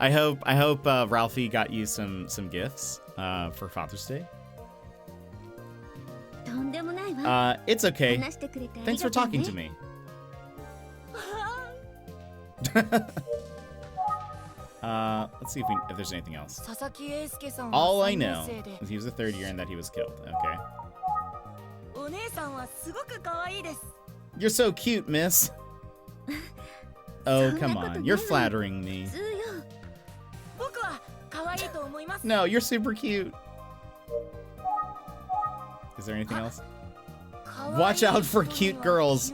hope Ralphie got you some gifts for Father's Day. It's okay. Thanks for talking to me. Let's see if there's anything else. All I know is he was a third year and that he was killed. Okay. You're so cute, miss. Oh, come on. You're flattering me. No, you're super cute. Is there anything else? Watch out for cute girls.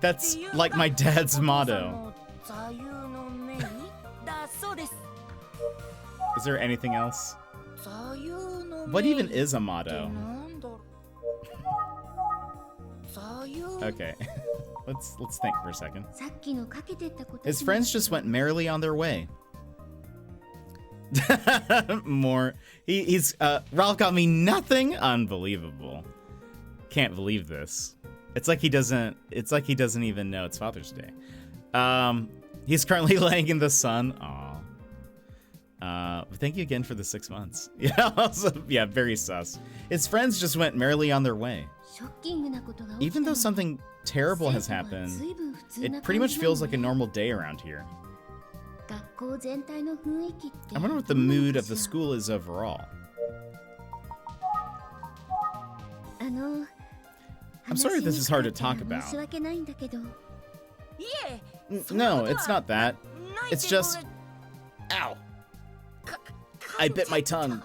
That's like my dad's motto. Is there anything else? What even is a motto? Okay. Let's think for a second. His friends just went merrily on their way. More. He's Ralph got me nothing. Unbelievable. Can't believe this. It's like he doesn't even know it's Father's Day. He's currently laying in the sun. Aw. Thank you again for the 6 months. Yeah, also, yeah, very sus. His friends just went merrily on their way. Even though something terrible has happened, it pretty much feels like a normal day around here. I wonder what the mood of the school is overall. I'm sorry this is hard to talk about. No, it's not that. It's just... Ow! I bit my tongue.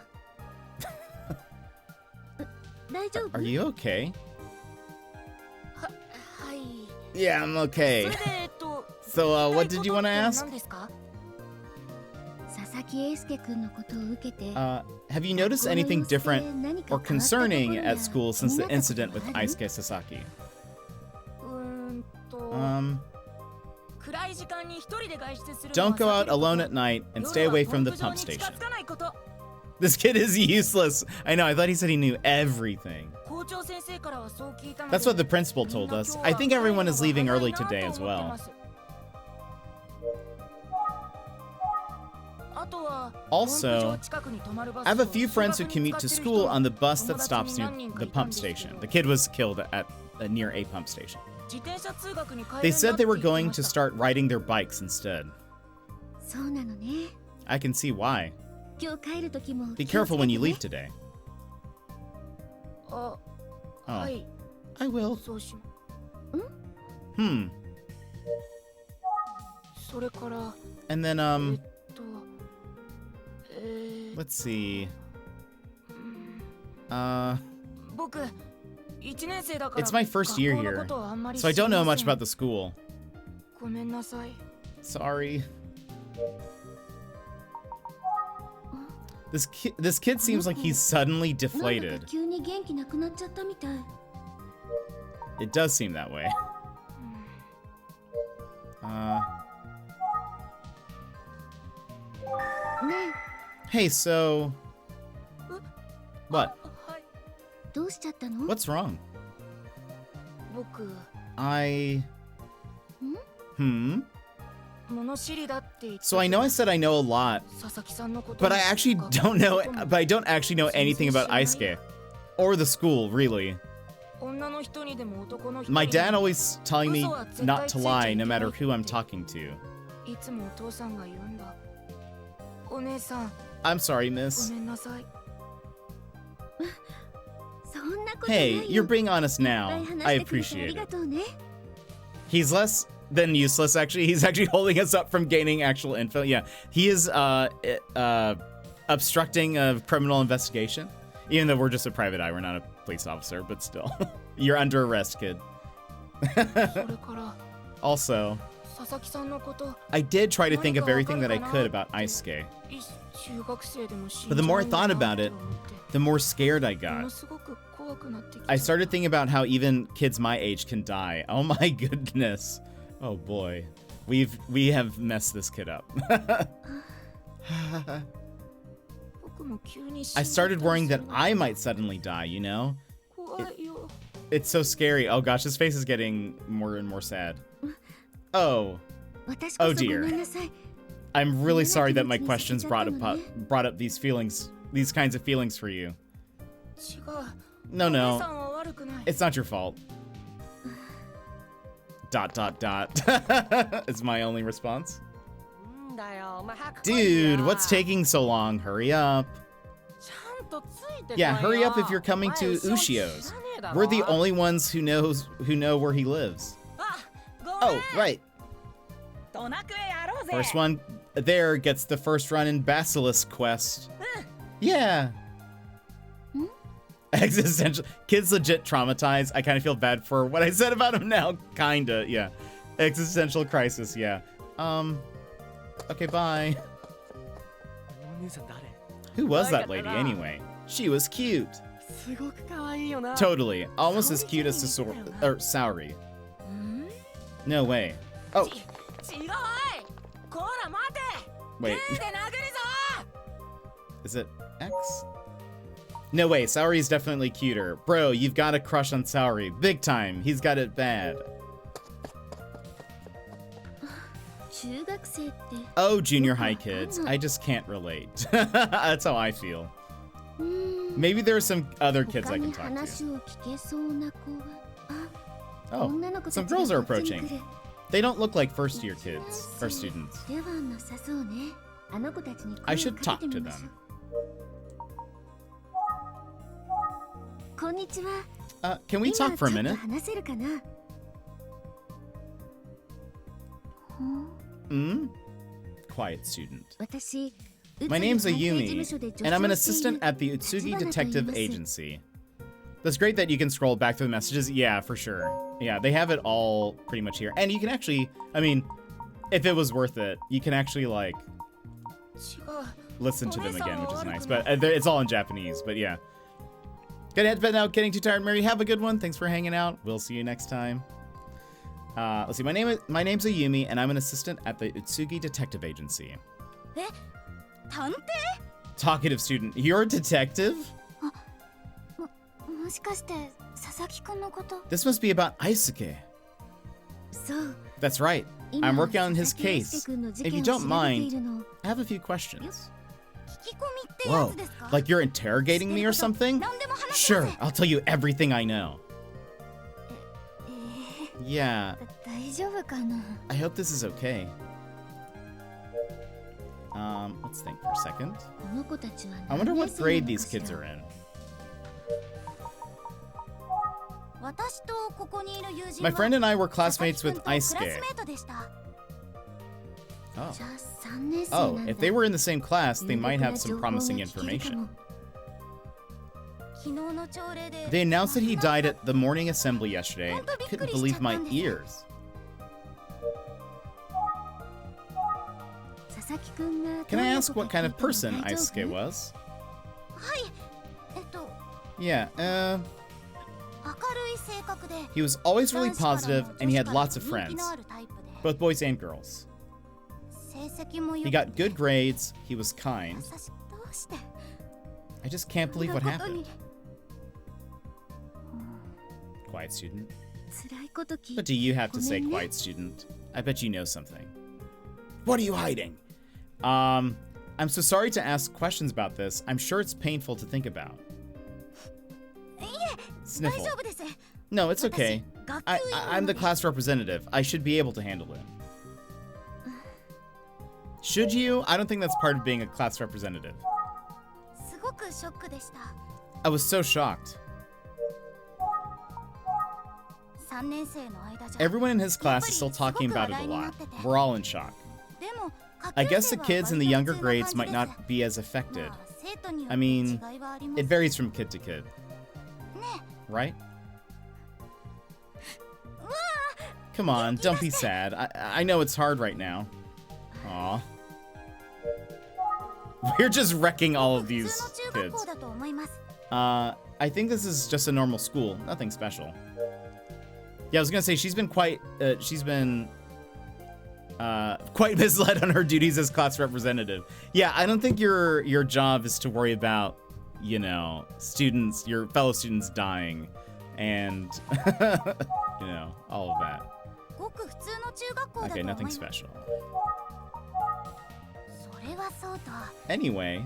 Are you okay? Yeah, I'm okay. So, what did you want to ask? Have you noticed anything different or concerning at school since the incident with Aisuke Sasaki? Don't go out alone at night and stay away from the pump station. This kid is useless. I know, I thought he said he knew everything. That's what the principal told us. I think everyone is leaving early today as well. Also, I have a few friends who commute to school on the bus that stops near the pump station. The kid was killed at near a pump station. They said they were going to start riding their bikes instead. I can see why. Be careful when you leave today. Oh, I will. And then, let's see. It's my first year here, so I don't know much about the school. Sorry. This kid seems like he's suddenly deflated. It does seem that way. Hey, so... What? What's wrong? So I know I said I know a lot, but I actually don't know, but I don't actually know anything about Aisuke. Or the school, really. My dad always telling me not to lie no matter who I'm talking to. I'm sorry, miss. Hey, you're being honest now. I appreciate it. He's less than useless, actually. He's actually holding us up from gaining actual info. Yeah, he is obstructing a criminal investigation. Even though we're just a private eye, we're not a police officer, but still. You're under arrest, kid. Also, I did try to think of everything that I could about Aisuke. But the more I thought about it, the more scared I got. I started thinking about how even kids my age can die. Oh my goodness. Oh boy. We have messed this kid up. I started worrying that I might suddenly die, you know? It's so scary. Oh gosh, his face is getting more and more sad. Oh. Oh dear. I'm really sorry that my questions brought up these feelings, these kinds of feelings for you. No. It's not your fault. ... is my only response. Dude, what's taking so long? Hurry up. Yeah, hurry up if you're coming to Ushio's. We're the only ones who know where he lives. Oh, right. First one there gets the first run in Basilisk Quest. Yeah. Existential. Kid's legit traumatized. I kind of feel bad for what I said about him now. Kinda, yeah. Existential crisis, yeah. Okay, bye. Who was that lady anyway? She was cute. Totally. Almost as cute as Saori. No way. Oh. Wait. Is it X? No way, Saori is definitely cuter. Bro, you've got a crush on Saori. Big time. He's got it bad. Oh, junior high kids. I just can't relate. That's how I feel. Maybe there are some other kids I can talk to. Oh, some girls are approaching. They don't look like first-year kids or students. I should talk to them. Can we talk for a minute? Quiet student. My name's Ayumi, and I'm an assistant at the Utsugi Detective Agency. That's great that you can scroll back through the messages. Yeah, for sure. Yeah, they have it all pretty much here. And you can actually, I mean, if it was worth it, you can actually, like, listen to them again, which is nice. But it's all in Japanese, but yeah. Gotta head to bed now, getting too tired. Mary, have a good one. Thanks for hanging out. We'll see you next time. Let's see, my name's Ayumi, and I'm an assistant at the Utsugi Detective Agency. Talkative student. You're a detective? This must be about Aisuke. That's right. I'm working on his case. If you don't mind, I have a few questions. Whoa, like you're interrogating me or something? Sure, I'll tell you everything I know. Yeah. I hope this is okay. Let's think for a second. I wonder what grade these kids are in. My friend and I were classmates with Aisuke. Oh, if they were in the same class, they might have some promising information. They announced that he died at the morning assembly yesterday. I couldn't believe my ears. Can I ask what kind of person Aisuke was? Yeah, he was always really positive and he had lots of friends, both boys and girls. He got good grades, he was kind. I just can't believe what happened. Quiet student. What do you have to say, quiet student? I bet you know something. What are you hiding? I'm so sorry to ask questions about this. I'm sure it's painful to think about. Sniffle. No, it's okay. I'm the class representative. I should be able to handle it. Should you? I don't think that's part of being a class representative. I was so shocked. Everyone in his class is still talking about it a lot. We're all in shock. I guess the kids in the younger grades might not be as affected. I mean, it varies from kid to kid. Right? Come on, don't be sad. I know it's hard right now. Aw. We're just wrecking all of these kids. I think this is just a normal school. Nothing special. Yeah, I was gonna say, she's been quite misled on her duties as class representative. Yeah, I don't think your job is to worry about, you know, students, your fellow students dying and, you know, all of that. Okay, nothing special. Anyway,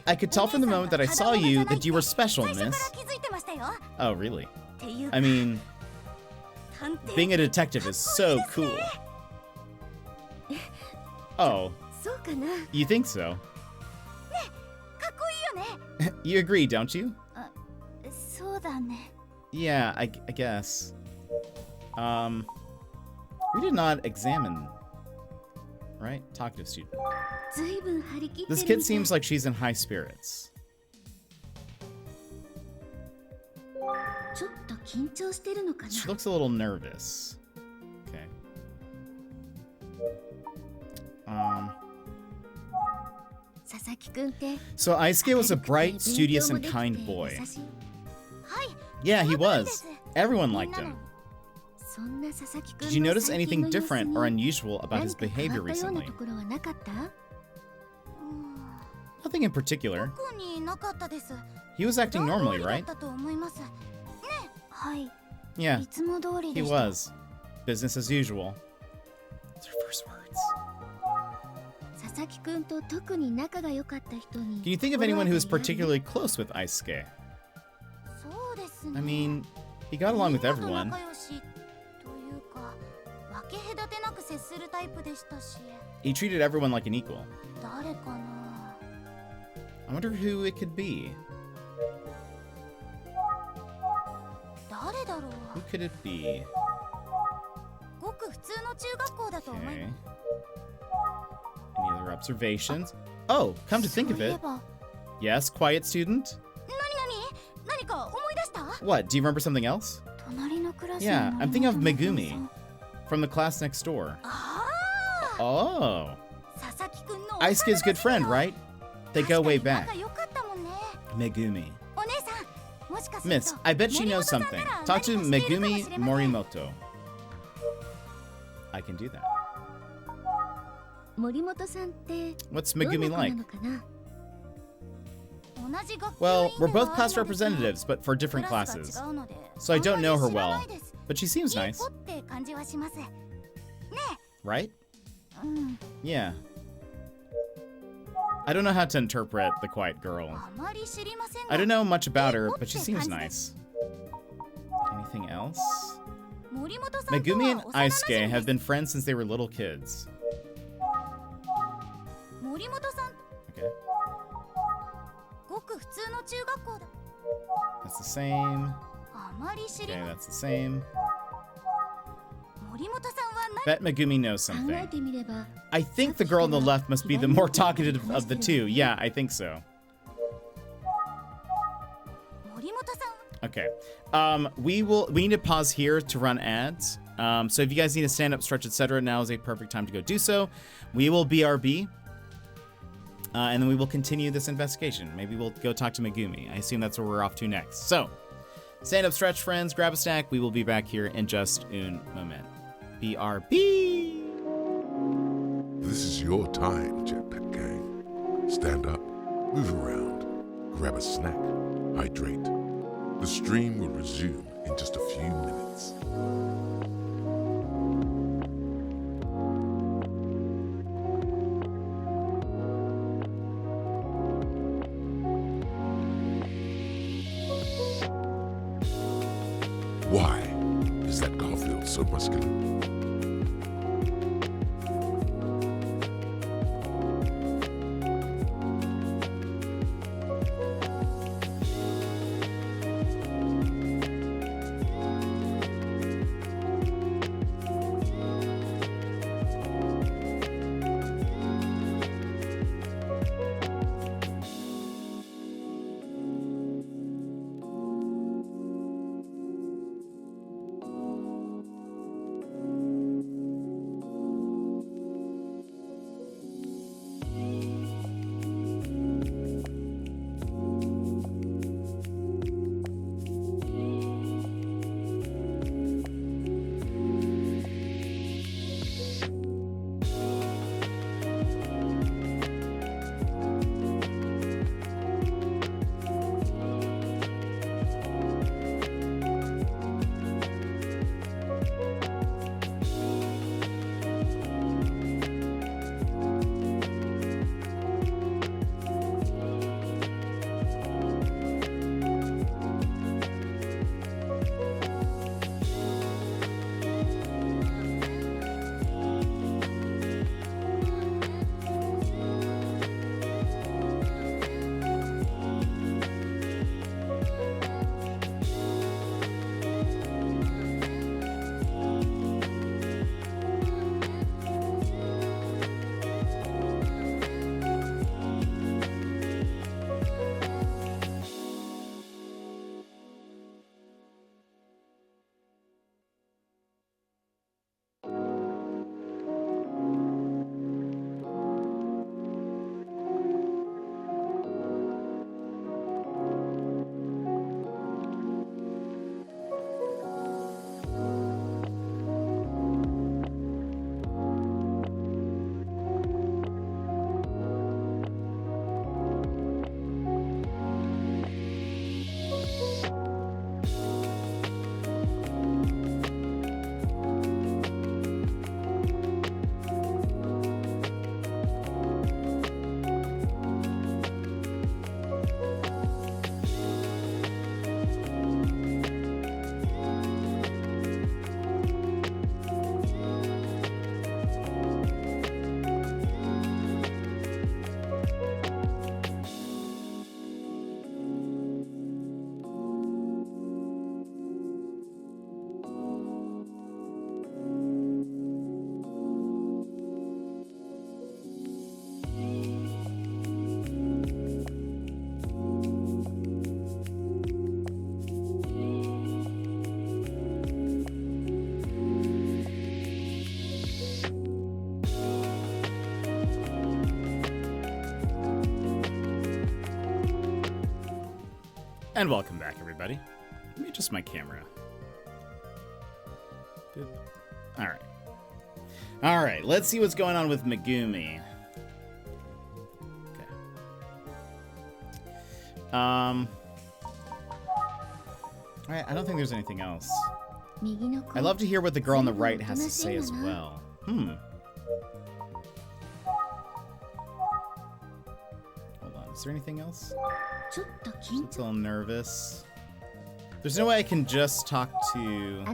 I could tell from the moment that I saw you that you were special, miss. Oh, really? I mean, being a detective is so cool. Oh, you think so? You agree, don't you? Yeah, I guess. We did not examine, right? Talkative student. This kid seems like she's in high spirits. She looks a little nervous. Okay. So Aisuke was a bright, studious, and kind boy. Yeah, he was. Everyone liked him. Did you notice anything different or unusual about his behavior recently? Nothing in particular. He was acting normally, right? Yeah, he was. Business as usual. It's her first words. Can you think of anyone who was particularly close with Aisuke? I mean, he got along with everyone. He treated everyone like an equal. I wonder who it could be. Who could it be? Okay. Any other observations? Oh, come to think of it. Yes, quiet student? What, do you remember something else? Yeah, I'm thinking of Megumi from the class next door. Oh. Aisuke's good friend, right? They go way back. Megumi. Miss, I bet she knows something. Talk to Megumi Morimoto. I can do that. What's Megumi like? Well, we're both class representatives, but for different classes. So I don't know her well, but she seems nice. Right? Yeah. I don't know how to interpret the quiet girl. I don't know much about her, but she seems nice. Anything else? Megumi and Aisuke have been friends since they were little kids. Okay. That's the same. Okay, that's the same. Bet Megumi knows something. I think the girl on the left must be the more talkative of the two. Yeah, I think so. Okay. We need to pause here to run ads. So if you guys need to stand up, stretch, etc., now is a perfect time to go do so. We will BRB. And then we will continue this investigation. Maybe we'll go talk to Megumi. I assume that's where we're off to next. So, stand up, stretch, friends, grab a snack. We will be back here in just un moment. BRB! This is your time, Jetpack Gang. Stand up, move around, grab a snack, hydrate. The stream will resume in just a few minutes. Why is that Garfield so muscular? And welcome back, everybody. Let me adjust my camera. Boop. All right. All right, let's see what's going on with Megumi. Okay. All right, I don't think there's anything else. I'd love to hear what the girl on the right has to say as well. Hold on, is there anything else? She's a little nervous. There's no way I can just talk to...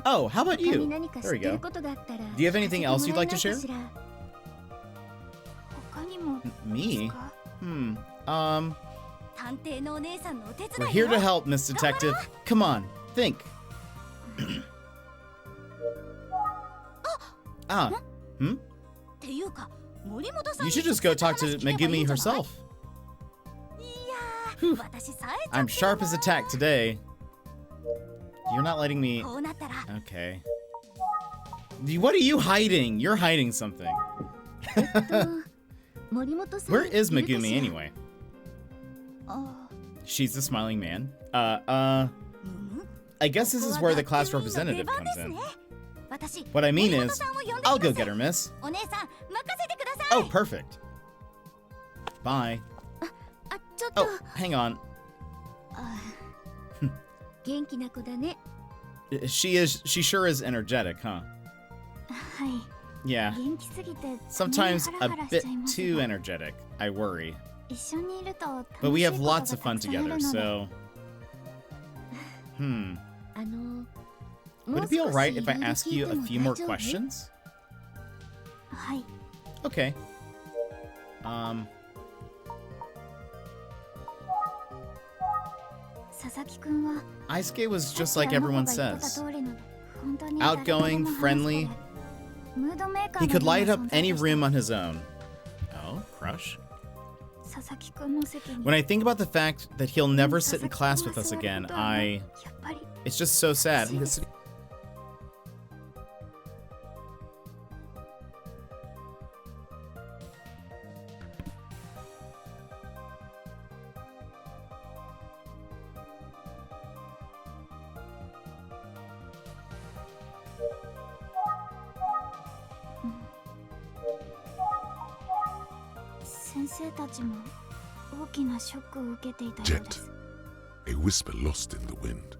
Oh, how about you? There we go. Do you have anything else you'd like to share? Me? We're here to help, Miss Detective. Come on, think. You should just go talk to Megumi herself. Whew. I'm sharp as a tack today. You're not letting me... Okay. What are you hiding? You're hiding something. Where is Megumi anyway? She's the smiling man. I guess this is where the class representative comes in. What I mean is, I'll go get her, miss. Oh, perfect. Bye. Oh, hang on. She sure is energetic, huh? Yeah. Sometimes a bit too energetic, I worry. But we have lots of fun together, so... Would it be alright if I ask you a few more questions? Okay. Aisuke was just like everyone says. Outgoing, friendly. He could light up any room on his own. Oh, crush? When I think about the fact that he'll never sit in class with us again, it's just so sad. Jet, a whisper lost in the wind.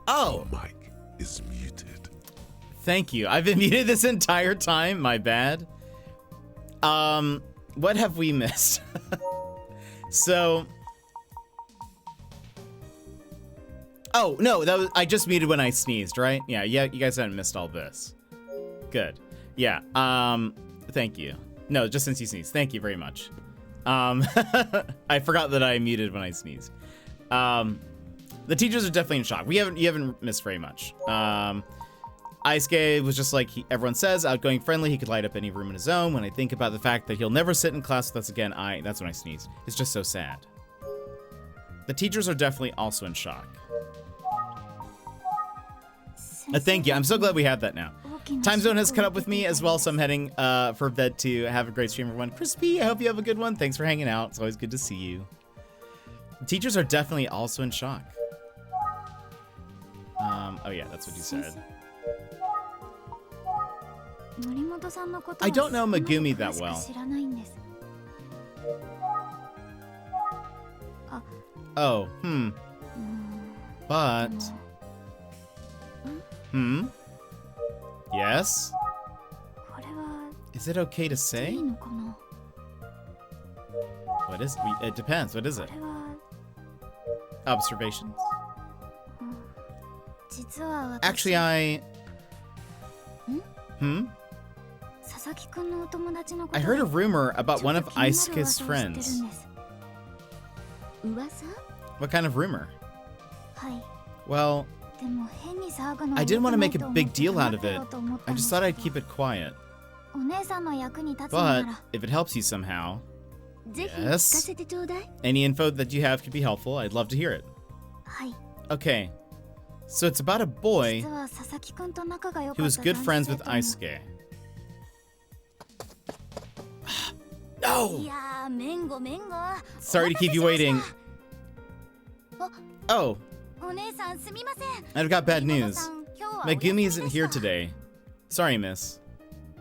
Oh! Your mic is muted. Thank you. I've been muted this entire time. My bad. What have we missed? So... Oh, no, I just muted when I sneezed, right? Yeah, you guys haven't missed all this. Good. Yeah, thank you. No, just since you sneezed. Thank you very much. I forgot that I muted when I sneezed. The teachers are definitely in shock. You haven't missed very much. Aisuke was just like everyone says, outgoing, friendly. He could light up any room on his own. When I think about the fact that he'll never sit in class with us again, that's when I sneezed. It's just so sad. The teachers are definitely also in shock. Thank you. I'm so glad we have that now. Time zone has caught up with me as well, so I'm heading for bed to have a great stream, everyone. Crispy, I hope you have a good one. Thanks for hanging out. It's always good to see you. The teachers are definitely also in shock. Oh yeah, that's what you said. I don't know Megumi that well. Oh, But... Yes? Is it okay to say? What is it? It depends. What is it? Observations? Actually, I heard a rumor about one of Aisuke's friends. What kind of rumor? Well, I didn't want to make a big deal out of it. I just thought I'd keep it quiet. But if it helps you somehow, yes. Any info that you have could be helpful. I'd love to hear it. Okay. So it's about a boy who was good friends with Aisuke. No! Sorry to keep you waiting. Oh, お姉さんすみません。 I've got bad 森 news. 本さん、今日はお休み Megumi で isn't した。 here today. Sorry, miss.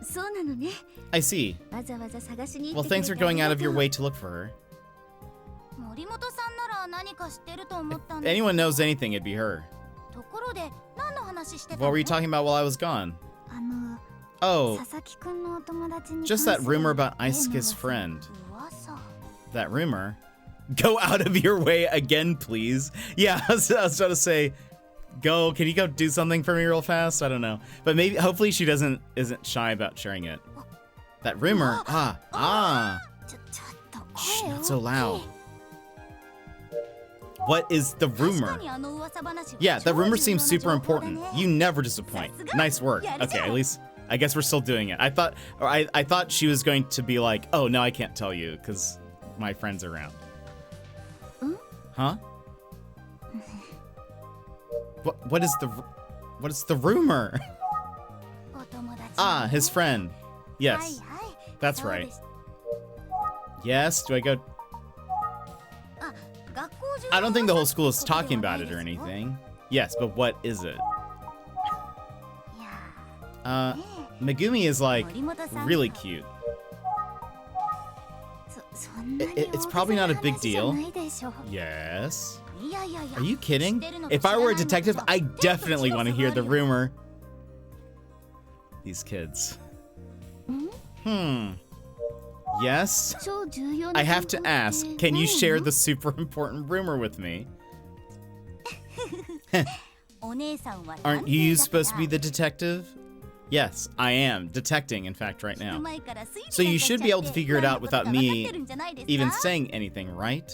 そうなのね。 I see. わざわざ探しに Well, 行ってくれ thanks て for going out of your あり way が to look for her. とう。森本さんなら何か知ってると思ったん If です。 anyone knows anything, it'd be her. ところで何の話してた What の？ were you talking about while I was gone? 佐 Oh, 々木くんのお友達に just 関 that する rumor about 例の Aisuke's friend. 噂。 That rumor? Go out of your way again, please. Yeah, I was about to say, can you go do something for me real fast? I don't know. But maybe, hopefully she isn't shy about sharing it. That rumor, Oh. ちょっと Shh, 声 not 大 so きい。 loud. What is the 確 rumor? かにあの噂話は Yeah, the 超 rumor 重要 seems な super 情報だ important. ね。 You never disappoint. Nice work. Okay, at least I guess we're still doing it. I thought she was going to be like, oh no, I can't tell you because my friend's around. Huh? What is the rumor? お友達 Ah, his friend. はい Yes, はい that's そう right. です Yes, do I go? あ、学校中 I don't think the whole school is のことで talking はな about い it or ですよ。 anything. Yes, but what is it? いや Megumi is like 森本さん really cute. そんなに It's probably not a big 大げさな話じゃないでしょ。 Yes. いやいやいや Are you kidding? 知ってるのと If I were a 知らないの detective, と I ちょっと definitely want to hear the 違うよ。 rumor. These kids. Yes? 超重要な I have to 情報って ask, can you 何 share the super important rumor with me? お姉さんは Aren't 探 you 偵だ supposed か to be ら the detective? Yes, I am. Detecting, in fact, right 聞く now. 前から推理 So you なんかしちゃ should be able っ to て figure it 何 out のことか without 分かって me るんじゃないですか？ even saying anything, right?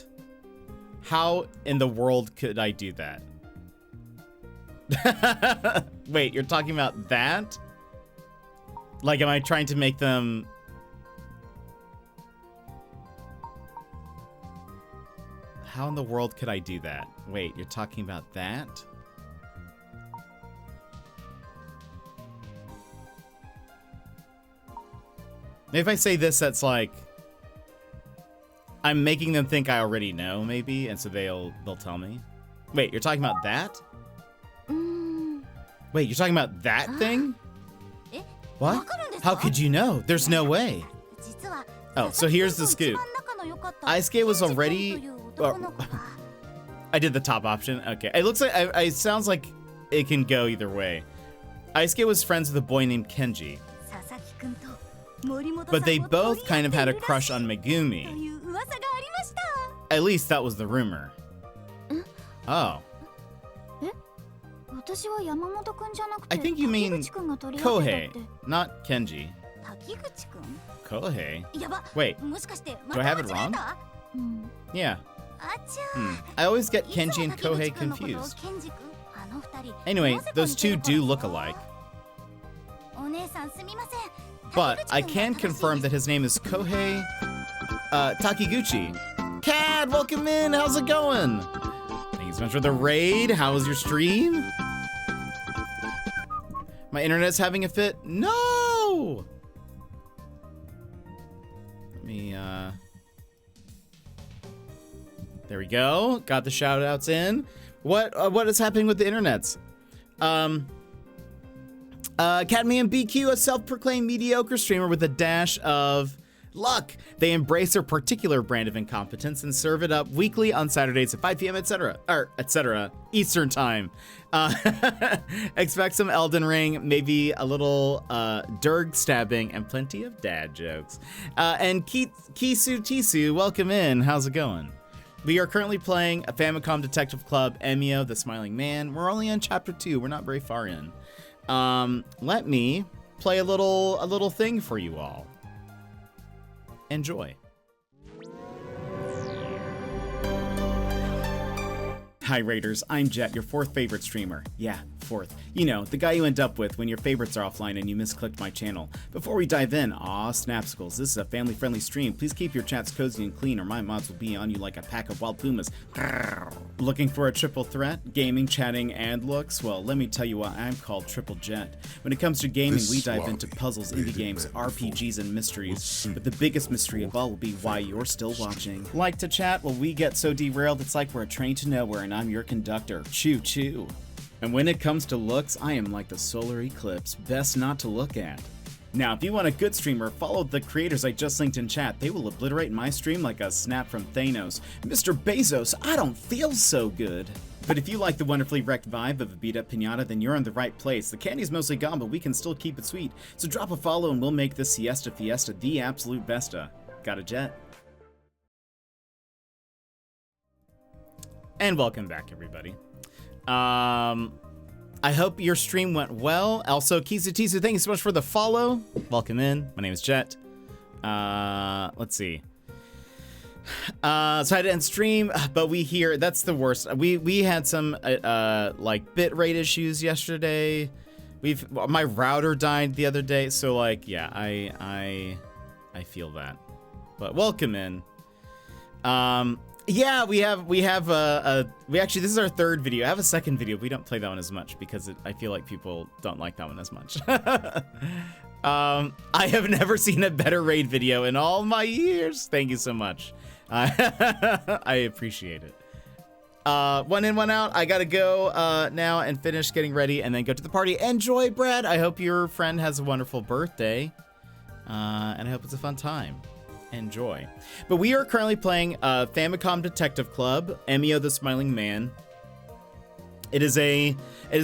How in the world could I do that? Wait, you're talking about that? Like, am I trying to make them... How in the world could I do that? Wait, you're talking about that? Maybe if I say this, that's like... I'm making them think I already know, maybe, and so they'll tell me. Wait, you're talking about that? うーん Wait, you're talking about that thing? え What? わかるんですか？ How could you know? There's no way. 実は Oh, so here's the scoop. Aisuke was already- I did the top option. Okay. It looks like it sounds like it can go either way. Aisuke was friends with a boy named Kenji, but they both kind of had a crush on Megumi. At least that was the rumor. Oh. I think you mean Kohei, not Kenji. Kohei? Wait, do I have it wrong? Yeah. I always get Kenji and Kohei confused. Anyway, those two do look alike. But I can confirm that his name is Kohei Takiguchi. Cad, welcome in. How's it going? Thank you so much for the raid. How was your stream? My internet's having a fit. No! Let me, there we go. Got the shout outs in. What is happening with the internets? Cadmium BQ, a self-proclaimed mediocre streamer with a dash of luck. They embrace their particular brand of incompetence and serve it up weekly on Saturdays at 5 p.m., etc. Eastern time. Expect some Elden Ring, maybe a little Durg stabbing, and plenty of dad jokes. And Kisu Tisu, welcome in. How's it going? We are currently playing a Famicom Detective Club, Emio, the Smiling Man. We're only on chapter 2. We're not very far in. Let me play a little thing for you all. Enjoy. Hi Raiders, I'm Jet, your fourth favorite streamer. Yeah, forth. You know, the guy you end up with when your favorites are offline and you misclicked my channel. Before we dive in, Snapsicles, this is a family-friendly stream. Please keep your chats cozy and clean or my mods will be on you like a pack of wild pumas. Looking for a triple threat? Gaming, chatting, and looks? Well, let me tell you what, I'm called Triple Jet. When it comes to gaming, we dive into puzzles, indie games, RPGs, and mysteries. But the biggest mystery of all will be why you're still watching. Like to chat? Well, we get so derailed, it's like we're a train to nowhere and I'm your conductor. Choo choo. And when it comes to looks, I am like the solar eclipse, best not to look at. Now, if you want a good streamer, follow the creators I just linked in chat. They will obliterate my stream like a snap from Thanos. Mr. Bezos, I don't feel so good. But if you like the wonderfully wrecked vibe of a beat-up pinata, then you're in the right place. The candy's mostly gone, but we can still keep it sweet. So drop a follow and we'll make this siesta fiesta the absolute besta. Got a jet? And welcome back, everybody. I hope your stream went well. Also, Kizu, thank you so much for the follow. Welcome in. My name is Jet. Let's see. So I had to end stream, but that's the worst. We had some like bitrate issues yesterday. My router died the other day, so like yeah, I feel that. But welcome in. Yeah, we actually, this is our third video. I have a second video. We don't play that one as much because I feel like people don't like that one as much. I have never seen a better raid video in all my years. Thank you so much. I appreciate it. One in, one out. I gotta go now and finish getting ready and then go to the party. Enjoy, Brad. I hope your friend has a wonderful birthday. And I hope it's a fun time. Enjoy. But we are currently playing Famicom Detective Club, Emio the Smiling Man. It is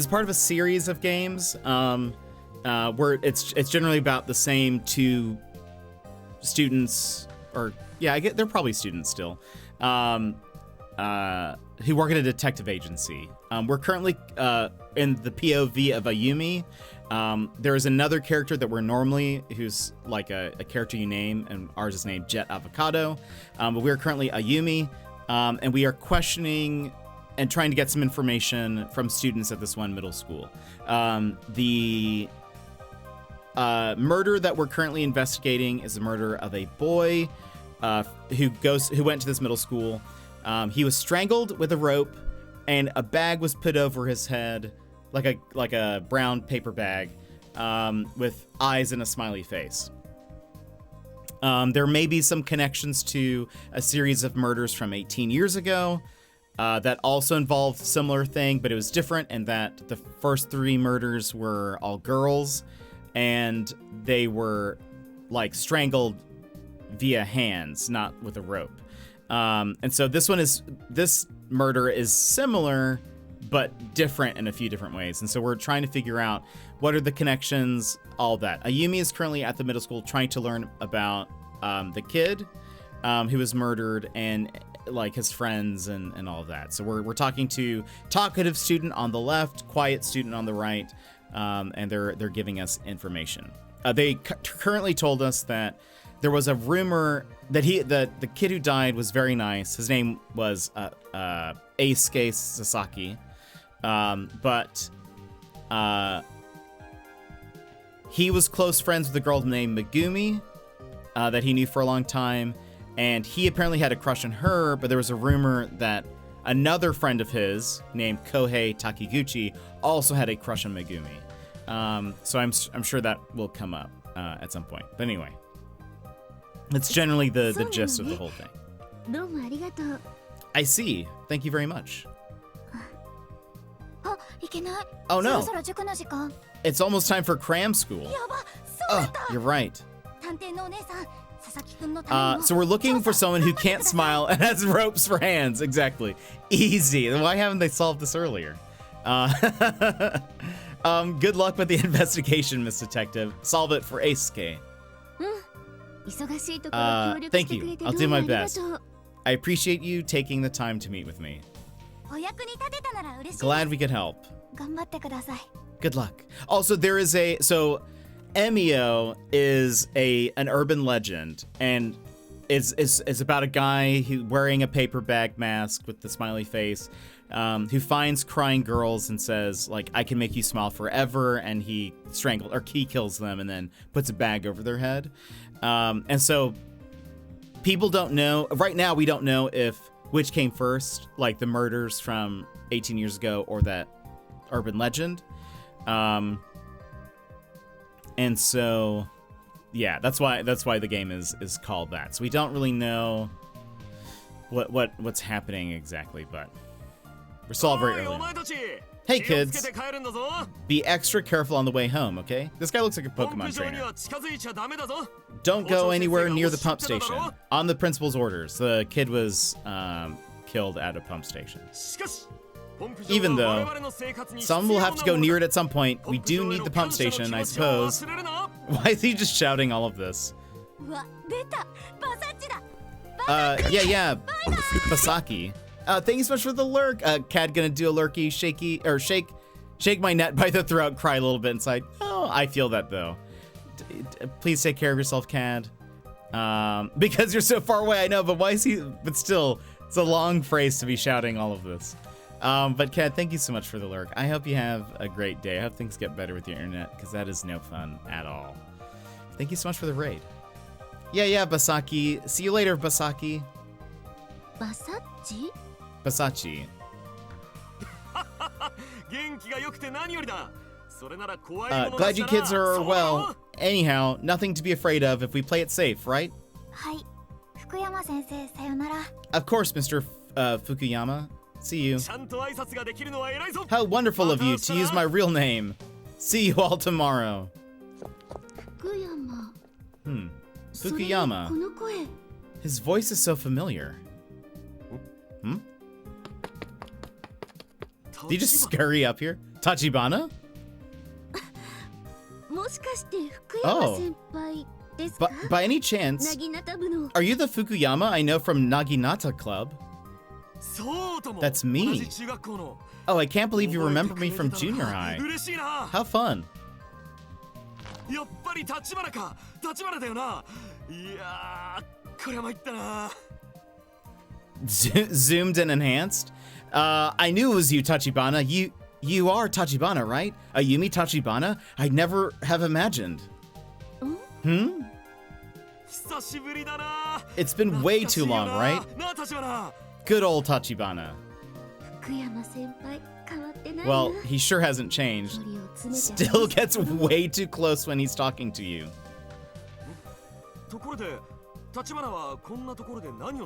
part of a series of games where it's generally about the same two students, or yeah, they're probably students still, who work at a detective agency. We're currently in the POV of Ayumi. There is another character that we're normally, who's like a character you name, and ours is named Jet Avocado. But we are currently Ayumi, and we are questioning and trying to get some information from students at this one middle school. The murder that we're currently investigating is the murder of a boy who went to this middle school. He was strangled with a rope, and a bag was put over his head. Like a brown paper bag with eyes and a smiley face. There may be some connections to a series of murders from 18 years ago that also involved similar thing, but it was different in that the first 3 murders were all girls, and they were like strangled via hands, not with a rope. And so this murder is similar, but different in a few different ways. And so we're trying to figure out what are the connections, all that. Ayumi is currently at the middle school trying to learn about the kid who was murdered and like his friends and all of that. So we're talking to talkative student on the left, quiet student on the right, and they're giving us information. They currently told us that there was a rumor that the kid who died was very nice. His name was Eisuke Sasaki. But he was close friends with a girl named Megumi that he knew for a long time, and he apparently had a crush on her, but there was a rumor that another friend of his named Kohei Takiguchi also had a crush on Megumi. So I'm sure that will come up at some point. But anyway, it's generally the gist of the whole thing. I see. Thank you very much. Oh no! It's almost time for cram school. Oh, you're right. So we're looking for someone who can't smile and has ropes for hands. Exactly. Easy. Why haven't they solved this earlier? Good luck with the investigation, Miss Detective. Solve it for Eisuke. Thank you. I'll do my best. I appreciate you taking the time to meet with me. Glad we could help. Good luck. Also, Emio is an urban legend, and it's about a guy who wearing a paper bag mask with the smiley face, who finds crying girls and says, like, I can make you smile forever, and he kills them and then puts a bag over their head. And so people don't know, right now we don't know which came first, like the murders from 18 years ago or that urban legend. And so, yeah, that's why the game is called that. So we don't really know what's happening exactly, but we're still very early on. Hey kids, be extra careful on the way home, okay? This guy looks like a Pokemon trainer. Don't go anywhere near the pump station. On the principal's orders, the kid was killed at a pump station. Even though some will have to go near it at some point, we do need the pump station, I suppose. Why is he just shouting all of this? Yeah, Basaki. Thank you so much for the lurk. Cad gonna do a lurky, shake my net by the throat, cry a little bit inside. Oh, I feel that though. Please take care of yourself, Cad. Because you're so far away, I know, but why is he? But still, it's a long phrase to be shouting all of this. But Cad, thank you so much for the lurk. I hope you have a great day. I hope things get better with your internet, because that is no fun at all. Thank you so much for the raid. Yeah, Basaki. See you later, Basaki. Basachi? Basachi. Glad you kids are well. Anyhow, nothing to be afraid of if we play it safe, right? Of course, Mr. Fukuyama. See you. How wonderful of you to use my real name. See you all tomorrow. Fukuyama. His voice is so familiar. Did you just scurry up here? Tachibana? Oh. But by any chance, are you the Fukuyama I know from Naginata Club? That's me. Oh, I can't believe you remember me from junior high. How fun. Zoomed and enhanced? I knew it was you, Tachibana. You are Tachibana, right? Ayumi Tachibana? I'd never have imagined. It's been way too long, right? Good old Tachibana. Well, he sure hasn't changed. Still gets way too close when he's talking to you.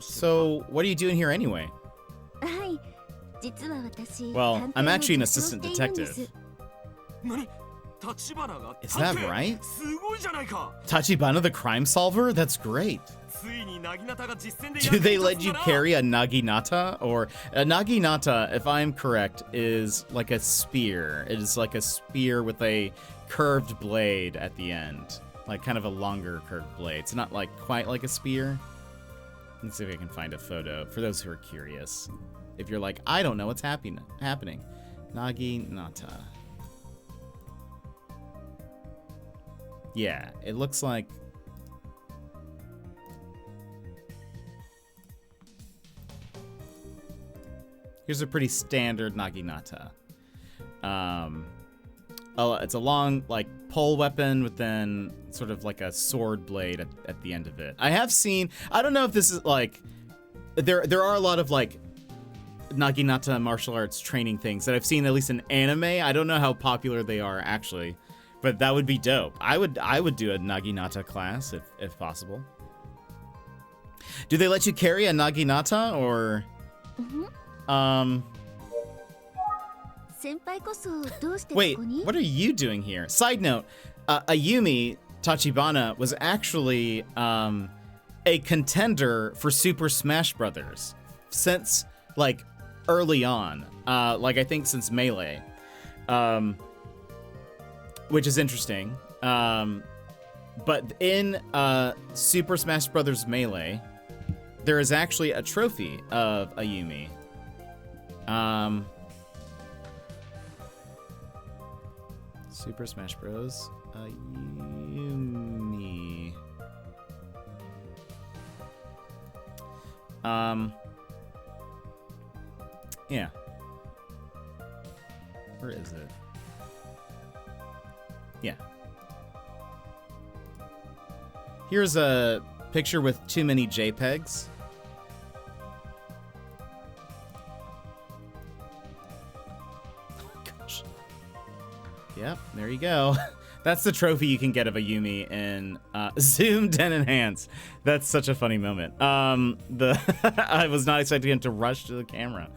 So, what are you doing here anyway? Well, I'm actually an assistant detective. Is that right? Tachibana the crime solver? That's great. Do they let you carry a naginata? Or a naginata, if I'm correct, is like a spear. It is like a spear with a curved blade at the end. Like kind of a longer curved blade. It's not like quite like a spear. Let's see if I can find a photo for those who are curious. If you're like, I don't know what's happening. Naginata. Yeah, it looks like... Here's a pretty standard naginata. It's a long, like, pole weapon with then sort of like a sword blade at the end of it. I have seen... I don't know if this is, like... There are a lot of, like, naginata martial arts training things that I've seen, at least in anime. I don't know how popular they are, actually. But that would be dope. I would do a naginata class if possible. Do they let you carry a naginata or Wait, what are you doing here? Side note, Ayumi Tachibana was actually a contender for Super Smash Brothers since like early on. Like I think since Melee. Which is interesting. But in Super Smash Bros. Melee, there is actually a trophy of Ayumi. Super Smash Bros. Ayumi. Yeah. Where is it? Yeah. Here's a picture with too many JPEGs. Oh, gosh. Yep, there you go. That's the trophy you can get of a Yumi in zoomed and enhanced. That's such a funny moment. I was not expecting him to rush to the camera.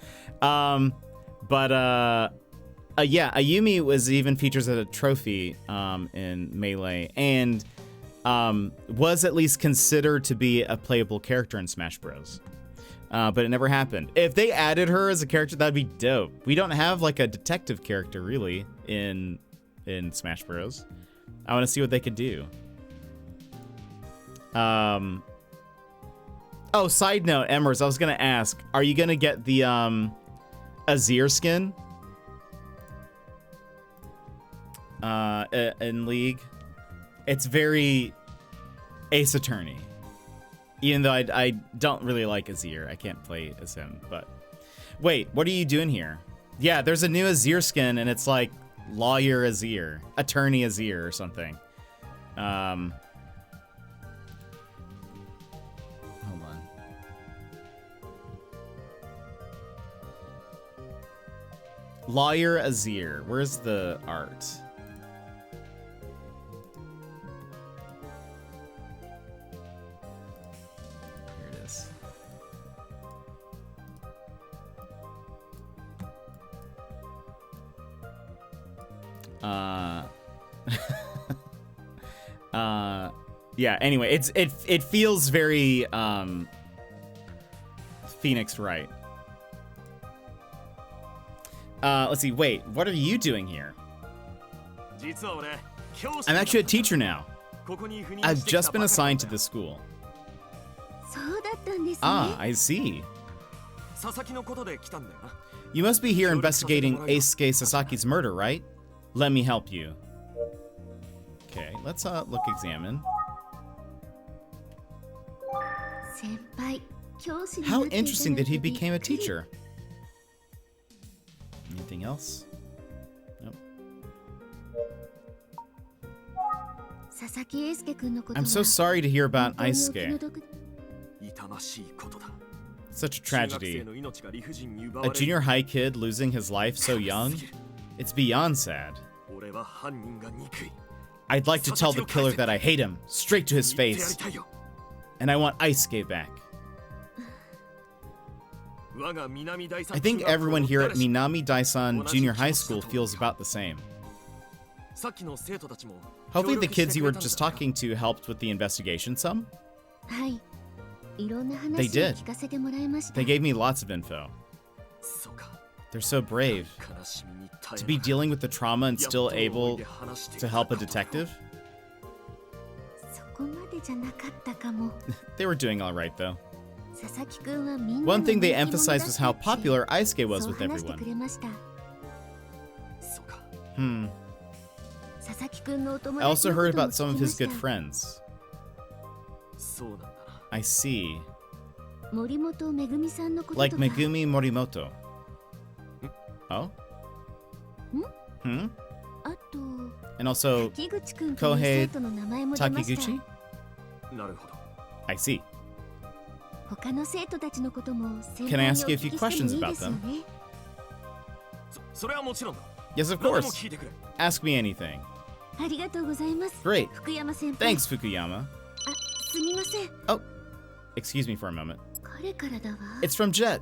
Yeah, a Yumi was even features as a trophy in Melee, and was at least considered to be a playable character in Smash Bros. But it never happened. If they added her as a character, that'd be dope. We don't have like a detective character really in Smash Bros. I want to see what they could do. Oh, side note, Emmers, I was gonna ask, are you gonna get the Azir skin in League? It's very Ace Attorney. Even though I don't really like Azir. I can't play as him, but... Wait, what are you doing here? Yeah, there's a new Azir skin, and it's like Lawyer Azir. Attorney Azir or something. Hold on. Lawyer Azir. Where's the art? Here it is. Yeah, anyway, it feels very Phoenix Wright. Let's see, wait, what are you doing here? I'm actually a teacher now. I've just been assigned to this school. Ah, I see. You must be here investigating Eisuke Sasaki's murder, right? Let me help you. Okay, let's examine. How interesting that he became a teacher. Anything else? Nope. I'm so sorry to hear about Eisuke. Such a tragedy. A junior high kid losing his life so young? It's beyond sad. I'd like to tell the killer that I hate him, straight to his face. And I want Eisuke back. I think everyone here at Minami Daisan Junior High School feels about the same. Hopefully the kids you were just talking to helped with the investigation some? They did. They gave me lots of info. They're so brave. To be dealing with the trauma and still able to help a detective? They were doing alright though. One thing they emphasized was how popular Eisuke was with everyone. I also heard about some of his good friends. I see. Like Megumi Morimoto. Oh? And also Kohei Takiguchi? I see. Can I ask you a few questions about them? Yes, of course. Ask me anything. Great. Thanks, Fukuyama. Oh, excuse me for a moment. It's from Jet.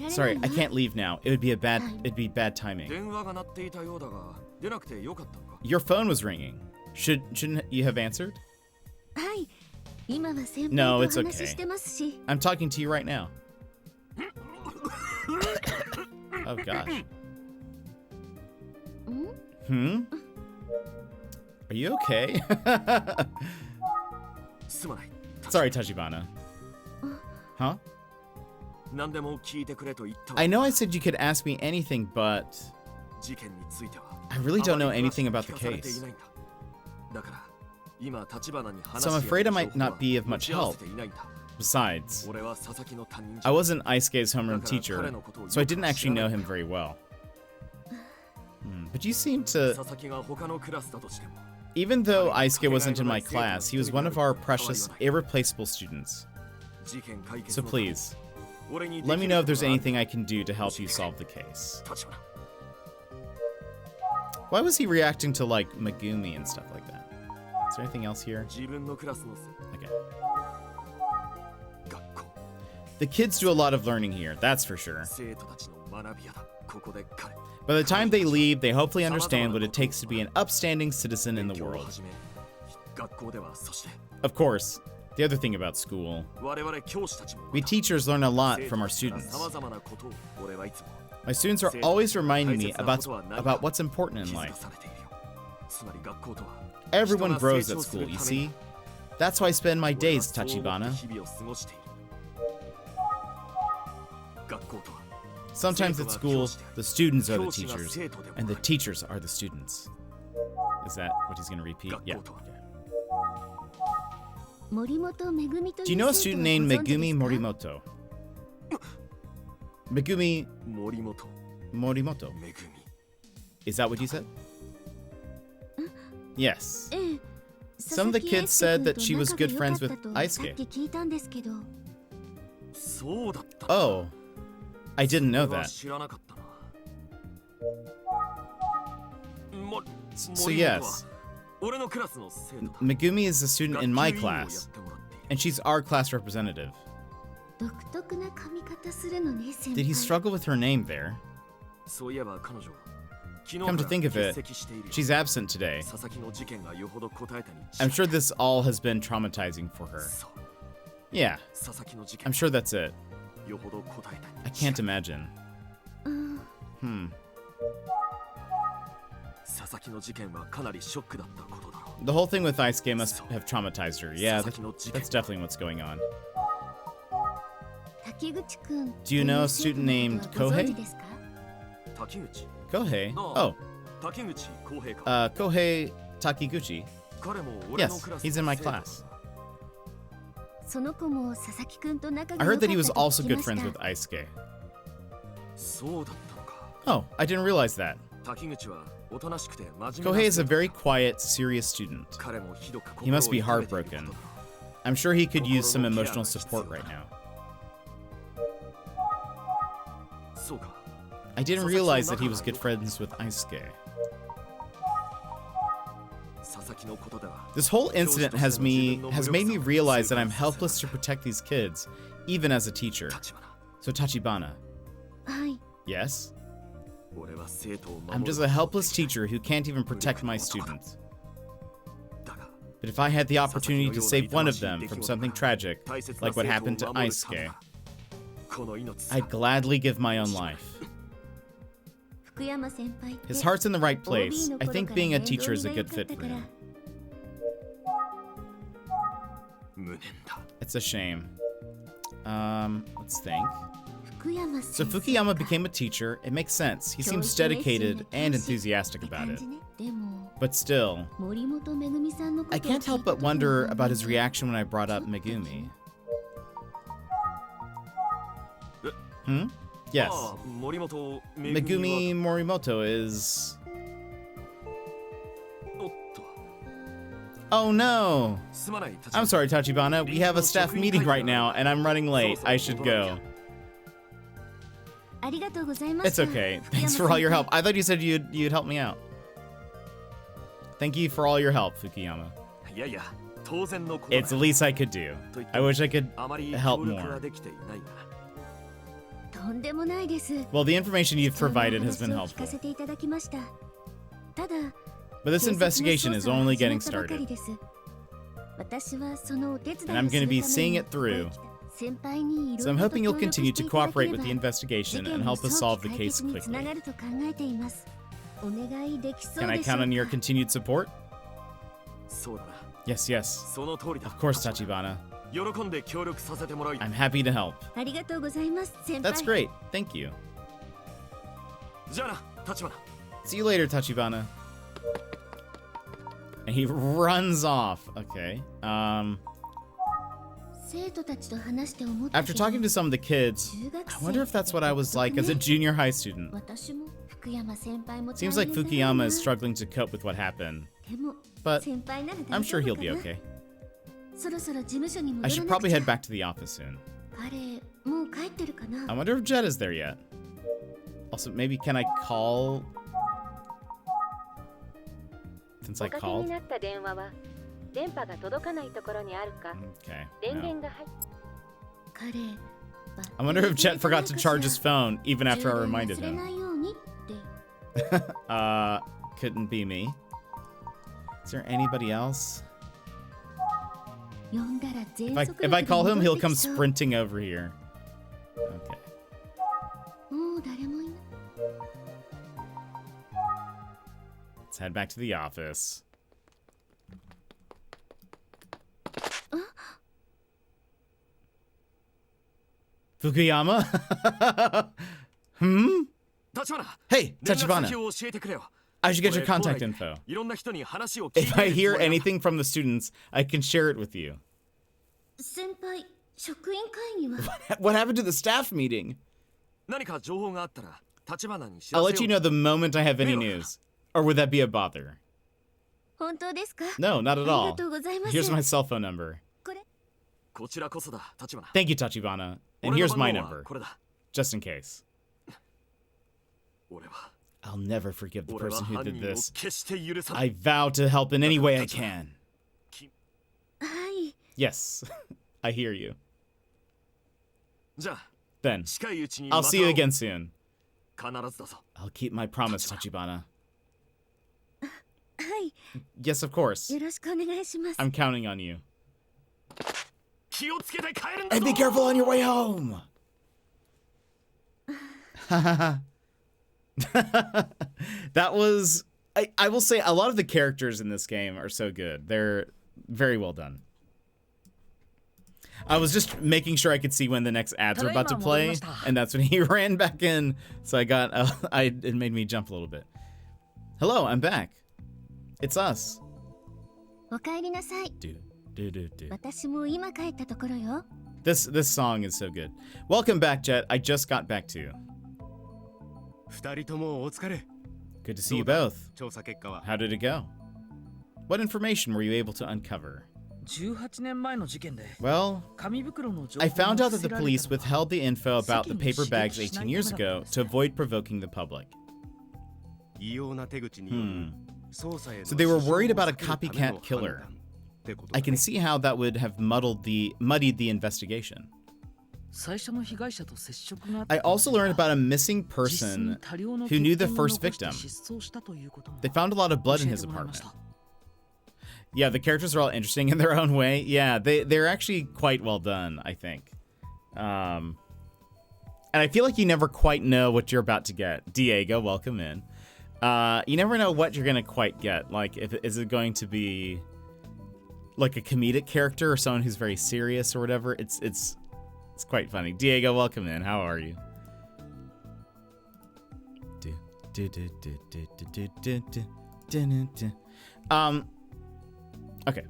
Sorry, I can't leave now. It'd be bad timing. Your phone was ringing. Shouldn't you have answered? No, it's okay. I'm talking to you right now. Oh gosh. Are you okay? Sorry, Tachibana. Huh? I know I said you could ask me anything, but I really don't know anything about the case. So I'm afraid I might not be of much help. Besides, I wasn't Eisuke's homeroom teacher, so I didn't actually know him very well. But you seem to... Even though Aisuke wasn't in my class, he was one of our precious, irreplaceable students. So please, let me know if there's anything I can do to help you solve the case. Why was he reacting to, like, Megumi and stuff like that? Is there anything else here? Okay. The kids do a lot of learning here, that's for sure. By the time they leave, they hopefully understand what it takes to be an upstanding citizen in the world. Of course, the other thing about school, we teachers learn a lot from our students. My students are always reminding me about what's important in life. Everyone grows at school, you see? That's why I spend my days, Tachibana. Sometimes at school, the students are the teachers, and the teachers are the students. Is that what he's gonna repeat? Yeah. Do you know a student named Megumi Morimoto? Megumi Morimoto. Is that what you said? Yes. Some of the kids said that she was good friends with Aisuke. Oh. I didn't know that. So yes, Megumi is a student in my class, and she's our class representative. Did he struggle with her name there? Come to think of it, she's absent today. I'm sure this all has been traumatizing for her. Yeah, I'm sure that's it. I can't imagine. The whole thing with Aisuke must have traumatized her. Yeah, that's definitely what's going on. Do you know a student named Kohei? Kohei? Oh. Kohei Takiguchi? Yes, he's in my class. I heard that he was also good friends with Aisuke. Oh, I didn't realize that. Kohei is a very quiet, serious student. He must be heartbroken. I'm sure he could use some emotional support right now. I didn't realize that he was good friends with Aisuke. This whole incident has made me realize that I'm helpless to protect these kids, even as a teacher. So Tachibana. Yes? I'm just a helpless teacher who can't even protect my students. But if I had the opportunity to save one of them from something tragic, like what happened to Aisuke, I'd gladly give my own life. His heart's in the right place. I think being a teacher is a good fit for him. It's a shame. Let's think. So Fukuyama became a teacher. It makes sense. He seems dedicated and enthusiastic about it. But still, I can't help but wonder about his reaction when I brought up Megumi. Yes. Megumi Morimoto is... Oh no! I'm sorry, Tachibana. We have a staff meeting right now, and I'm running late. I should go. It's okay. Thanks for all your help. I thought you said you'd help me out. Thank you for all your help, Fukuyama. It's the least I could do. I wish I could help more. Well, the information you've provided has been helpful. But this investigation is only getting started. And I'm going to be seeing it through. So I'm hoping you'll continue to cooperate with the investigation and help us solve the case quickly. Can I count on your continued support? Yes, yes. Of course, Tachibana. I'm happy to help. That's great. Thank you. See you later, Tachibana. And he runs off. Okay. After talking to some of the kids, I wonder if that's what I was like as a junior high student. Seems like Fukuyama is struggling to cope with what happened. But I'm sure he'll be okay. I should probably head back to the office soon. I wonder if Jet is there yet. Also, maybe can I call? Since I called? Okay. No. I wonder if Jet forgot to charge his phone even after I reminded him. Couldn't be me. Is there anybody else? If I call him, he'll come sprinting over here. Okay. Let's head back to the office. Fukuyama? Hey, Tachibana. I should get your contact info. If I hear anything from the students, I can share it with you. What happened to the staff meeting? I'll let you know the moment I have any news. Or would that be a bother? No, not at all. Here's my cell phone number. Thank you, Tachibana. And here's my number. Just in case. I'll never forgive the person who did this. I vow to help in any way I can. Yes, I hear you. Then, I'll see you again soon. I'll keep my promise, Tachibana. Yes, of course. I'm counting on you. And be careful on your way home! That was... I will say, a lot of the characters in this game are so good. They're very well done. I was just making sure I could see when the next ads were about to play, and that's when he ran back in. So I got... it made me jump a little bit. Hello, I'm back. It's us. This song is so good. Welcome back, Jet. I just got back too. Good to see you both. How did it go? What information were you able to uncover? Well, I found out that the police withheld the info about the paper bags 18 years ago to avoid provoking the public. So they were worried about a copycat killer. I can see how that would have muddied the investigation. I also learned about a missing person who knew the first victim. They found a lot of blood in his apartment. Yeah, the characters are all interesting in their own way. Yeah, they're actually quite well done, I think. And I feel like you never quite know what you're about to get. Diego, welcome in. You never know what you're gonna quite get. Like, is it going to be like a comedic character or someone who's very serious or whatever? It's quite funny. Diego, welcome in. How are you? Okay.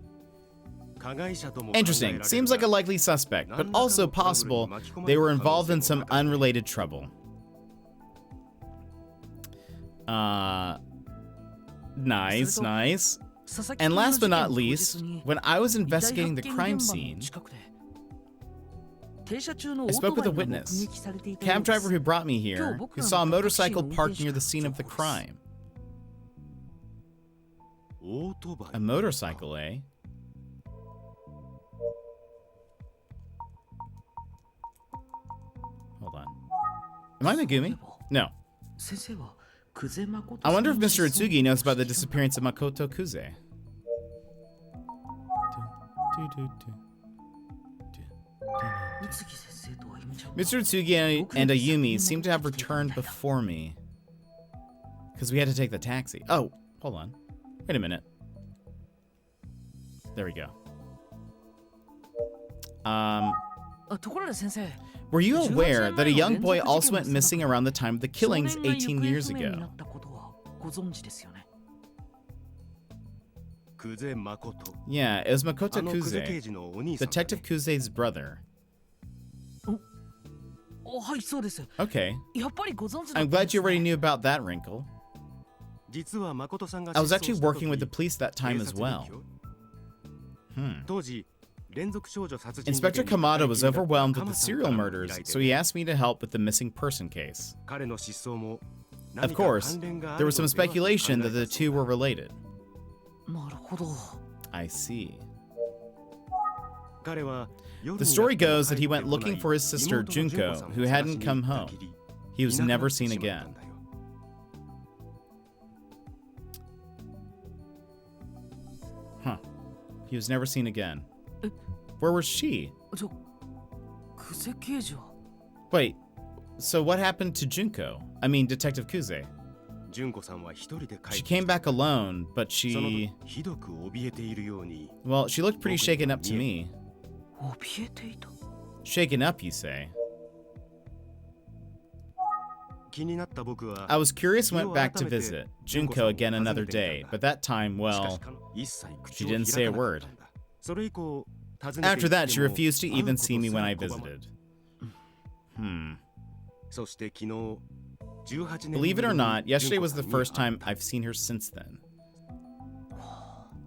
Interesting. Seems like a likely suspect, but also possible they were involved in some unrelated trouble. Nice, nice. And last but not least, when I was investigating the crime scene, I spoke with a witness, cab driver who brought me here, who saw a motorcycle parked near the scene of the crime. A motorcycle, eh? Hold on. Am I Megumi? No. I wonder if Mr. Utsugi knows about the disappearance of Makoto Kuze. Mr. Utsugi and Ayumi seem to have returned before me. Because we had to take the taxi. Oh, hold on. Wait a minute. There we go. Were you aware that a young boy also went missing around the time of the killings 18 years ago? Yeah, it was Makoto Kuze, Detective Kuze's brother. はいそうです Okay. やっぱりご存知だった I'm んですね glad you already knew about that wrinkle. 実は誠さんが I was 失 actually 踪した working with the 時 police that time 警 as 察に well. 協 Hmm. 当時連続少女殺人事 Inspector 件に Kamada was 関係だった overwhelmed with 鎌 the さん serial からの murders, 依頼で so he asked me to help with the missing person case. 彼の失踪も Of 何か course, 関連があ there る was の some ではと考え speculation た that the そう two だ were related. なるほど I see. 彼は夜 The に story なっても goes that 帰 he って went こない looking for his sister 妹の純子 Junko, さんを who 探し hadn't に come 行った home. きり He い was なくな never って seen しまった again. んだよ Huh. He was never seen again. Where was she? じゃ久世刑事は Wait, so what happened to Junko? I mean, Detective Kuze. 純子さんは一人で帰 She って came back alone, but その she... ひどく怯えているように Well, she looked pretty shaken up to me. 怯えていた Shaken up, you say? 気になった僕は I was curious and 日 went を back 改 to めて visit 純子 Junko さんを again 訪ね another てみ day, たん but だ that time, しか well, し彼女一切口 she を didn't 開 say a かなか word. ったんだそれ以降訪ねて After い that, って she も refused to 会う even こと see me す when ら I 拒ま visited. Hmm. そして昨日18年 Believe it or not, yesterday was the 純子 first さんに time 会った I've seen her since then.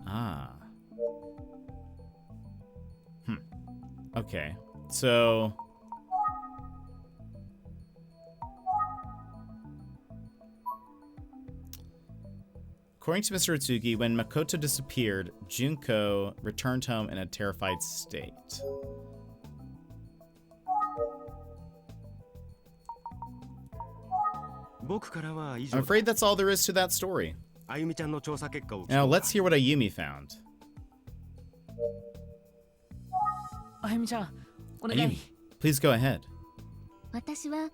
Ah. Okay. So... According to Mr. Utsugi, when Makoto disappeared, Junko returned home in a terrified state. I'm afraid that's all there is to that story. あゆみちゃんの調査結果を聞 Now こうか let's hear what Ayumi found. あゆみちゃんお願 Ayumi, い please go ahead. 私は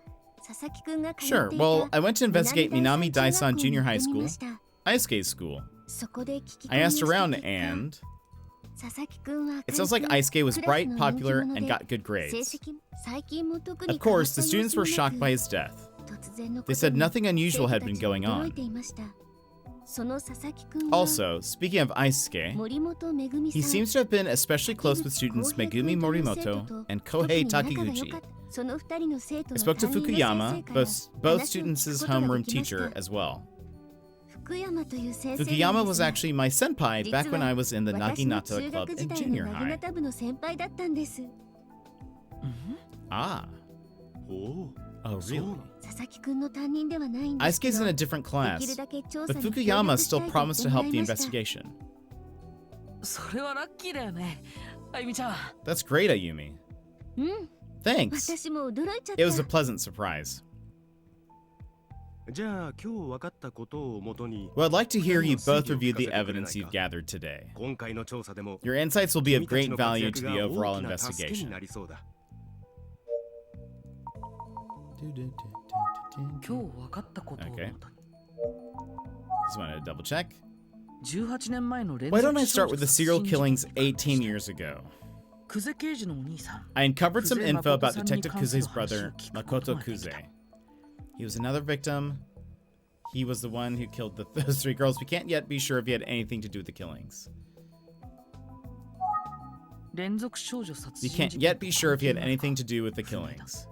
佐々木くんが通ってい Sure, た well, I went to investigate Minami Daisan 中 Junior 学校 High に行ってみ School, ました Isuke's school. そこで聞き込 I みを asked した around 結果 and 佐々木くんは it sounds like Isuke was クラス bright, の人気 popular, 者 and で got good 成 grades. 績最近も特に Of 変わっ course, た the 様 students 子 were もな shocked く by his death. 突然のこ They と said に nothing unusual 生 had 徒 been たちは going 驚い on. ていましたその佐々木くんは Also, speaking of Isuke, 森本めぐみさん he seems to have been especially close with students Megumi Morimoto and Kohei Takiguchi. その二人の生徒 I の spoke to 担任の先生 Fukuyama, から both 話を聞く students' ことが homeroom できました teacher as well. 福山という先生 Fukuyama was なんです actually my senpai が back when I was in the 私の Naginata 中 Club 学時 in 代 junior の high. ナギナタ部の先輩だったんです Ah. おお Oh, そうな really? の佐々木くんの担任ではないんですけ Isuke's ど in a different できる class, だけ調査 but に協 Fukuyama 力し still たいと言っ promised て to もら help い the ました investigation. それはラッキーだよねあゆみちゃん That's great, Ayumi. うん Thanks. 私も驚いちゃっ It was a た pleasant surprise. じゃあ今日分かったことをもとに Well, I'd like to hear you both review the evidence you've gathered today. 今回の調査でも Your insights will be of 君たち great の活 value 躍 to が the 大 overall きな助けに investigation. なりそうだ今日分かったことをもとに Just wanted to double check. 18年前の連 Why 続 don't I 少 start 女 with the 殺 serial 人事件 killings に関して18 years ago? 久世刑事のお兄さん I uncovered some Kuze info about Makoto-san Detective に関する Kuze's brother, 話を聞くこと Makoto ができた。 Kuze. He was another victim. He was the one who killed those three girls. We can't yet be sure if he had anything to do with the killings. 連続少女殺 We 人 can't 事件 yet be sure if he had anything to do with the killings.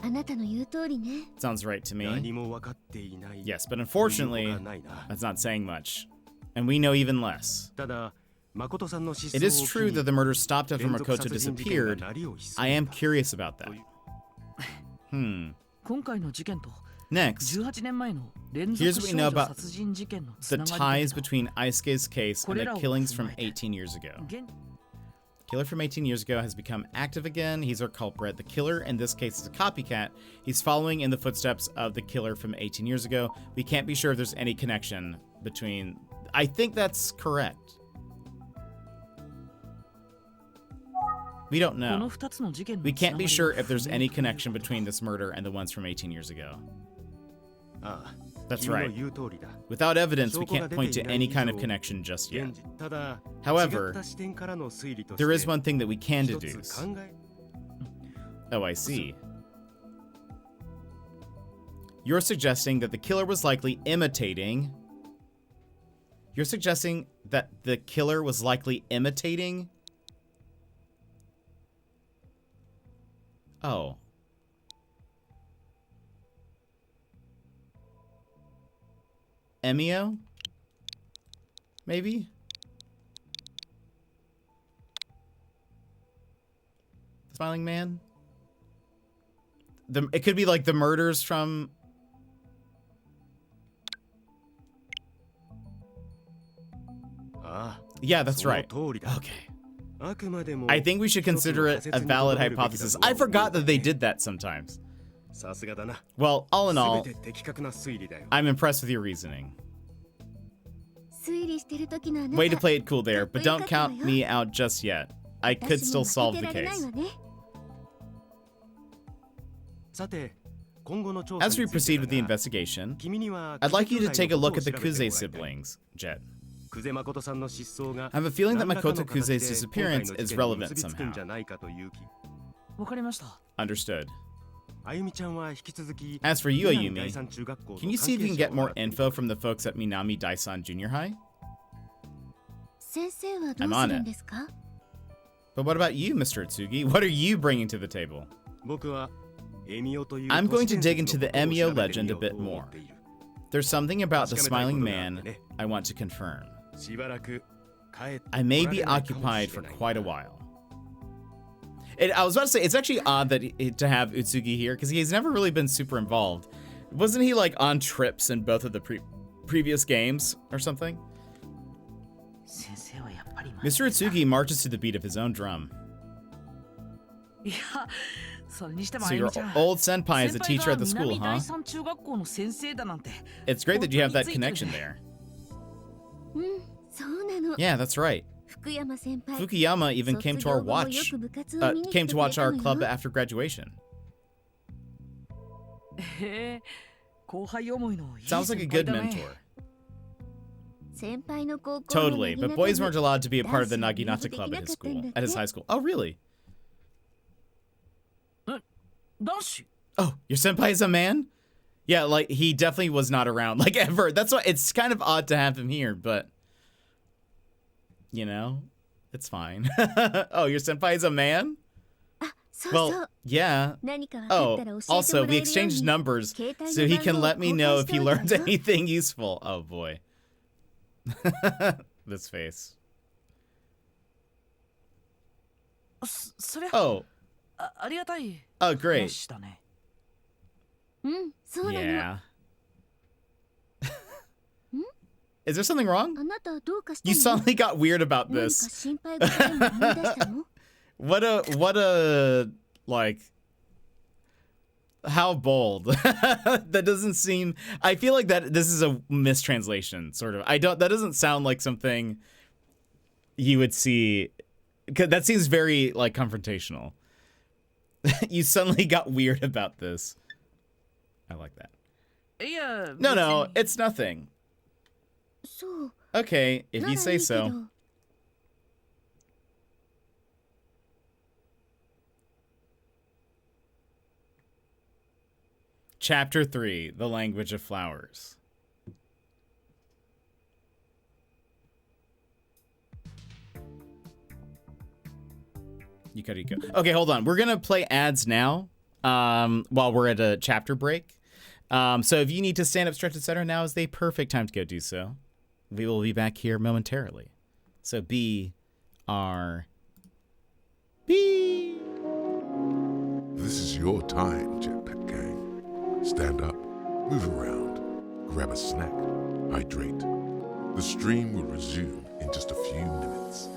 あなたの言う通りね Sounds right to 何 me. も分かっていない Yes, but という unfortunately, のがないな that's not saying much. And we know even less. ただ誠さんの失踪 It を is 機 true に that the murder stopped after 連続 Makoto 殺人事件が disappeared. 鳴りを潜 I め am た curious about that. という 今回の事件と Next, 18年前の連続 here's 少 what we know 女 about 殺人事件のつ the ながり ties between Isuke's case and the killings from 18 years ago. 現 Killer from 18 years ago has become active again. He's our culprit. The killer in this case is a copycat. He's following in the footsteps of the killer from 18 years ago. We can't be sure if there's any connection between... I think that's correct. We don't この know. 2つの事件の We つな can't が be り sure は if there's 不明 any という connection between this murder and the ones from 18 years ago. ああ That's 君の right. 言う通りだ Without evidence, we 証拠が can't 出 point てい to ない any 以 kind 上 of connection just yet. 現時ただ However, 違った視点からの推理として There is one thing that we can 一つ deduce. 考え Oh, I see. You're suggesting that the killer was likely imitating... You're suggesting that the killer was likely imitating... Oh. Emio? Maybe? Smiling Man? It could be like the murders from... Yeah, that's right. Okay. I think we should consider it a valid hypothesis. I forgot that they did that sometimes. Well, all in all, I'm impressed with your reasoning. Way to play it cool there, but don't count me out just yet. I could still solve the case. As we proceed with the investigation, I'd like you to take a look at the Kuze siblings, Jet. I have a feeling that Makoto Kuze's disappearance is relevant somehow. Understood. As for you, Ayumi, can you see if you can get more info from the folks at Minami Daisan Junior High? I'm on it. But what about you, Mr. Utsugi? What are you bringing to the table? I'm going to dig into the Emio legend a bit more. There's something about the smiling man I want to confirm. I may be occupied for quite a while. I was about to say, it's actually odd that to have Utsugi here, because he's never really been super involved. Wasn't he like on trips in both of the previous games or something? Mr. Utsugi marches to the beat of his own drum. So your old senpai is a teacher at the school, huh? It's great that you have that connection there. Yeah, that's right. Fukuyama even came to watch our club after graduation. Sounds like a good mentor. Totally, but boys weren't allowed to be a part of the Naginata club at his high school. Oh, really? Oh, your senpai is a man? Yeah, like, he definitely was not around, like, ever. That's why it's kind of odd to have him here, but... You know, it's fine. Oh, your senpai is a man? Well, yeah. Oh, also, we exchanged numbers, so he can let me know if he learns anything useful. Oh, boy. This face. Oh. Oh, great. Yeah. Is there something wrong? You suddenly got weird about this. What a, like, how bold. That doesn't seem, I feel like that this is a mistranslation, sort of. That doesn't sound like something you would see, 'cause that seems very, like, confrontational. You suddenly got weird about this. I like that. No, it's nothing. Okay, if you say so. Chapter 3, The Language of Flowers. Yukariko. Okay, hold on. We're gonna play ads now, while we're at a chapter break. So if you need to stand up, stretch, etc., now is the perfect time to go do so. We will be back here momentarily. So B. This is your time, Jetpack Gang. Stand up, move around, grab a snack, hydrate. The stream will resume in just a few minutes.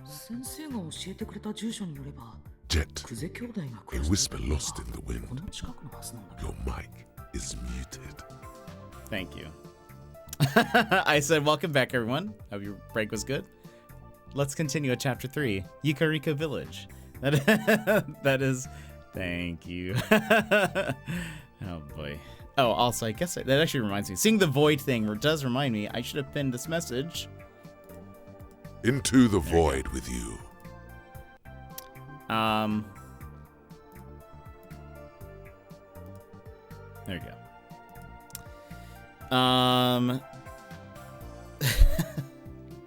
先生が教えてくれた住所によれば Jet, クゼ兄弟が a 暮らしてい whisper るのは lost in the こ wind. の近くのはずなんだけ Your ど mic is muted. Thank you. I said, welcome back, everyone. Hope your break was good. Let's continue at chapter 3, Yukarika Village. That is... Thank you. Oh, boy. Oh, also, I guess that actually reminds me. Seeing the void thing does remind me. I should have pinned this message. Into the void with you. There you go.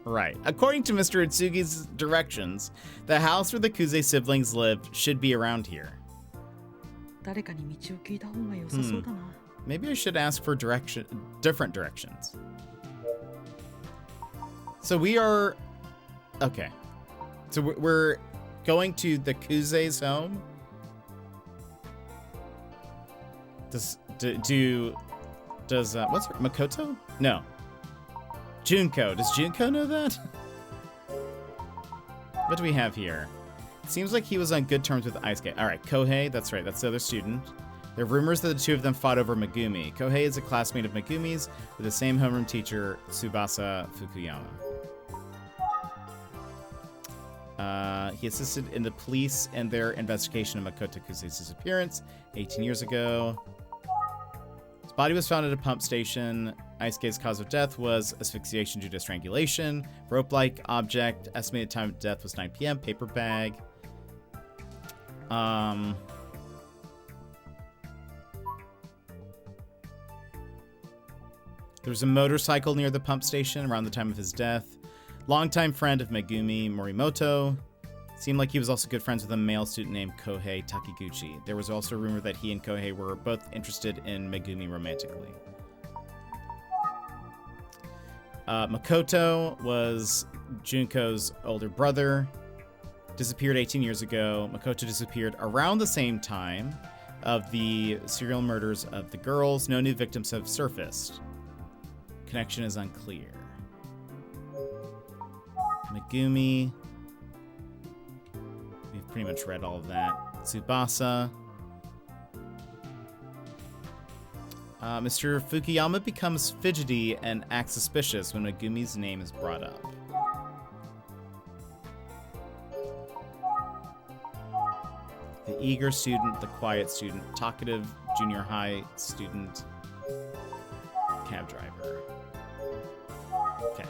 Right. According to Mr. Utsugi's directions, the house where the Kuze siblings live should be around here. 誰かに道を聞いた方が良さそうだな Maybe I should ask for different directions. So we are... Okay. So we're going to the Kuze's home? Does what's her, Makoto? No. Junko. Does Junko know that? What do we have here? Seems like he was on good terms with Isuke. All right, Kohei, that's right, that's the other student. There are rumors that the two of them fought over Megumi. Kohei is a classmate of Megumi's with the same homeroom teacher, Tsubasa Fukuyama. He assisted in the police and their investigation of Makoto Kuze's disappearance 18 years ago. His body was found at a pump station. Isuke's cause of death was asphyxiation due to strangulation. Rope-like object. Estimated time of death was 9 p.m. Paper bag. There was a motorcycle near the pump station around the time of his death. Longtime friend of Megumi, Morimoto. Seemed like he was also good friends with a male student named Kohei Takiguchi. There was also a rumor that he and Kohei were both interested in Megumi romantically. Makoto was Junko's older brother. Disappeared 18 years ago. Makoto disappeared around the same time of the serial murders of the girls. No new victims have surfaced. Connection is unclear. Megumi. We've pretty much read all of that. Tsubasa. Mr. Fukuyama becomes fidgety and acts suspicious when Megumi's name is brought up. The eager student, the quiet student, talkative junior high student, cab driver. Okay.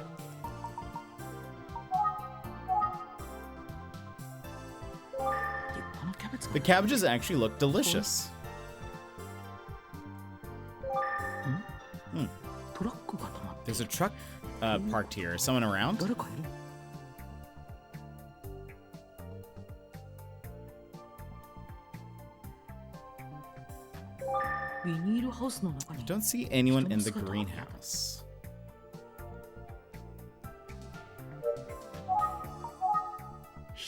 The cabbages actually look delicious. There's a truck parked here. Is someone around? I don't see anyone in the greenhouse.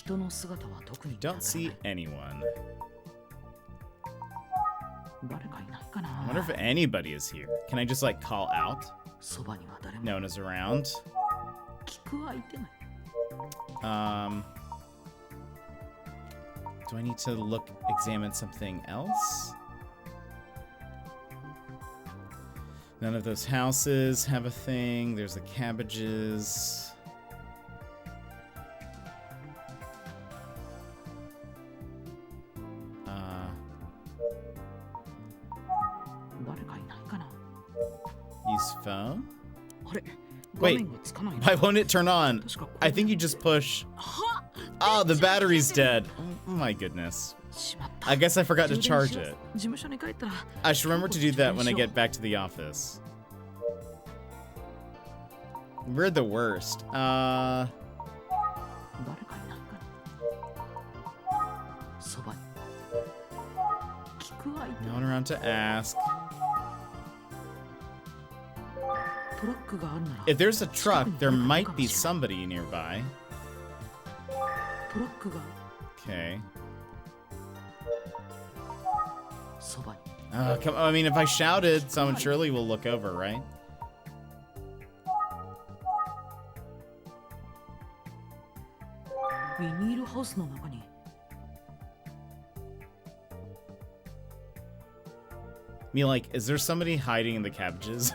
Don't see anyone. I wonder if anybody is here. Can I just like call out? No one is around. Do I need to examine something else? None of those houses have a thing. There's the cabbages. Use phone? Wait, why won't it turn on? I think you just push. Oh, the battery's dead. Oh my goodness. I guess I forgot to charge it. I should remember to do that when I get back to the office. We're the worst. No one around to ask. If there's a truck, there might be somebody nearby. Okay. Come on, I mean, if I shouted, someone surely will look over, right? ビニールハウスの中に。 Me like, is there somebody hiding in the cabbages?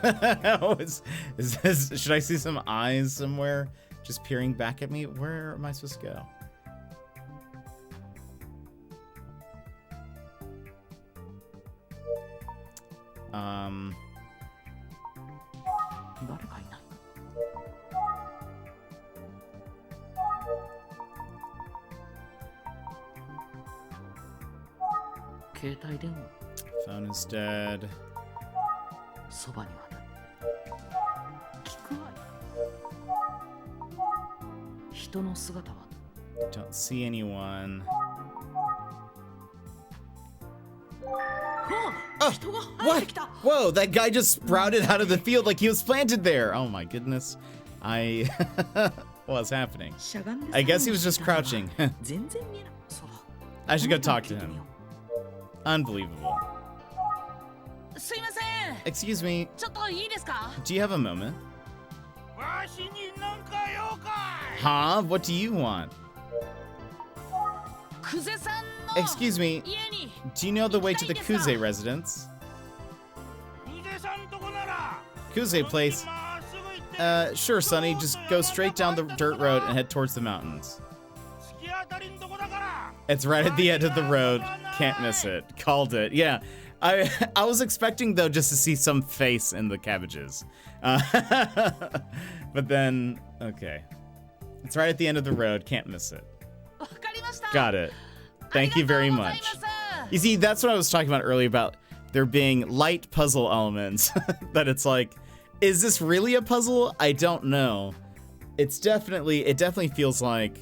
Should I see some eyes somewhere just peering back at me? Where am I supposed to go? Phone is dead. Don't see anyone. Oh, what? Whoa, that guy just sprouted out of the field like he was planted there. Oh my goodness. What's happening? I guess he was just crouching. I should go talk to him. Unbelievable. Excuse me. Do you have a moment? Huh? What do you want? Excuse me. Do you know the way to the Kuze residence? Kuze place? Sure, Sonny. Just go straight down the dirt road and head towards the mountains. It's right at the end of the road. Can't miss it. Called it. Yeah. I was expecting, though, just to see some face in the cabbages. But then, okay. It's right at the end of the road. Can't miss it. Got it. Thank you very much. You see, that's what I was talking about earlier about there being light puzzle elements. That it's like, is this really a puzzle? I don't know. It definitely feels like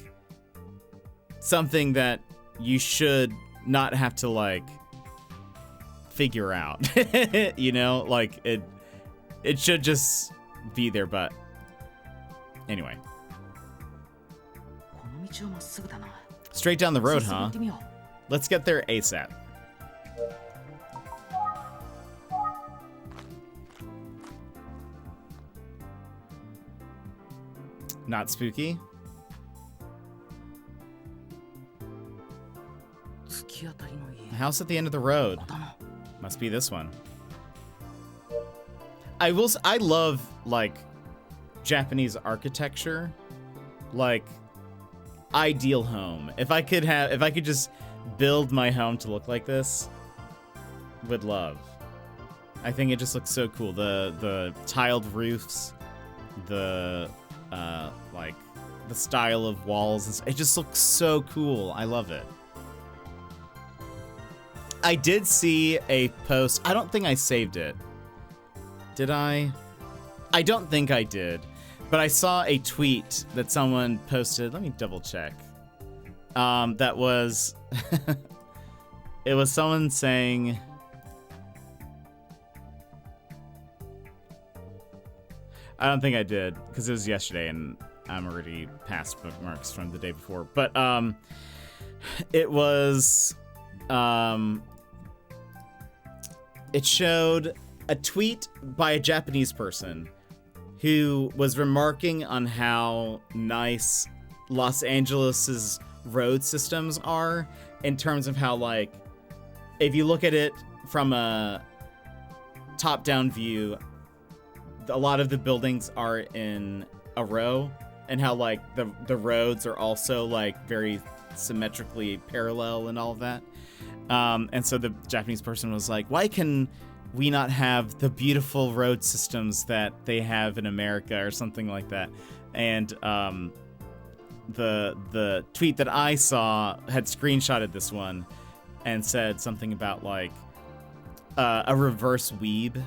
something that you should not have to, like, figure out. You know, like it should just be there, but anyway. Straight down the road, huh? Let's get there ASAP. Not spooky? The house at the end of the road. Must be this one. I love, like, Japanese architecture. Like, ideal home. If I could just build my home to look like this, would love. I think it just looks so cool. The tiled roofs, the like the style of walls, it just looks so cool. I love it. I did see a post. I don't think I saved it. Did I? I don't think I did. But I saw a tweet that someone posted. Let me double check. That was... it was someone saying... I don't think I did, because it was yesterday, and I'm already past bookmarks from the day before. But it was... it showed a tweet by a Japanese person who was remarking on how nice Los Angeles's road systems are in terms of how, like, if you look at it from a top-down view, a lot of the buildings are in a row, and how, like, the roads are also, like, very symmetrically parallel and all of that. And so the Japanese person was like, why can we not have the beautiful road systems that they have in America, or something like that? And the tweet that I saw had screenshotted this one and said something about, like, a reverse weeb,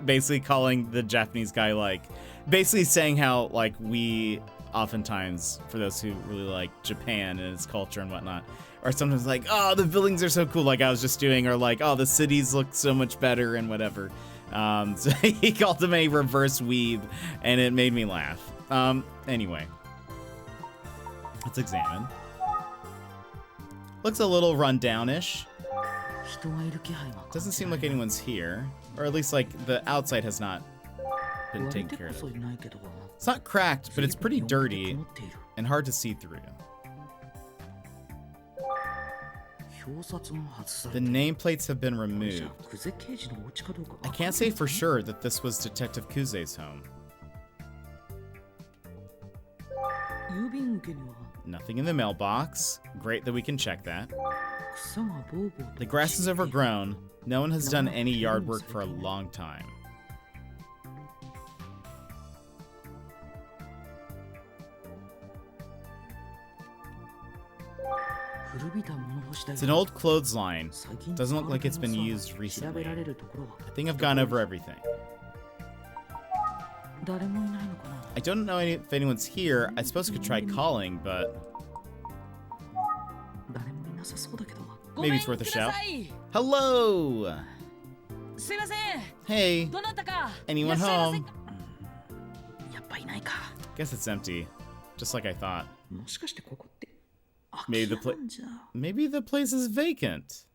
basically calling the Japanese guy, like, basically saying how, like, we oftentimes, for those who really like Japan and its culture and whatnot, or sometimes like, oh, the buildings are so cool, like I was just doing, or like, oh, the cities look so much better and whatever. So he called him a reverse weeb, and it made me laugh. Anyway, let's examine. Looks a little run-down-ish. Doesn't seem like anyone's here, or at least, like, the outside has not been taken care of. It's not cracked, but it's pretty dirty and hard to see through. The nameplates have been removed. I can't say for sure that this was Detective Kuze's home. Nothing in the mailbox. Great that we can check that. The grass is overgrown. No one has done any yard work for a long time. It's an old clothesline. Doesn't look like it's been used recently. I think I've gone over everything. I don't know if anyone's here. I suppose I could try calling, but maybe it's worth a shout. Hello! Hey! Anyone home? Guess it's empty. Just like I thought. Maybe the place is vacant.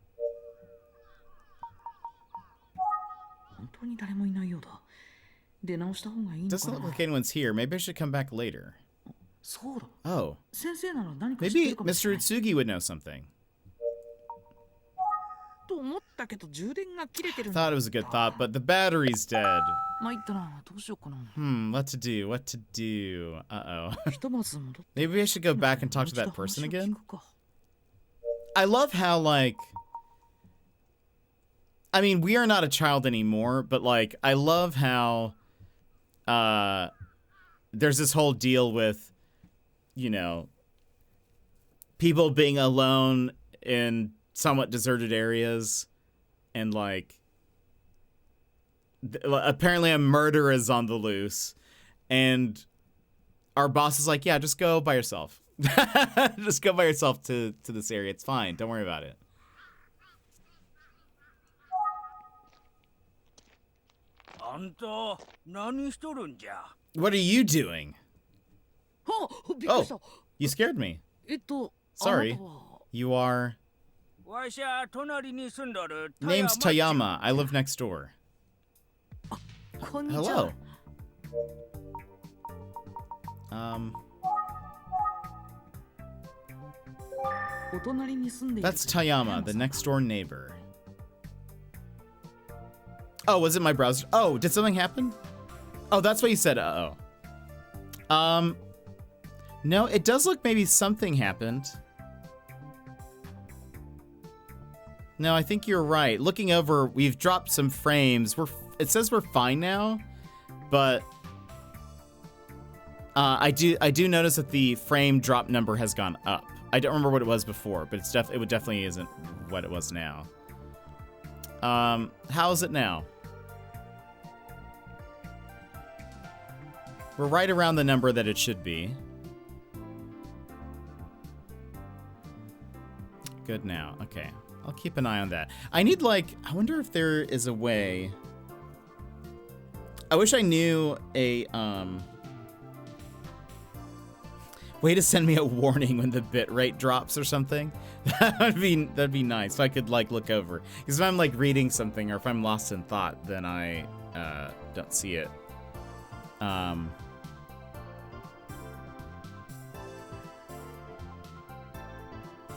Doesn't look like anyone's here. Maybe I should come back later. Oh. Maybe Mr. Utsugi would know something. Thought it was a good thought, but the battery's dead. What to do? What to do? Uh-oh. Maybe I should go back and talk to that person again? I love how, like... I mean, we are not a child anymore, but, like, I love how... there's this whole deal with, you know, people being alone in somewhat deserted areas, and like apparently a murder is on the loose, and our boss is like, yeah, just go by yourself. Just go by yourself to this area. It's fine. Don't worry about it. What are you doing? Oh, you scared me. Sorry. You are... Name's Tayama. I live next door. Hello. That's Tayama, the next door neighbor. Oh, was it my browser? Oh, did something happen? Oh, that's what you said. Uh-oh. No, it does look maybe something happened. No, I think you're right. Looking over, we've dropped some frames. It says we're fine now, but I do notice that the frame drop number has gone up. I don't remember what it was before, but it definitely isn't what it was now. How is it now? We're right around the number that it should be. Good now. Okay. I'll keep an eye on that. I need, like, I wonder if there is a way. I wish I knew a, way to send me a warning when the bitrate drops or something. That'd be nice if I could, like, look over. Because if I'm, like, reading something or if I'm lost in thought, then I, don't see it.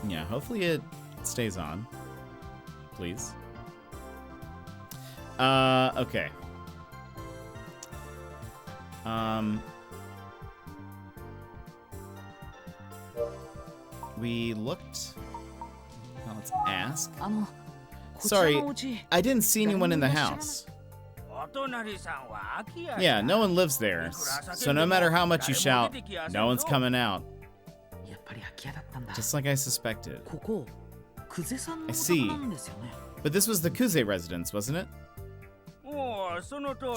Yeah, hopefully it stays on. Please. Okay. We looked. Now let's ask. Sorry, I didn't see anyone in the house. Yeah, no one lives there. So no matter how much you shout, no one's coming out. Just like I suspected. I see. But this was the Kuze residence, wasn't it?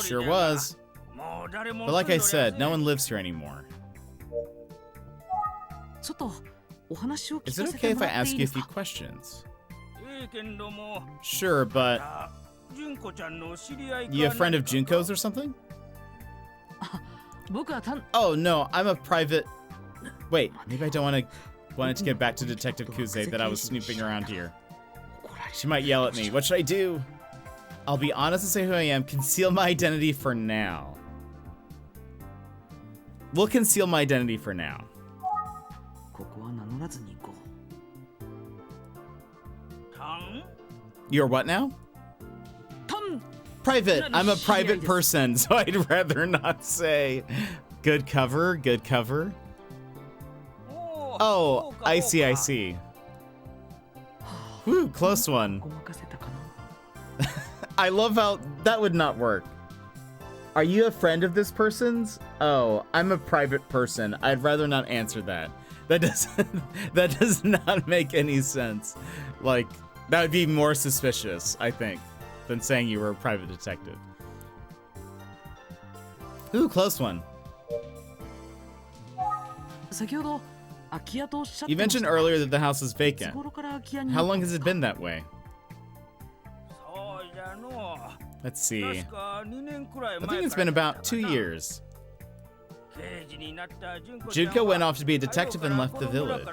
Sure was. But like I said, no one lives here anymore. Is it okay if I ask you a few questions? Sure, but... You a friend of Junko's or something? Oh, no, I'm a private... Wait, maybe I don't wanted to get back to Detective Kuze that I was snooping around here. She might yell at me. What should I do? I'll be honest and say who I am. Conceal my identity for now. We'll conceal my identity for now. You're what now? Private. I'm a private person, so I'd rather not say. Good cover, good cover. Oh, I see, I see. Whew, close one. I love how that would not work. Are you a friend of this person's? Oh, I'm a private person. I'd rather not answer that. That does not make any sense. Like, that would be more suspicious, I think, than saying you were a private detective. Ooh, close one. You mentioned earlier that the house is vacant. How long has it been that way? Let's see. I think it's been about 2 years. Junko went off to be a detective and left the village.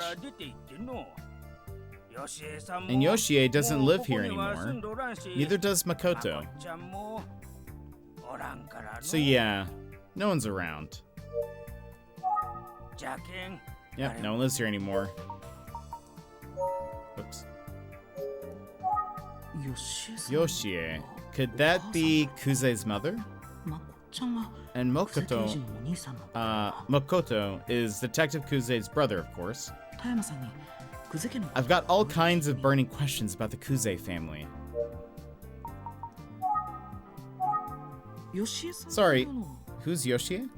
And Yoshie doesn't live here anymore. Neither does Makoto. So yeah, no one's around. Yep, no one lives here anymore. Oops. Yoshie. Could that be Kuze's mother? And Makoto is Detective Kuze's brother, of course. I've got all kinds of burning questions about the Kuze family. Sorry, who's Yoshie?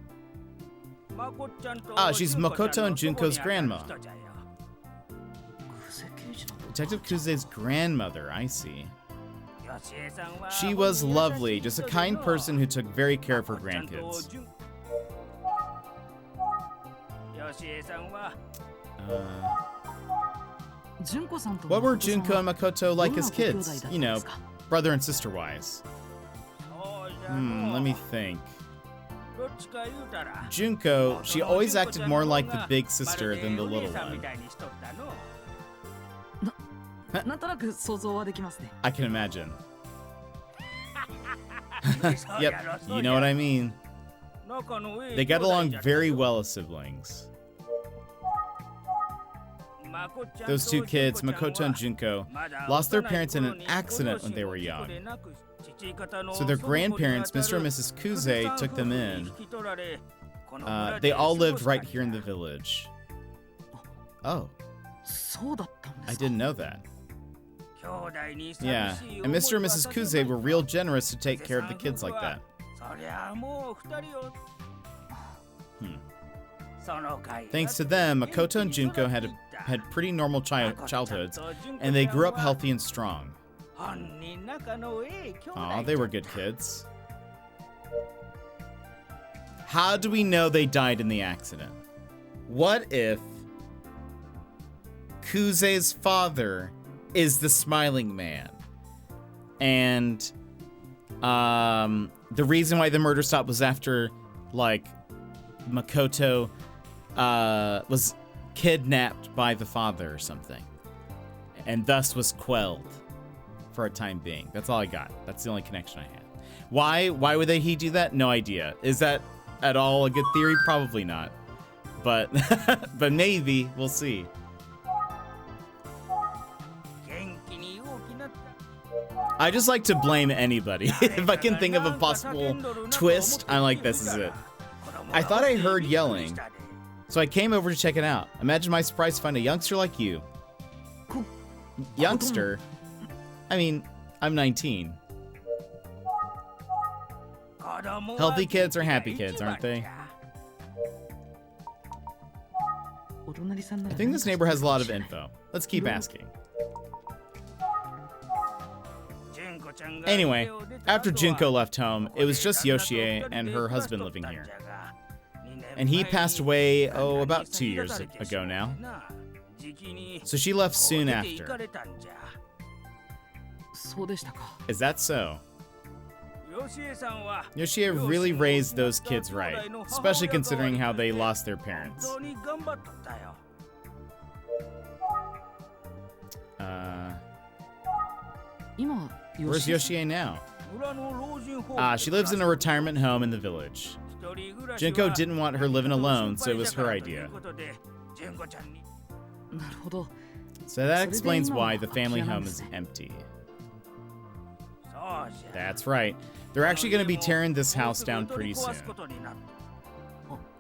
Ah, she's Makoto and Junko's grandma. Detective Kuze's grandmother, I see. She was lovely, just a kind person who took very care of her grandkids. What were Junko and Makoto like as kids? You know, brother and sister wise. Let me think. Junko, she always acted more like the big sister than the little one. I can imagine. Yep, you know what I mean. They got along very well as siblings. Those two kids, Makoto and Junko, lost their parents in an accident when they were young. So their grandparents, Mr. and Mrs. Kuze, took them in. They all lived right here in the village. Oh. I didn't know that. Yeah, and Mr. and Mrs. Kuze were real generous to take care of the kids like that. Thanks to them, Makoto and Junko had pretty normal childhoods, and they grew up healthy and strong. Aw, they were good kids. How do we know they died in the accident? What if Kuze's father is the smiling man? And the reason why the murder stopped was after, like, Makoto was kidnapped by the father or something, and thus was quelled for a time being. That's all I got. That's the only connection I had. Why would he do that? No idea. Is that at all a good theory? Probably not. But but maybe. We'll see. I just like to blame anybody. If I can think of a possible twist, I'm like, this is it. I thought I heard yelling, so I came over to check it out. Imagine my surprise to find a youngster like you. Youngster? I mean, I'm 19. Healthy kids are happy kids, aren't they? I think this neighbor has a lot of info. Let's keep asking. Anyway, after Junko left home, it was just Yoshie and her husband living here. And he passed away, about 2 years ago now. So she left soon after. Is that so? Yoshie really raised those kids right, especially considering how they lost their parents. Where's Yoshie now? She lives in a retirement home in the village. Junko didn't want her living alone, so it was her idea. So that explains why the family home is empty. That's right. They're actually going to be tearing this house down pretty soon.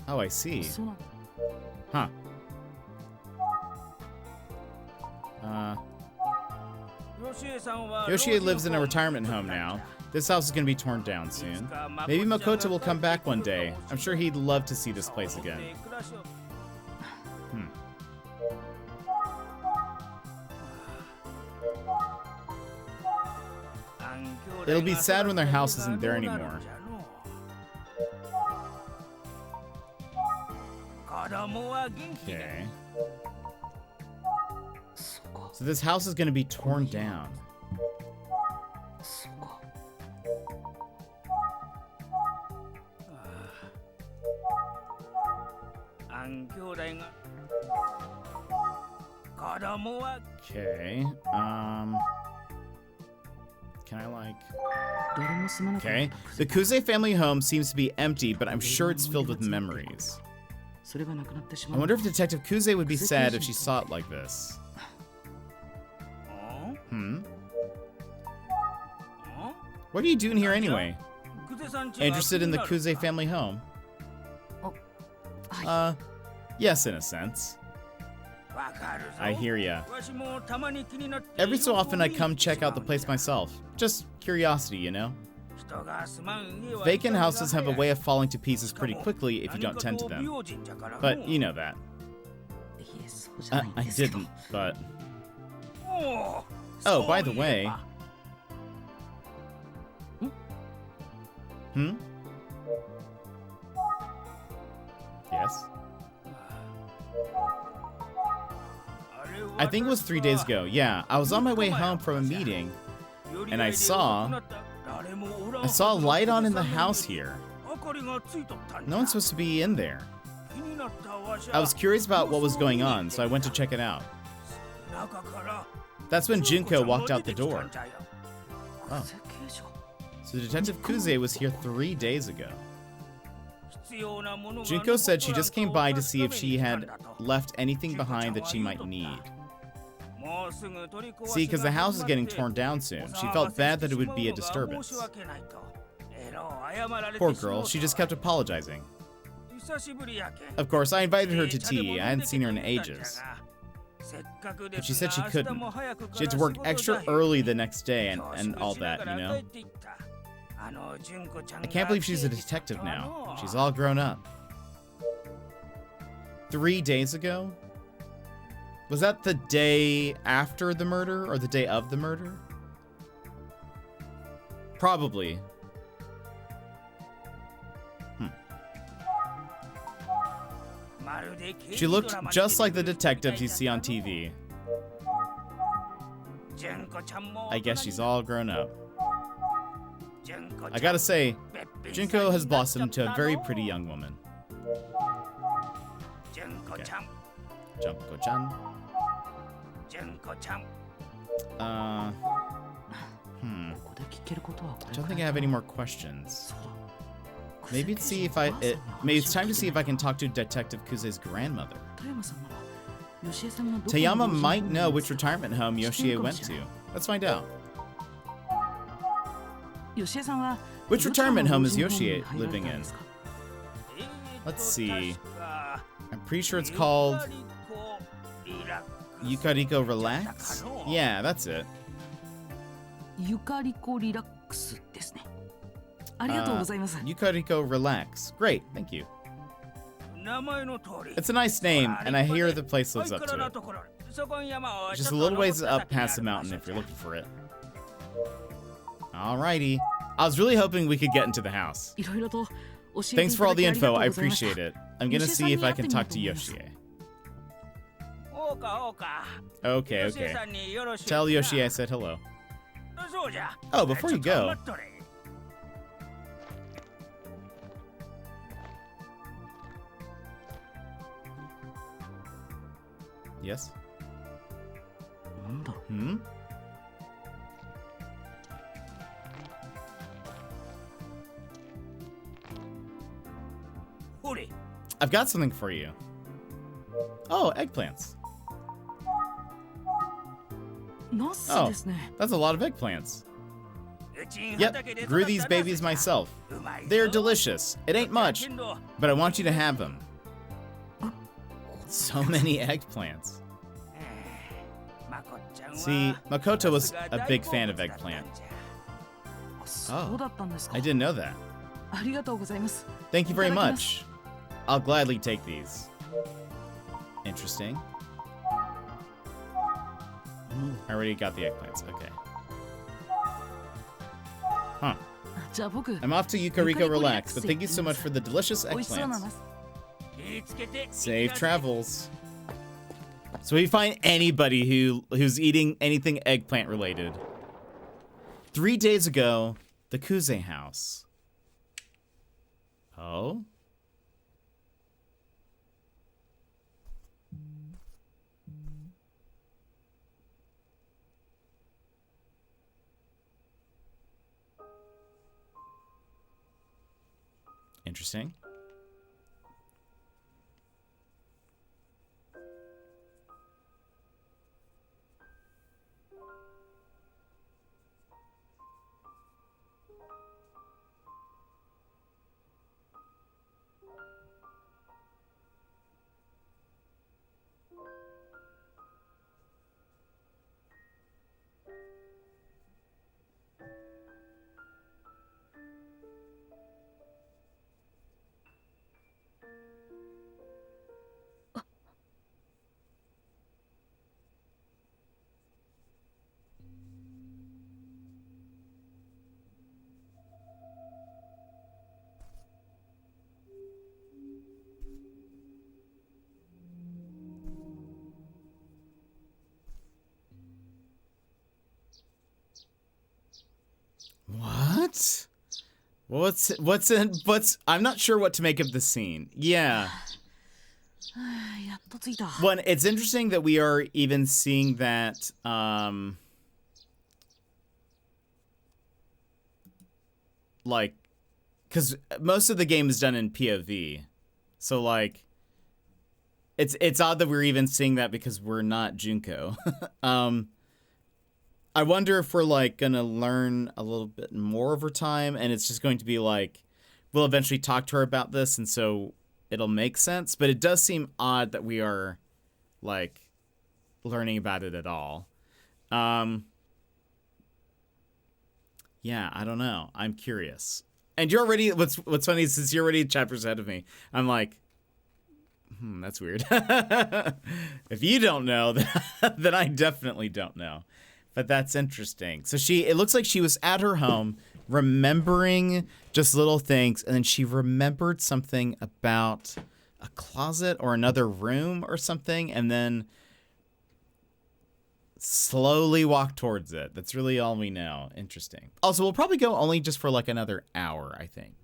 Oh, I see. Huh. Yoshie lives in a retirement home now. This house is going to be torn down soon. Maybe Makoto will come back one day. I'm sure he'd love to see this place again. It'll be sad when their house isn't there anymore. Okay. So this house is going to be torn down. Okay. Can I like... Okay. The Kuze family home seems to be empty, but I'm sure it's filled with memories. I wonder if Detective Kuze would be sad if she saw it like this. What are you doing here anyway? Interested in the Kuze family home? Yes, in a sense. I hear ya. Every so often I come check out the place myself. Just curiosity, you know? Vacant houses have a way of falling to pieces pretty quickly if you don't tend to them. But you know that. I didn't, but... Oh, by the way... Yes? I think it was 3 days ago. Yeah, I was on my way home from a meeting, and I saw a light on in the house here. No one's supposed to be in there. I was curious about what was going on, so I went to check it out. That's when Junko walked out the door. Oh. So Detective Kuze was here 3 days ago. Junko said she just came by to see if she had left anything behind that she might need. See, because the house is getting torn down soon. She felt bad that it would be a disturbance. Poor girl, she just kept apologizing. Of course, I invited her to tea. I hadn't seen her in ages. But she said she couldn't. She had to work extra early the next day and all that, you know? I can't believe she's a detective now. She's all grown up. 3 days ago? Was that the day after the murder or the day of the murder? Probably. She looked just like the detectives you see on TV. I guess she's all grown up. I gotta say, Junko has blossomed into a very pretty young woman. Okay. Junko-chan. I don't think I have any more questions. Maybe it's time to see if I can talk to Detective Kuze's grandmother. Toyama might know which retirement home Yoshie went to. Let's find out. Which retirement home is Yoshie living in? Let's see. I'm pretty sure it's called Yukariko Relax? Yeah, that's it. Yukariko Relax. Great, thank you. It's a nice name, and I hear the place lives up to it. Just a little ways up past the mountain if you're looking for it. Alrighty. I was really hoping we could get into the house. Thanks for all the info, I appreciate it. I'm gonna see if I can talk to Yoshie. Okay. Tell Yoshie I said hello. Oh, before you go... Yes? I've got something for you. Oh, eggplants. Oh, that's a lot of eggplants. Yep, grew these babies myself. They're delicious. It ain't much, but I want you to have them. So many eggplants. See, Makoto was a big fan of eggplant. Oh, I didn't know that. Thank you very much. I'll gladly take these. Interesting. I already got the eggplants. Okay. Huh. I'm off to Yukariko Relax, but thank you so much for the delicious eggplants. Safe travels. So we find anybody who's eating anything eggplant related. 3 days ago, the Kuze house. Oh? Interesting. What? What's I'm not sure what to make of the scene. Yeah. One, it's interesting that we are even seeing that like, cuz most of the game is done in POV. So like it's odd that we're even seeing that because we're not Junko. I wonder if we're like gonna learn a little bit more over time, and it's just going to be like we'll eventually talk to her about this, and so it'll make sense. But it does seem odd that we are like learning about it at all. Yeah, I don't know. I'm curious. And you're already what's funny is since you're already chapters ahead of me, I'm like, that's weird. If you don't know, then I definitely don't know. But that's interesting. So it looks like she was at her home remembering just little things, and then she remembered something about a closet or another room or something, and then slowly walked towards it. That's really all we know. Interesting. Also, we'll probably go only just for like another hour, I think.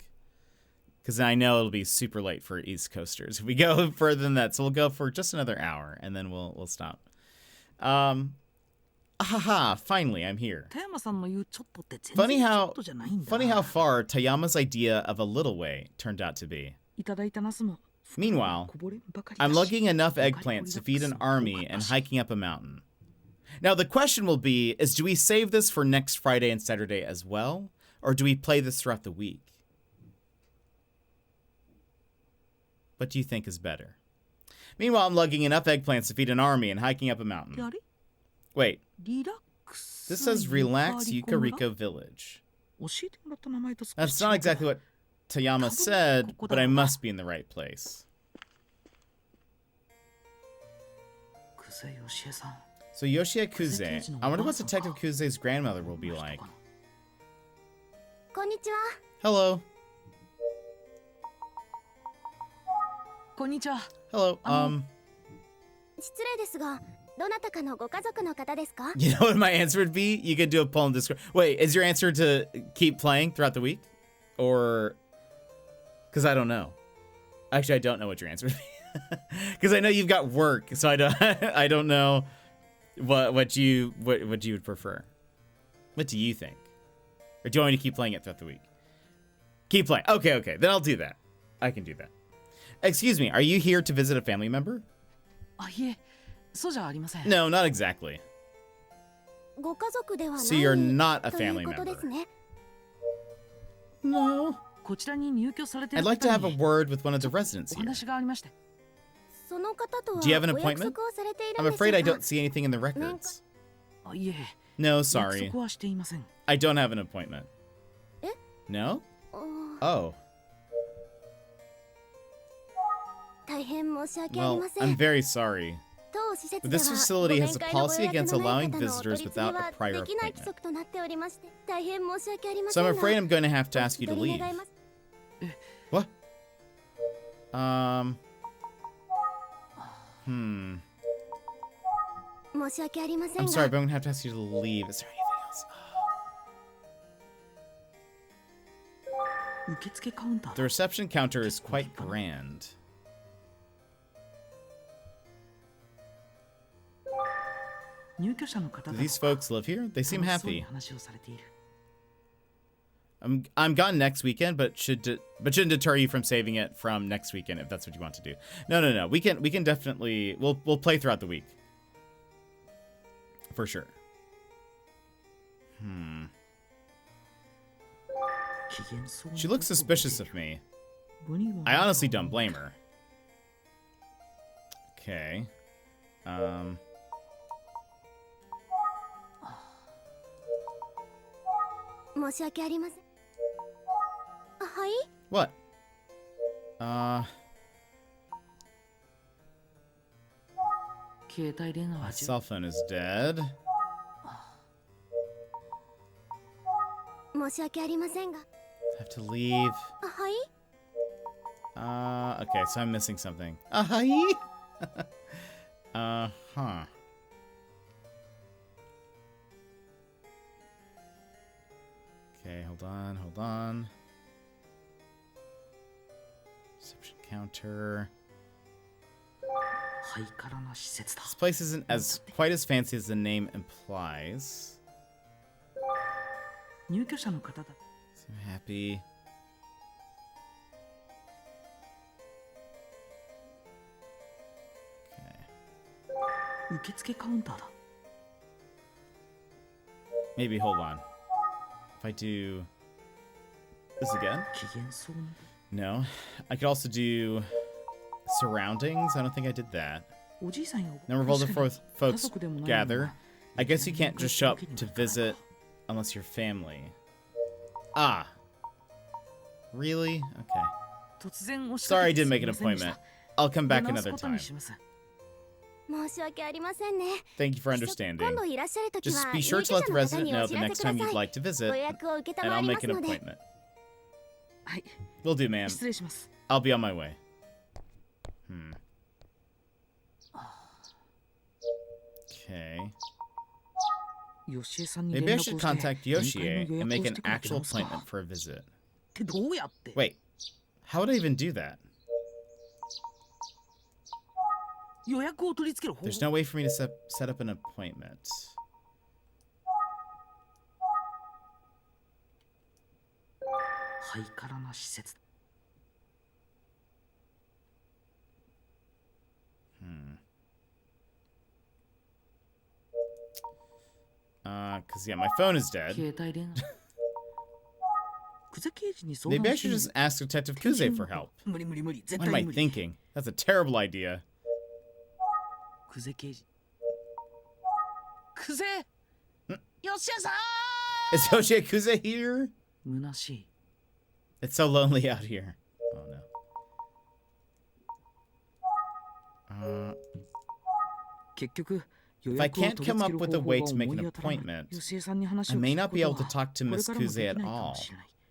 Because I know it'll be super late for East Coasters if we go further than that. So we'll go for just another hour, and then we'll stop. Haha, finally, I'm here. Funny how far Tayama's idea of a little way turned out to be. Meanwhile, I'm lugging enough eggplants to feed an army and hiking up a mountain. Now, the question will be, do we save this for next Friday and Saturday as well? Or do we play this throughout the week? What do you think is better? Meanwhile, I'm lugging enough eggplants to feed an army and hiking up a mountain. Wait. This says Relax Yukariko Village. That's not exactly what Tayama said, but I must be in the right place. So Yoshie Kuze, I wonder what Detective Kuze's grandmother will be like. Hello. Hello, You know what my answer would be? You could do a poll in Discord. Wait, is your answer to keep playing throughout the week? Or... Because I don't know. Actually, I don't know what your answer would be. Because I know you've got work, so I don't know what you would prefer. What do you think? Or do you want me to keep playing it throughout the week? Keep playing. Okay. Then I'll do that. I can do that. Excuse me, are you here to visit a family member? No, not exactly. So you're not a family member. No. こちらに入居されてい I'd る like to 方 have a に word with one of the お residents here. 話がありまして。その方とは Do you have an お約 appointment? 束をされている I'm んでしょ afraid I うか don't see anything in the records. あ、いえ、 No, 約 sorry. 束はしていません。 I don't have an appointment. え No? あ Oh. 大変申し訳あり Well, ませ I'm ん。 very sorry. 当施設 But で this は facility ご has a 面会のご policy 予約 against のない allowing 方のお visitors 取り次ぎ without は a prior できない規 appointment. 則となっておりまして大変申し訳ありま So せん I'm が afraid I'm going to have to お ask you 引 to き取り leave. 願います。 What? Hmm. 申し訳ありません I'm が sorry, but I'm going to have to ask you to leave. Is there anything else? 受付カウンター The reception counter is quite grand. 入居者の方 Do 々 these folks live here? They seem 楽しそうに happy. 話をされている。 I'm gone next weekend, but shouldn't deter you from saving it from next weekend if that's what you want to do. No. We can definitely we'll play throughout the week. For sure. 機嫌そうな She looks suspicious of me. 部には I honestly don't blame her. Okay. 申し訳ありません。あ、はい What? Uh, 携帯電話 my は cell phone is dead. 申し訳ありませんが I have to leave. あ、はい Okay, so I'm missing something. Hi. Huh. Okay, hold on. Reception counter. ハイカラな施設だ。 This place isn't as quite as fancy as the name implies. 入居者の方だ。 So happy. Okay. 受付カウンターだ。 Maybe hold on. If I do this again? 機嫌そうに。 No. I could also do surroundings. I don't think I did that. おじいさんやお Number of ば older あさん folks gather. I guess you can't just show up to い visit unless you're family. Ah. Really? Okay. 突然おっし Sorry ゃ I って didn't make an すみませんでした appointment. I'll come back 見直す another こと time. にします。申し訳ありませんね。 Thank you for 今 understanding. 度いらっしゃるとき Just は be 入 sure 居 to let 者 the の方 resident にお know 知 the ら next せくだ time さ you'd い。 like to ご visit, 予約を受けた and ま I'll りま make す an ので。 appointment. はい、 Will do, ma'am. 失礼します。 I'll be on my way. Okay. 吉江さんに連 Maybe I 絡をし should て contact 面会 Yoshie の予 and 約 make をし an てから出 actual ますか appointment for a visit. ってどうやって Wait, how would I even do that? 予約を取り付ける方 There's 法 no way for me to set up an appointment. ハイカラな施設だ。 Cause yeah, my phone is dead. 携帯電話久世刑事に相 Maybe 談 I して should み just る ask Detective Kuze for help. 無理絶 What am 対 I 無理 thinking? That's a terrible idea. 久世刑事久世吉江さ Is Yoshie Kuze here? ん虚しい It's so lonely out here. Oh no. 結局 If I can't come up with a way to make an appointment, I may not be able to talk to Miss Kuze at all.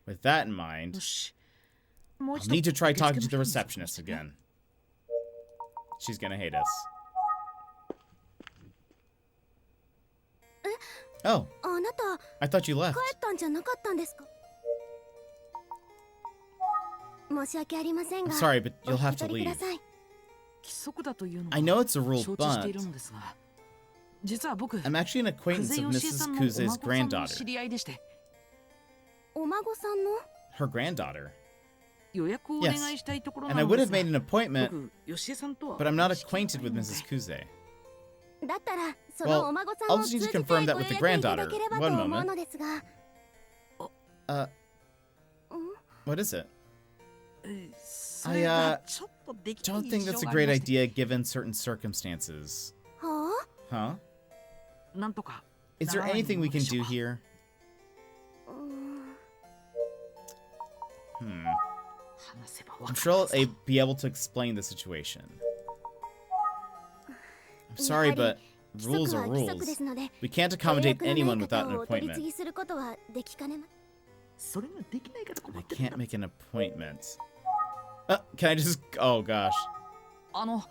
With that in mind, I'll need to try talking to the receptionist again. She's gonna hate us. Oh, あなた I thought you left. 帰ったんじゃなかったんですか。申し訳ありません I'm が sorry, but お you'll 引 have き to 取りく leave. ださい。規則だというの I know it's a rule, 承知して but いるのですが実は僕 I'm actually an 久 acquaintance 世 of 吉江 Mrs. さんのお Kuze's 孫さんの granddaughter. 知り合いでしてお孫さんの Her granddaughter. 予約をお願いしたいところ And な I の would で have すが made an appointment, 僕吉江さんとは but I'm not 面識が acquainted ない with ので Mrs. Kuze. だったらそ Well, のお孫さん I'll を just 通 need じ to て confirm ご that 予 with the 約いただ granddaughter. ければと One 思う moment. のですが。ん What is it? I don't think that's a great idea given certain circumstances. Huh? Is there anything we can do here? I'm sure I'll be able to explain the situation. I'm sorry, but rules are rules. We can't accommodate anyone without an appointment. I can't make an appointment. Can I just... Oh, gosh. Oh,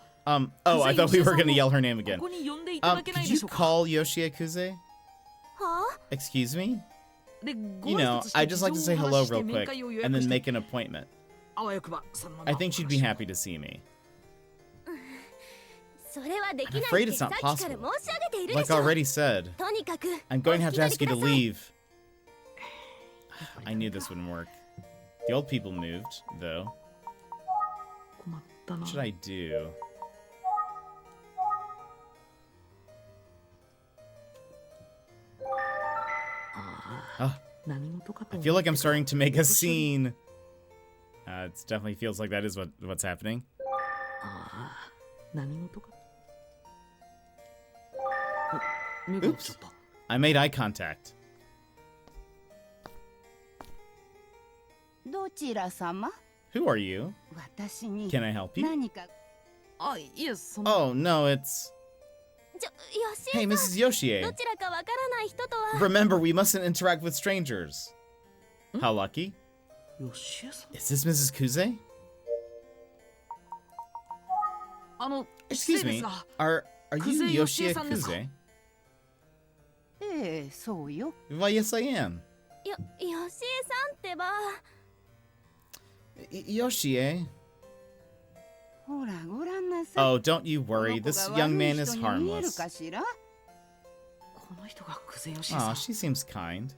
I thought we were going to yell her name again. Could you call Yoshie Kuze? Excuse me? You know, I'd just like to say hello real quick, and then make an appointment. I think she'd be happy to see me. I'm afraid it's not possible. Like I already said, I'm going to have to ask you to leave. I knew this wouldn't work. The old people moved, though. What should I do? I feel like I'm starting to make a scene. It definitely feels like that is what's happening. Oops. I made eye contact. Who are you? Can I help you? Oh, no, it's... Hey, Mrs. Yoshie. Remember, we mustn't interact with strangers. How lucky. Is this Mrs. Kuze? Excuse me, are you Yoshie Kuze? Why, yes, I am. Yoshie. Oh, don't you worry. This young man is harmless. Aw, she seems kind.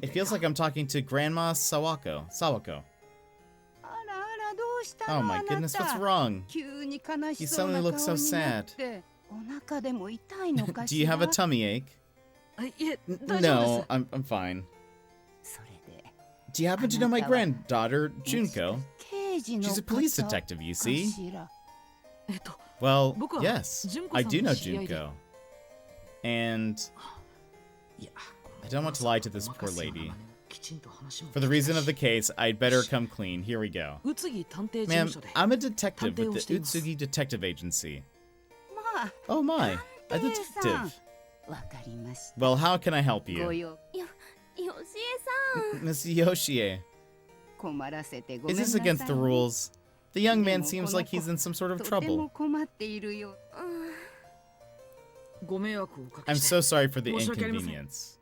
It feels like I'm talking to Grandma Sawako. Oh my goodness, what's wrong? You suddenly look so sad. Do you have a tummy ache? No, I'm fine. Do you happen to know my granddaughter, Junko? She's a police detective, you see? Well, yes, I do know Junko. And I don't want to lie to this poor lady. For the reason of the case, I'd better come clean. Here we go. Ma'am, I'm a detective with the Utsugi Detective Agency. Oh my, a detective. Well, how can I help you? Miss Yoshie. Is this against the rules? The young man seems like he's in some sort of trouble. I'm so sorry for the inconvenience.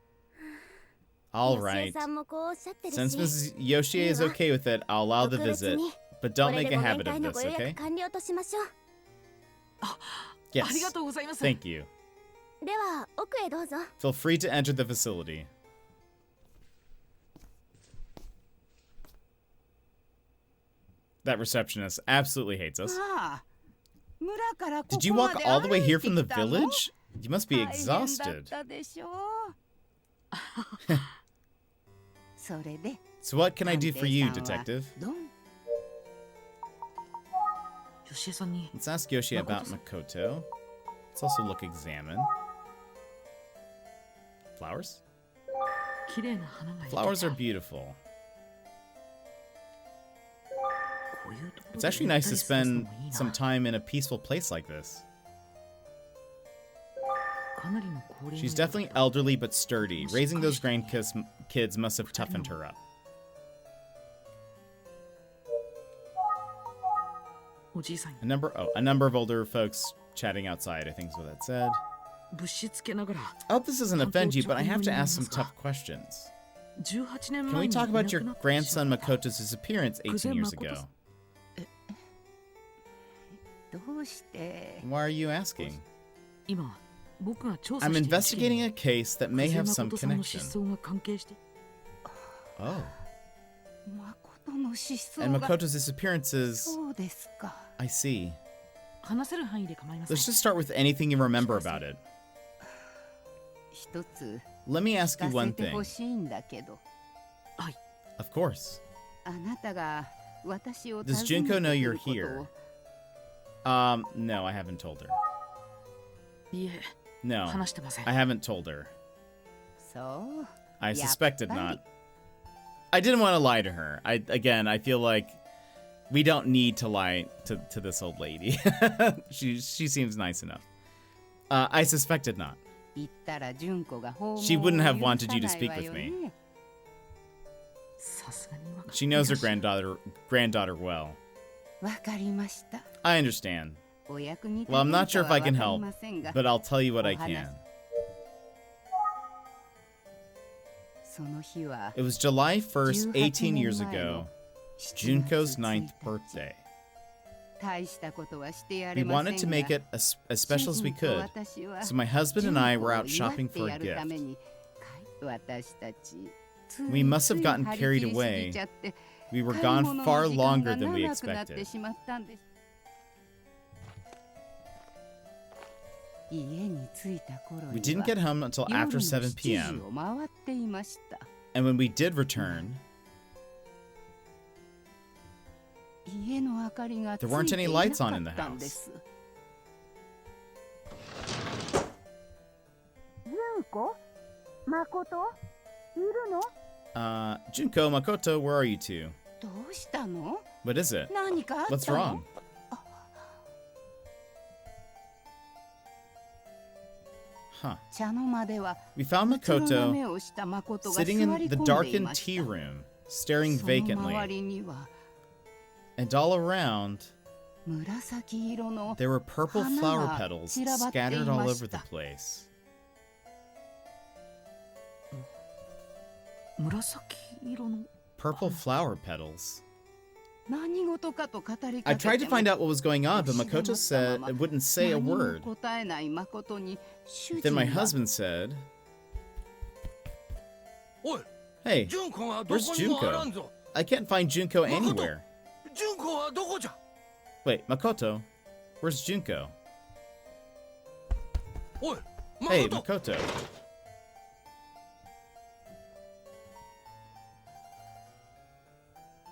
Alright. Since Mrs. Yoshie is okay with it, I'll allow the visit. But don't make a habit of this, okay? Yes. Thank you. Feel free to enter the facility. That receptionist absolutely hates us. Did you walk all the way here from the village? You must be exhausted. So what can I do for you, detective? Let's ask Yoshie about Makoto. Let's also examine. Flowers? Flowers are beautiful. It's actually nice to spend some time in a peaceful place like this. She's definitely elderly but sturdy. Raising those grandkids must have toughened her up. A number of older folks chatting outside, I think is what that said. I hope this doesn't offend you, but I have to ask some tough questions. Can we talk about your grandson Makoto's disappearance 18 years ago? Why are you asking? I'm investigating a case that may have some connection. Oh. And Makoto's disappearance is... I see. Let's just start with anything you remember about it. Let me ask you one thing. Of course. あなたが私を Does 訪ねて Junko know く you're ることを here? No, I haven't told her. いえ、 No, 話してません。 I haven't told her. そう I やっ suspected ぱり not. I didn't want to lie to her. I feel like we don't need to lie to this old lady. she seems nice enough. I suspected not. 言ったら純子が訪問を She wouldn't have wanted 許 you to さ speak ない with わ me. よね。さすがに分かって She knows her いらっしゃる granddaughter well. わかりました。 I understand. お役に立 Well, て I'm る not か sure は if I わ can かり help, ませんが、 but I'll tell you what I お話 can. その日は It was July 1st, 18 years 18 ago, 7 Junko's 月 9th 1日 birthday. 大したことはしてや We れま wanted せ to ん make が it as special as we 主人と could, 私は so my husband and I were out 純子を shopping 祝って for や a るた gift. めに私たちつい We must have つい gotten 張り carried 切りすぎ away. ちゃって We were 買い gone 物の far 時間 longer が than we 長くなって expected. しまったんです。家に着いた頃 We に didn't は get home until 夜の after 7 7時 p.m., を回っていました。 and when we did return, 家の明かりがつい There weren't て any いな lights か on っ in the たん house. です。純子誠いるの？ Junko, Makoto, where are you two? どうしたの？ What is it? 何かあっ What's たの？ wrong? Huh. 茶の間では We found うつろな目 Makoto をした誠が座 sitting り in the 込んでい darkened まし tea た。 room, staring その周 vacantly, りには and all around 紫色の there were purple 花 flower が petals 散らばってい scattered ま all し over the た。 place. 紫色の Purple flower petals. 何事かと語り I かけ tried て to も find out what was going on, but 知らな Makoto かった said まま wouldn't say a 何も word. 答えない誠に主 Then 人 my は husband said, おい、 "Hey, 純子がど where's こにもあらん Junko? ぞ。 I can't find Junko anywhere." 純子はどこじゃ。 Wait, Makoto, where's Junko? おい、 Hey, 誠。 Makoto.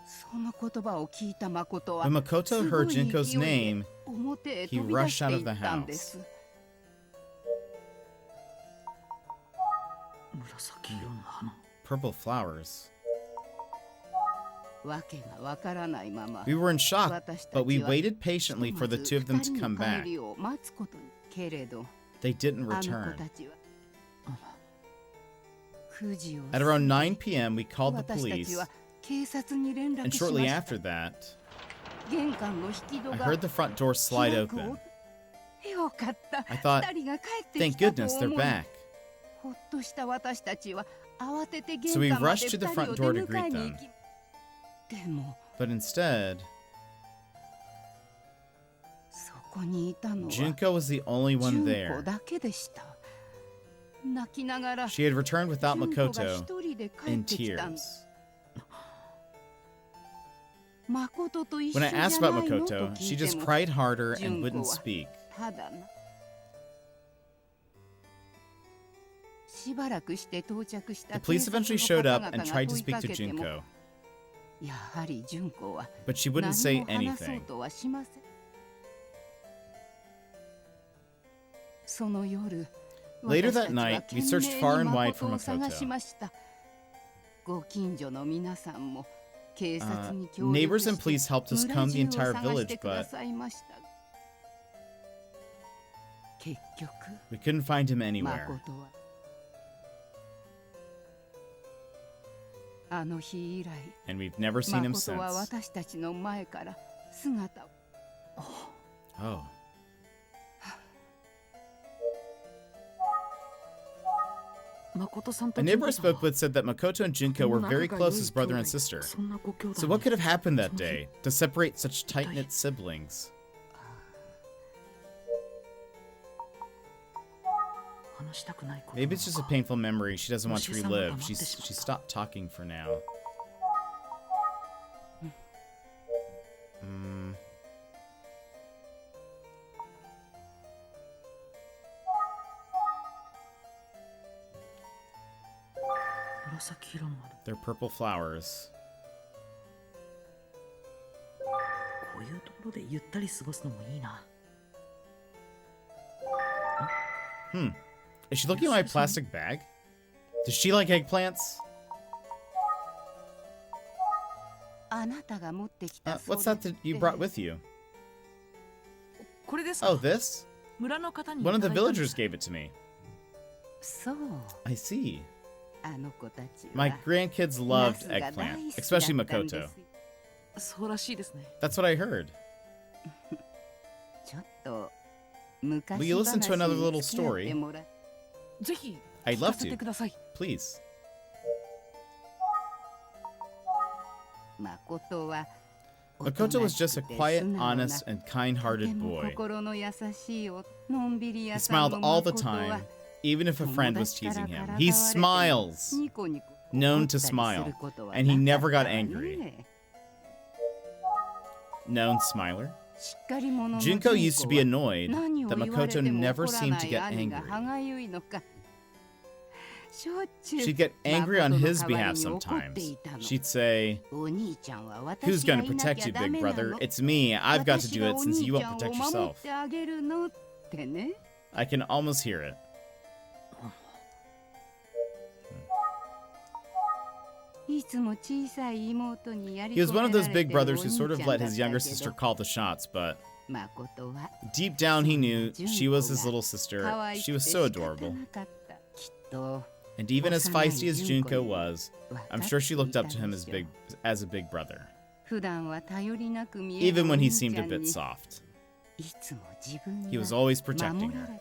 その言葉を聞いた誠は When Makoto すご heard い Junko's 勢いで name, 表へ he 飛び出して rushed out い of the ったんです。 house. 紫色の花。 Purple flowers. わけがわからないまま We were in shock, 私た but we ちは waited patiently for the two of them to 二人 come の back. 帰りを待つことにけれど They didn't あの子 return. たちは9時を At around 9 p.m., we called the 私た police, ちは警察に連 and 絡しま shortly した after that, 玄関の引き戸 I が heard the front door slide 開く open. よかった I thought, 二人が帰ってき Thank たと goodness 思 they're い back. ほっとした私たちは慌てて So we 玄関まで rushed to the 二人 front を door 出 to 迎え greet に them. 行きでも But instead, そこにいたのは Junko was the only one 純子 there. だけでした泣きながら She had returned without 純子が Makoto 一人で帰っ in てきたん tears. 誠と一緒 When じ I ゃ asked な about いのと Makoto, 聞 she いて just も cried harder and 純子 wouldn't は speak. ただなしばらくして到着し The た police 警 eventually 察 showed の up 方 and 々が tried to 問い speak か to けても Junko, やはり純子は but she wouldn't 何 say も話そう anything. とはしませんその夜 Later 私た that ちは night, 懸 we 命 searched に far and wide 誠 for を探し Makoto. ましたご近所の皆さんも警察 Uh, に協力 neighbors and して police helped us 村 comb the 中を entire 探し village, てくだ but さいました結局 we couldn't find him anywhere. 誠はあの日以来 And we've never seen him 誠は since. 私たちの前から姿を Oh. 誠さん A と neighbor I 純子さん spoke with said that Makoto and Junko were very close as brother and sister. そんなご兄弟 So what could have happened that day to separate such tight-knit siblings? 話したくないこと Maybe it's just a painful memory she doesn't want to 虫さんが relive. 黙って She しまった。 stopped talking for now. Hmm. 紫色の花 They're purple flowers. ういうところでゆったり過ごすのもいいな。 Is she looking at my plastic bag? Does she like eggplants? あなたが持ってきた What's that that you brought with you? これですか。 Oh, this? 村の方に One of the いただいたんで villagers す。 gave it to me. そう I see. あの子たちは My grandkids ナ loved スが大 eggplant, 好きだったんです especially Makoto. そうらしいですね。 That's what I heard. ちょっと昔 Will you listen to another 話 little に付き合って story? もらぜひ I'd 聞 love かせて to. ください。 Please. 誠は Makoto was just a quiet, おとな honest, しくて and とて kind-hearted も boy. 心の優しいのんびり He 屋さん smiled の all the 誠は time, even if a 友 friend was 達から teasing から him. かわ He れても smiles. ニコニコ Known 怒 to ったりす smile, ることは and he なか never った got わ angry. ね。 Known smiler. しっかり者の Junko used to be 純子は annoyed 何を that 言われて Makoto も never 怒ら seemed な to い get 兄が angry. 歯がゆいのか。しょっちゅう She'd get angry on 誠の his 代わり behalf に怒ってい sometimes. たの。 She'd say, お兄ちゃんは Who's 私が gonna いな protect きゃ you, ダ big メな brother? の。 It's me. I've got to 私 do が it お since 兄 you ち won't ゃんを protect 守 yourself. ってあげるのってね。 I can almost hear it. いつも小さい妹にやり He was 込め one ら of れ those て big るお brothers 兄 who ちゃ sort ん of だ let った his け younger ど sister call the shots, but 誠は deep down he knew she was his little sister. 可愛 She く was て so 仕方 adorable. なかった。きっと And even as feisty as Junko was, 分か I'm って sure she い looked た up to him で as しょう。 as a big brother, 普段は頼りなく見える even お when he 兄ち seemed ゃ a ん bit に soft. いつも自分 He が was always 守 protecting ら her. れ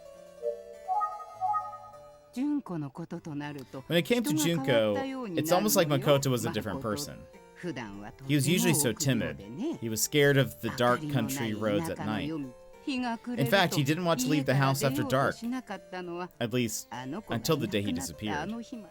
純子のこととなると When it came to 人が変わったよ Junko, うに it's なる almost like のよ。 Makoto was a different 誠 person. 普段はと He was ても usually so 臆病 timid. でね。 He was scared of the 明 dark かりのない country roads 田 at 舎の night. 夜日が暮れ In ると fact, he didn't want to leave the 家から house 出 after ようと dark, しなかったのは at least あの子が until the day い he なくなったあ disappeared. の日ま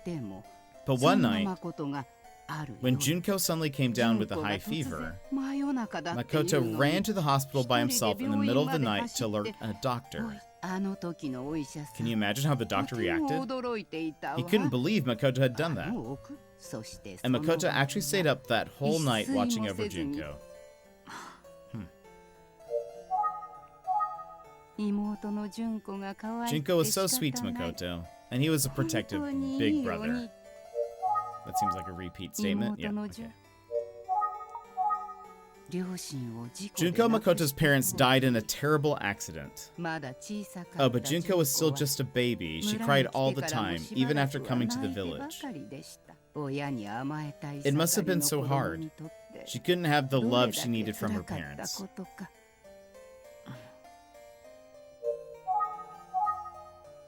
で。でも But そ one んな night, 誠がある when 夜 Junko suddenly came down with a 純子が high 突然 fever, 真夜中だっていう Makoto のに ran to the hospital by 一人 himself で in the 病 middle 院 of ま the で night 走 to って alert a doctor. あの時のお医者さ Can ん you imagine how the と doctor ても reacted? 驚いていたわ。 He couldn't believe Makoto had done あ that. の奥そしてそ And の Makoto 晩 actually stayed up that whole night watching over 一睡もせずに Junko. 妹の純子が可愛く Junko was て so 仕 sweet 方 to ない Makoto, and he was a protective 本当にい big いお兄 brother. That seems like a repeat statement. Yeah, 妹の okay. 純両親を事故で Junko 亡く Makoto's した parents died in a terrible accident. まだ小さかった Oh, but Junko was still 純 just a baby. 子 She は cried 村 all に the 来てからも time, し even ばら after くは coming to the 泣いてば village. かりでした親に甘えたい It must have been so 盛りの子供 hard. にとって She couldn't have the どれ love だ she け needed from her 辛かった parents. ことか。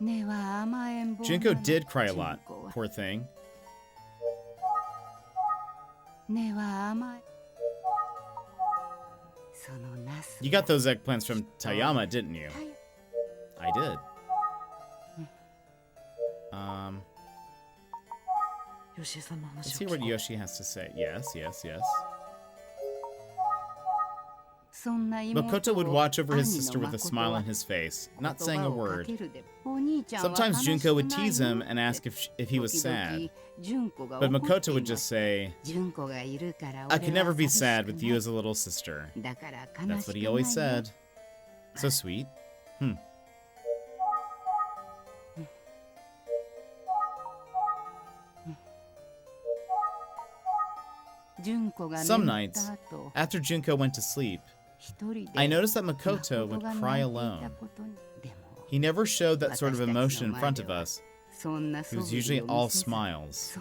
根は甘えん坊なの Junko did cry a lot. 純子は Poor thing. 根は甘いそのナス You got those eggplants from Tayama, didn't you? はい I did. Um, 吉江さんの let's 話を hear 聞 what こう。 Yoshi has to say. Yes, yes, yes. そんな妹を Makoto would watch over his 兄 sister の with a 誠 smile は on his face, not 言 saying 葉 a をか word. けるでお兄ちゃんは Sometimes 悲し Junko く would ない tease の him and ask if he was 時 sad, 々純子が but 怒って Makoto い would ま just す say, 純子がいるから I 俺 can は never be 寂し sad く with な you い as a little sister. だから悲 That's し what く he ない always よ said. So sweet. Some nights, after Junko went to sleep, I noticed that Makoto would cry alone. He never showed that sort of emotion in front of us. He was usually all smiles.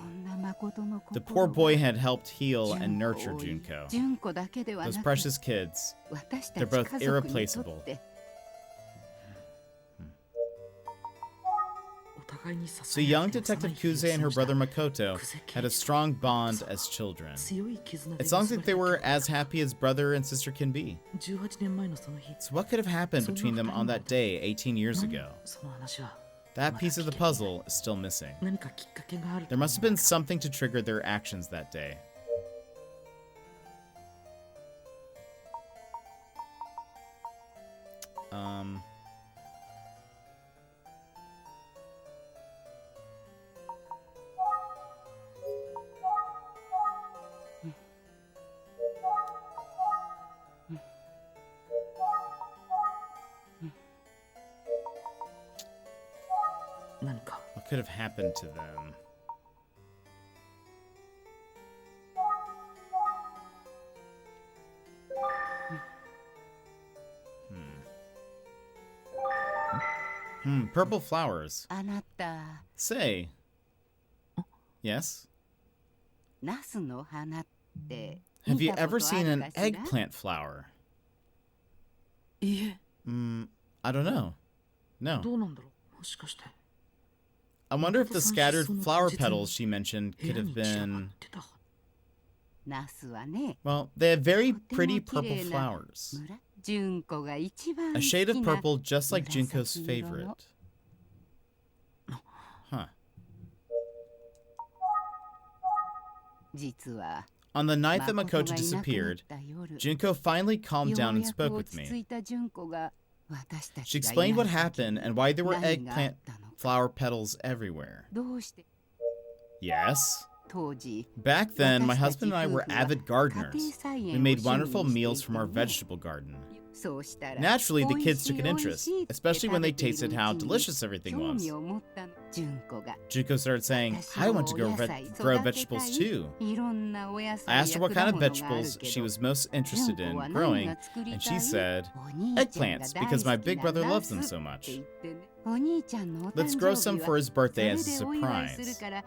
The poor boy had helped heal and nurture Junko. Those precious kids, they're both irreplaceable. So young Detective Kuze and her brother Makoto had a strong bond as children. It sounds like they were as happy as brother and sister can be. So what could have happened between them on that day 18 years ago? That piece of the puzzle is still missing. There must have been something to trigger their actions that day. could have happened to them? Purple flowers. あなた、 Say. Yes? ナスの花って Have you 見たこ ever とあ seen る an かしら？ eggplant flower? いえ、 I don't know. No. どうなんだろう。もしかして。 I wonder if the scattered flower petals she mentioned could have been... ナスはね、 Well, they have very とても pretty 綺 purple 麗な flowers. 村純子が一番 A 好 shade of きな purple just like Junko's 紫色 favorite. の Huh. 実は On the night that 誠 Makoto がいなくなっ disappeared, た夜、 Junko finally calmed よ down う and やく spoke 落 with ち着 me. いた純子が私た She ちがい explained な what い時 happened and why there were 何があ eggplant ったのか。 flower petals everywhere. どうして Yes? 当時 Back then, my 私たち husband and I 夫 were 婦は avid 家 gardeners. 庭菜 We 園を made 趣味 wonderful にしてい meals て from our ね。 vegetable garden. そうしたら Naturally, the 美 kids 味しい took an 美味 interest, しいって especially when they 食べている tasted う how ちに delicious everything 興 was. 味を持ったの。純子が Junko started saying, 私 I も want to お grow, 野菜 grow 育てた vegetables い。 too. いろんなお野 I 菜や asked her what 果 kind 物 of がある vegetables け she ど、 was most 純 interested 子 in は何 growing, が作り and た she い？ said, お兄ちゃんが eggplants, 大 because my 好き big な brother ナ loves ス them って so 言 much. ってね。お兄ちゃんのお誕 Let's grow 生 some 日 for は his そ birthday れ as a でお祝いする surprise. から、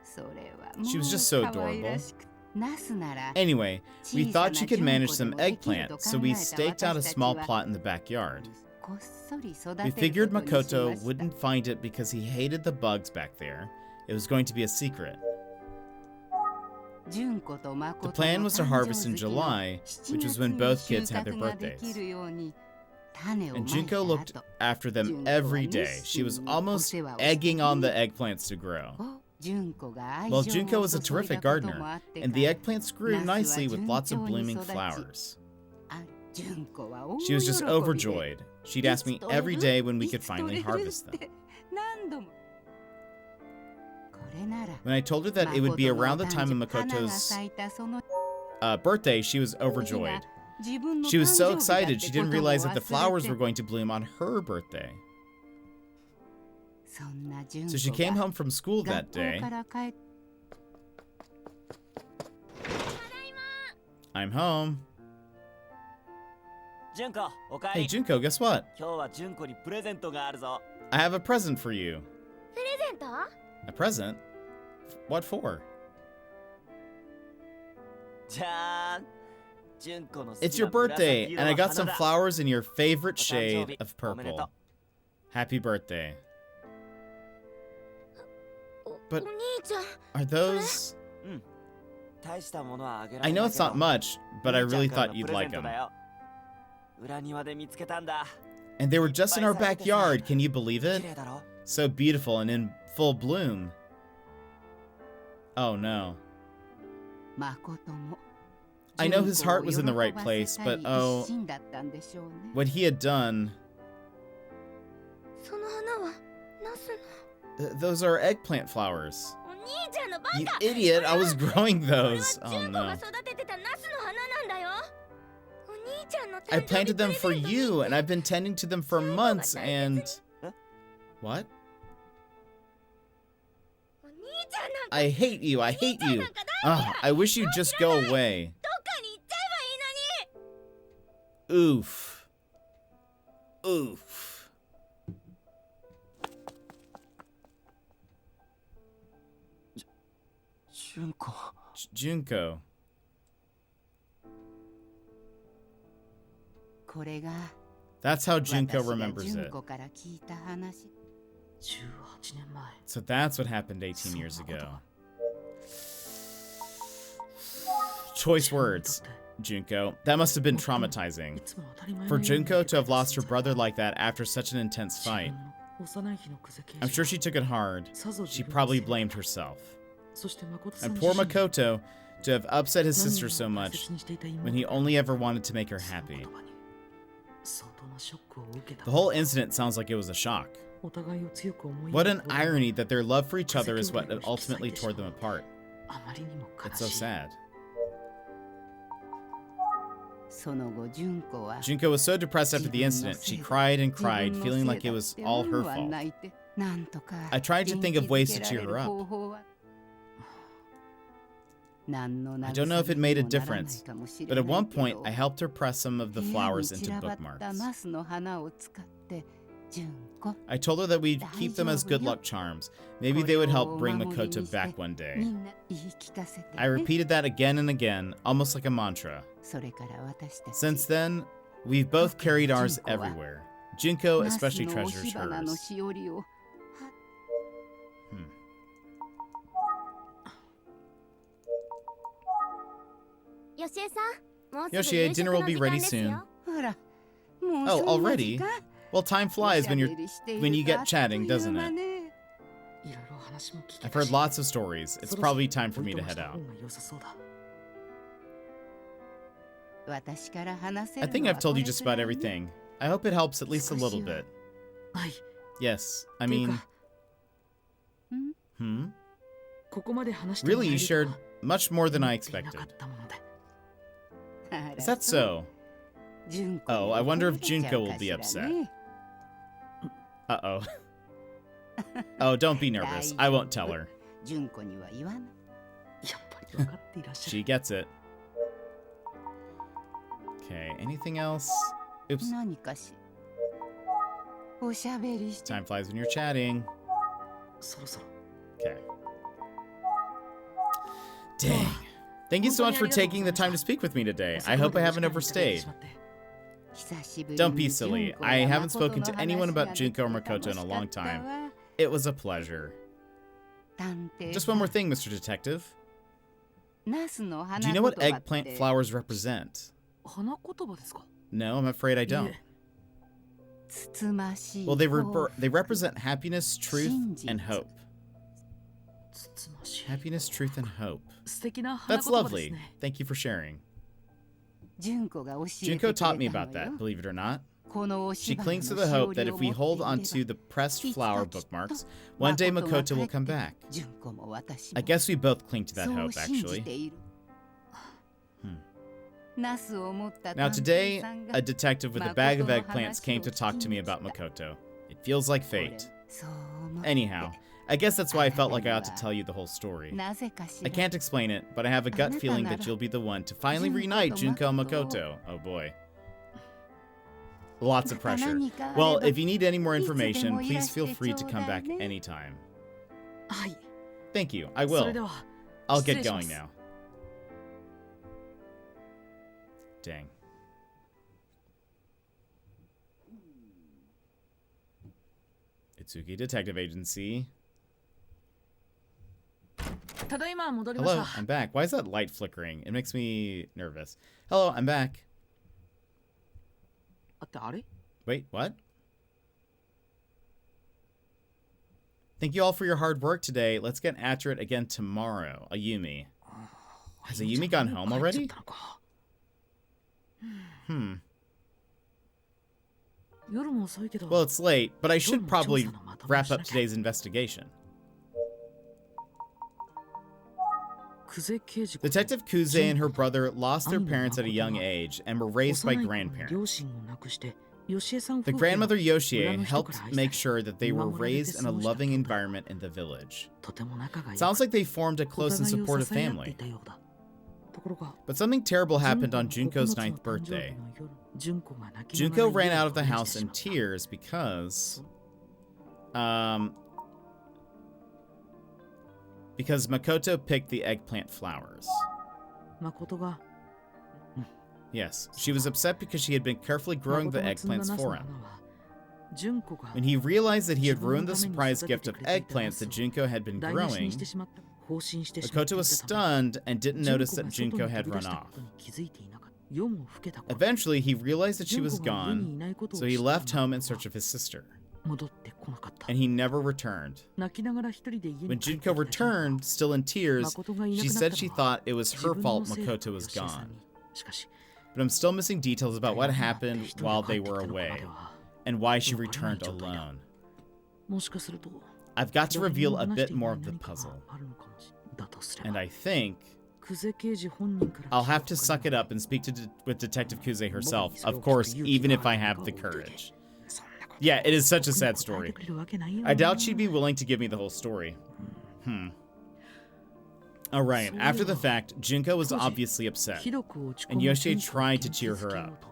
それはも She was just so う可愛ら adorable. しく。ナスなら Anyway, we 小さ thought な she could 純 manage 子 some でもできると eggplant, 考 so we えた staked out a 私たち small は plot in the backyard. こっそり育 We てる figured ことにし Makoto ました。 wouldn't find it because he hated the bugs back there. It was going to be a secret. 純子と誠 The plan の was to 誕 harvest 生 in 月の July, 7 which was 月 when に both 収 kids had their 穫ができ birthdays. るように種をま And い Junko た looked 後、 after them 純子は every 熱 day. 心 She was に almost お世話をして egging on the ね。 eggplants to grow. 純子が愛 Well, 情 Junko を was a 注い terrific だことも gardener, あってか and the eggplants grew ナスは nicely with 順 lots 調 of に blooming 育ち、 flowers. 純子は大 She was just 喜びで overjoyed. She'd ask me いつ取れ every る？ day when we い could つ取 finally れる？ harvest っ them. て何度も。これなら When I told her that it would be 誠の around the お time of 誕生花が Makoto's 咲いたその birthday, she was 当時 overjoyed. は自分の She 誕 was 生 so 日だって excited she こと didn't も realize that the 忘 flowers れ were て、 going to bloom on her birthday. そんな純 So she 子 came が home from school 学 that 校 day. から帰っ I'm home. 純子、おか Hey えり。 Junko, guess what? 今日は純子にプレゼントがあるぞ。 I have a present for you. プレゼント？ A present? What for? じゃーん。純子の好 It's き your な紫 birthday, 色 and I の got 花 some だ。 flowers in your favorite お誕生 shade 日 of おめでと purple. う。 Happy birthday. お But 兄ちゃん、 are those... うん。大したものはあげら I れ know ない it's けど not much, but I 兄ちゃん really から thought の you'd プレゼ like ント them. だよ。裏庭で見つけたんだ。 And they were just in our backyard, can you believe 綺 it? 麗だろ？ So beautiful and in full bloom. Oh no. 誠も I know his 純子を heart was in the right 喜ば place, せたい but oh, 一心だったんでしょうね。 what he had done... その花はナスの。 Those are eggplant flowers. お兄ちゃんのバ You カ。 idiot, I was growing これは those. Oh 純子が no. 育ててたナスの花なんだよ。お兄ちゃんの I 誕生日 planted プレ them ゼ for ントに you, and I've been tending to them for months, and... What? お兄ちゃんなんか I hate you, I hate you. Ugh, I wish you'd just go away. どっかに行っちゃえばいいのに。 Oof. Oof. Junko. これが That's how 私 Junko が remembers 純 it. 子から聞いた話。18年前。 So that's what happened 18 years ago. Choice words, Junko. That must have been traumatizing. For Junko to have lost her brother like that after such an intense fight. I'm sure she took it hard. She probably blamed herself. And poor Makoto to have upset his sister so much when he only ever wanted to make her happy. The whole incident sounds like it was a shock. What an irony that their love for each other is what ultimately tore them apart. It's so sad. その後純子は Junko was so depressed after the incident, she cried and cried, feeling like it was all her fault. I tried to think of ways to cheer her up. I don't know if it made a difference, but at one point I helped her press some of the flowers into bookmarks. I told her that we'd keep them as good luck charms. Maybe they would help bring Makoto back one day. I repeated that again and again, almost like a mantra. Since then, we've both carried ours everywhere. Junko especially treasures hers. Yoshie, dinner will be ready soon. Oh, already? Well, time flies when you get chatting, doesn't it? I've heard lots of stories. It's probably time for me to head out. I think I've told you just about everything. I hope it helps at least a little bit. Yes, I mean... Really, you shared much more than I expected. Is that so? Oh, I wonder if Junko will be upset. Uh-oh. Oh, don't be nervous. I won't tell her. She gets it. Okay, anything else? Oops. Time flies when you're chatting. Okay. Dang. Thank you so much for taking the time to speak with me today. I hope I haven't overstayed. Don't be silly. I haven't spoken to anyone about Junko or Makoto in a long time. It was a pleasure. Just one more thing, Mr. Detective. Do you know what eggplant flowers represent? No, I'm afraid I don't. Well, they represent happiness, truth, and hope. Happiness, truth, and hope. That's lovely. Thank you for sharing. Junko taught me about that, believe it or not. She clings to the hope that if we hold onto the pressed flower bookmarks, one day Makoto will come back. I guess we both cling to that hope, actually. Now today, a detective with a bag of eggplants came to talk to me about Makoto. It feels like fate. Anyhow, I guess that's why I felt like I ought to tell you the whole story. I can't explain it, but I have a gut feeling that you'll be the one to finally reunite Junko and Makoto. Oh boy. Lots of pressure. Well, if you need any more information, please feel free to come back anytime. Thank you, I will. I'll get going now. Dang. Itsuki Detective Agency. Hello, I'm back. Why is that light flickering? It makes me nervous. Hello, I'm back. Wait, what? Thank you all for your hard work today. Let's get after it again tomorrow. Ayumi. Has Ayumi gone home already? Well, it's late, but I should probably wrap up today's investigation. Detective Kuze and her brother lost their parents at a young age and were raised by grandparents. The grandmother Yoshie helped make sure that they were raised in a loving environment in the village. Sounds like they formed a close and supportive family. But something terrible happened on Junko's 9th birthday. Junko ran out of the house in tears because Makoto picked the eggplant flowers. Yes, she was upset because she had been carefully growing the eggplants for him. When he realized that he had ruined the surprise gift of eggplants that Junko had been growing, Makoto was stunned and didn't notice that Junko had run off. Eventually, he realized that she was gone, so he left home in search of his sister. And he never returned. When Junko returned, still in tears, she said she thought it was her fault Makoto was gone. But I'm still missing details about what happened while they were away, and why she returned alone. I've got to reveal a bit more of the puzzle. And I think I'll have to suck it up and speak with Detective Kuze herself, of course, even if I have the courage. Yeah, it is such a sad story. I doubt she'd be willing to give me the whole story. Alright, after the fact, Junko was obviously upset, and Yoshie tried to cheer her up.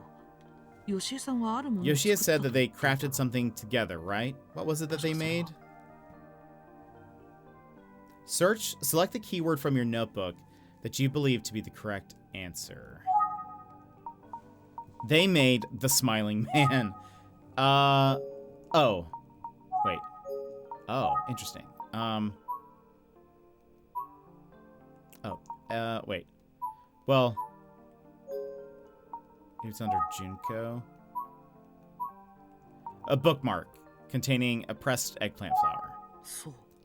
Yoshie said that they crafted something together, right? What was it that they made? Select the keyword from your notebook that you believe to be the correct answer. They made the smiling man. Oh. Wait. Oh, interesting. Wait. Well, it's under Junko. A bookmark containing a pressed eggplant flower.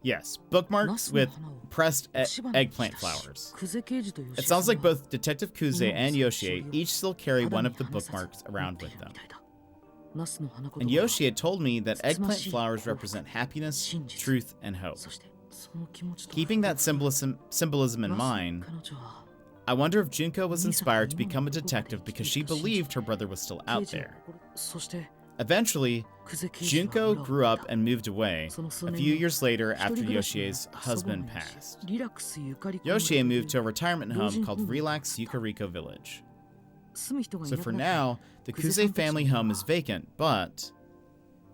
Yes, bookmarks with pressed eggplant flowers. It sounds like both Detective Kuze and Yoshie each still carry one of the bookmarks around with them. And Yoshie had told me that eggplant flowers represent happiness, truth, and hope. Keeping that symbolism in mind, I wonder if Junko was inspired to become a detective because she believed her brother was still out there. Eventually, Junko grew up and moved away a few years later after Yoshie's husband passed. Yoshie moved to a retirement home called Relax Yukariko Village. So for now, the Kuze family home is vacant, but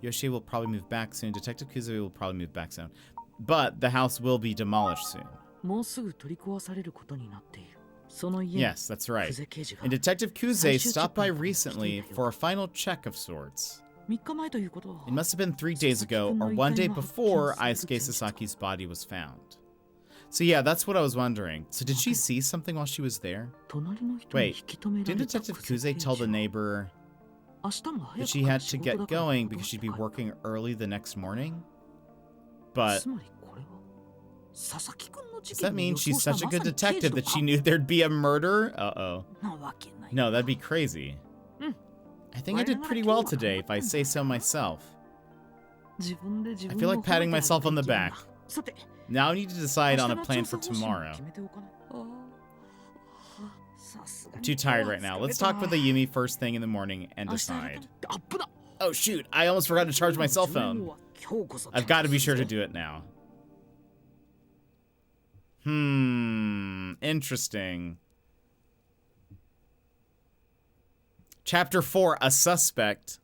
Yoshie will probably move back soon. Detective Kuze will probably move back soon. But the house will be demolished soon. Yes, that's right. And Detective Kuze stopped by recently for a final check of sorts. It must have been 3 days ago or 1 day before Aisuke Sasaki's body was found. So yeah, that's what I was wondering. So did she see something while she was there? Wait, didn't Detective Kuze tell the neighbor that she had to get going because she'd be working early the next morning? But does that mean she's such a good detective that she knew there'd be a murder? Uh-oh. No, that'd be crazy. I think I did pretty well today, if I say so myself. I feel like patting myself on the back. Now I need to decide on a plan for tomorrow. I'm too tired right now. Let's talk with Ayumi first thing in the morning and decide. Oh shoot, I almost forgot to charge my cell phone. I've got to be sure to do it now. Interesting. Chapter 4, A Suspect.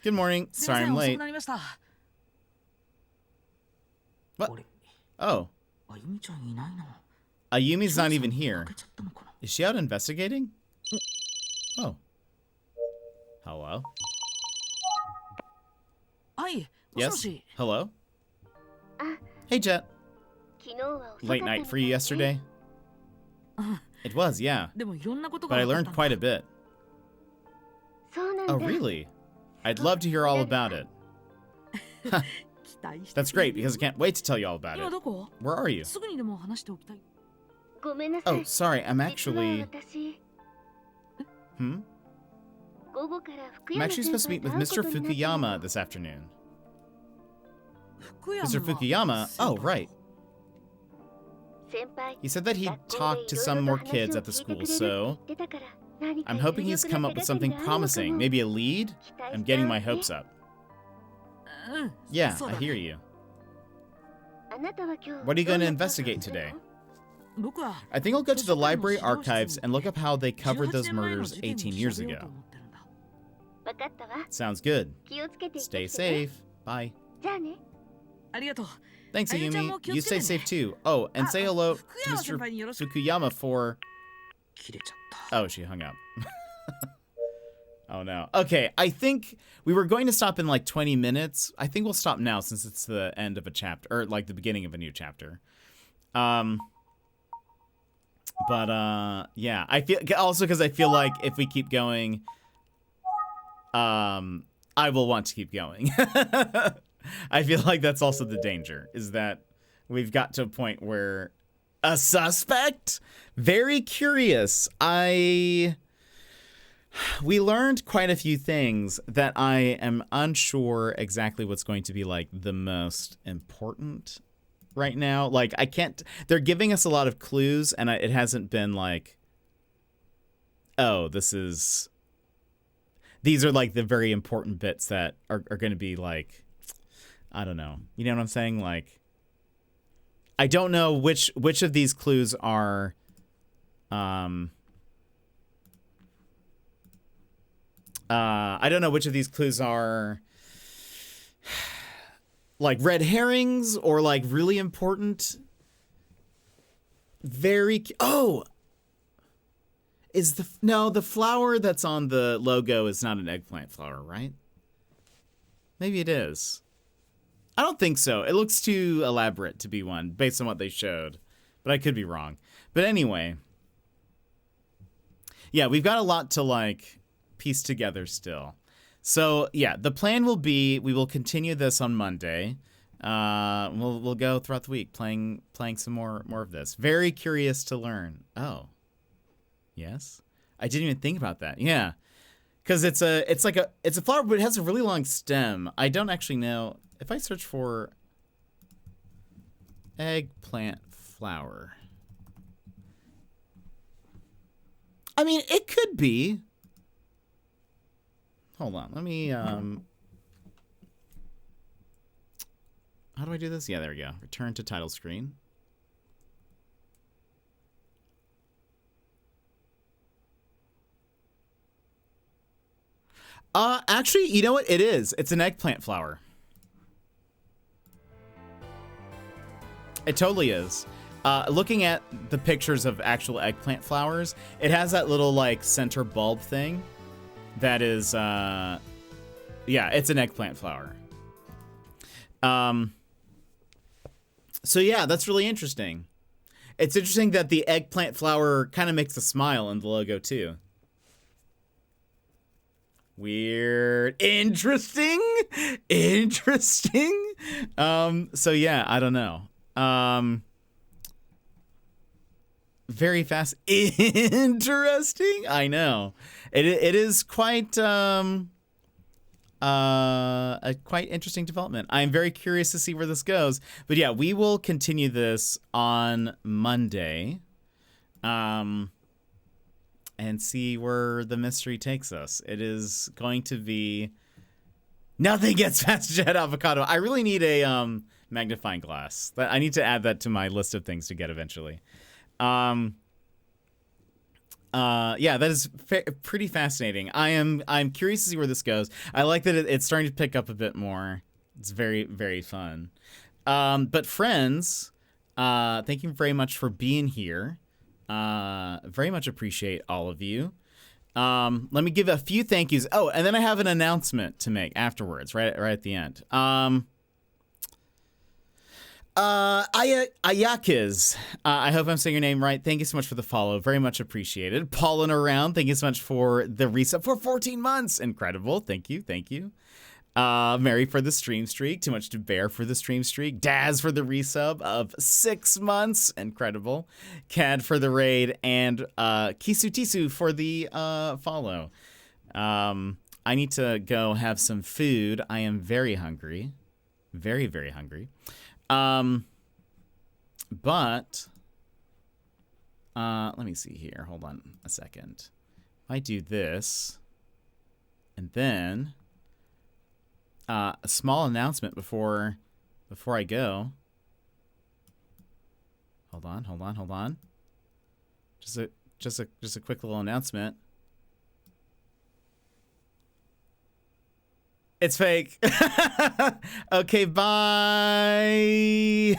Good morning. Sorry I'm late. What? Oh. Ayumi's not even here. Is she out investigating? Oh. Hello? Yes? Hello? Hey, Jet. Late night for you yesterday? It was, yeah. But I learned quite a bit. Oh, really? I'd love to hear all about it. That's great, because I can't wait to tell you all about it. Where are you? Oh, sorry, I'm actually... I'm actually supposed to meet with Mr. Fukuyama this afternoon. Mr. Fukuyama? Oh, right. He said that he'd talked to some more kids at the school, so... I'm hoping he's come up with something promising. Maybe a lead? I'm getting my hopes up. Yeah, I hear you. What are you going to investigate today? I think I'll go to the library archives and look up how they covered those murders 18 years ago. Sounds good. Stay safe. Bye. Thanks, Ayumi. You stay safe too. Oh, and say hello to Mr. Fukuyama for... Oh, she hung up. Oh no. Okay, I think we were going to stop in like 20 minutes. I think we'll stop now since it's the end of a chapter, or like the beginning of a new chapter. Yeah, I feel also because I feel like if we keep going, I will want to keep going. I feel like that's also the danger, is that we've got to a point where a suspect? Very curious. We learned quite a few things that I am unsure exactly what's going to be like the most important right now. Like I can't, they're giving us a lot of clues and it hasn't been like oh, these are like the very important bits that are going to be like, I don't know. You know what I'm saying? Like, I don't know which of these clues are, I don't know which of these clues are like red herrings or like really important. Oh, the flower that's on the logo is not an eggplant flower, right? Maybe it is. I don't think so. It looks too elaborate to be one based on what they showed, but I could be wrong. But anyway, yeah, we've got a lot to like piece together still. So yeah, the plan will be we will continue this on Monday. We'll go throughout the week playing some more of this. Very curious to learn. Oh, yes, I didn't even think about that. Yeah, because it's a flower, but it has a really long stem. I don't actually know if I search for eggplant flower. I mean, it could be. Hold on, let me how do I do this? Yeah, there we go. Return to title screen. Actually, you know what? It is. It's an eggplant flower. It totally is. Looking at the pictures of actual eggplant flowers, it has that little like center bulb thing. That is, yeah, it's an eggplant flower. So yeah, that's really interesting. It's interesting that the eggplant flower kind of makes a smile in the logo too. Weird. Interesting. So yeah, I don't know. Very fast. Interesting. I know. It is quite a quite interesting development. I'm very curious to see where this goes. But yeah, we will continue this on Monday. And see where the mystery takes us. It is going to be nothing gets past Jet Avocado. I really need a magnifying glass. I need to add that to my list of things to get eventually. Yeah, that is pretty fascinating. I'm curious to see where this goes. I like that it's starting to pick up a bit more. It's very, very fun. But friends, thank you very much for being here. Very much appreciate all of you. Let me give a few thank yous. Oh, and then I have an announcement to make afterwards, right at the end. Ayakiz, I hope I'm saying your name right. Thank you so much for the follow. Very much appreciated. Paulin Around, thank you so much for the resub for 14 months. Incredible. Thank you. Mary for the stream streak. Too much to bear for the stream streak. Daz for the resub of 6 months. Incredible. Cad for the raid. And Kisu Tisu for the follow. I need to go have some food. I am very hungry. Very, very hungry. But let me see here. Hold on a second. I do this, and then a small announcement before I go. Hold on. Just a quick little announcement. It's fake. Okay, bye.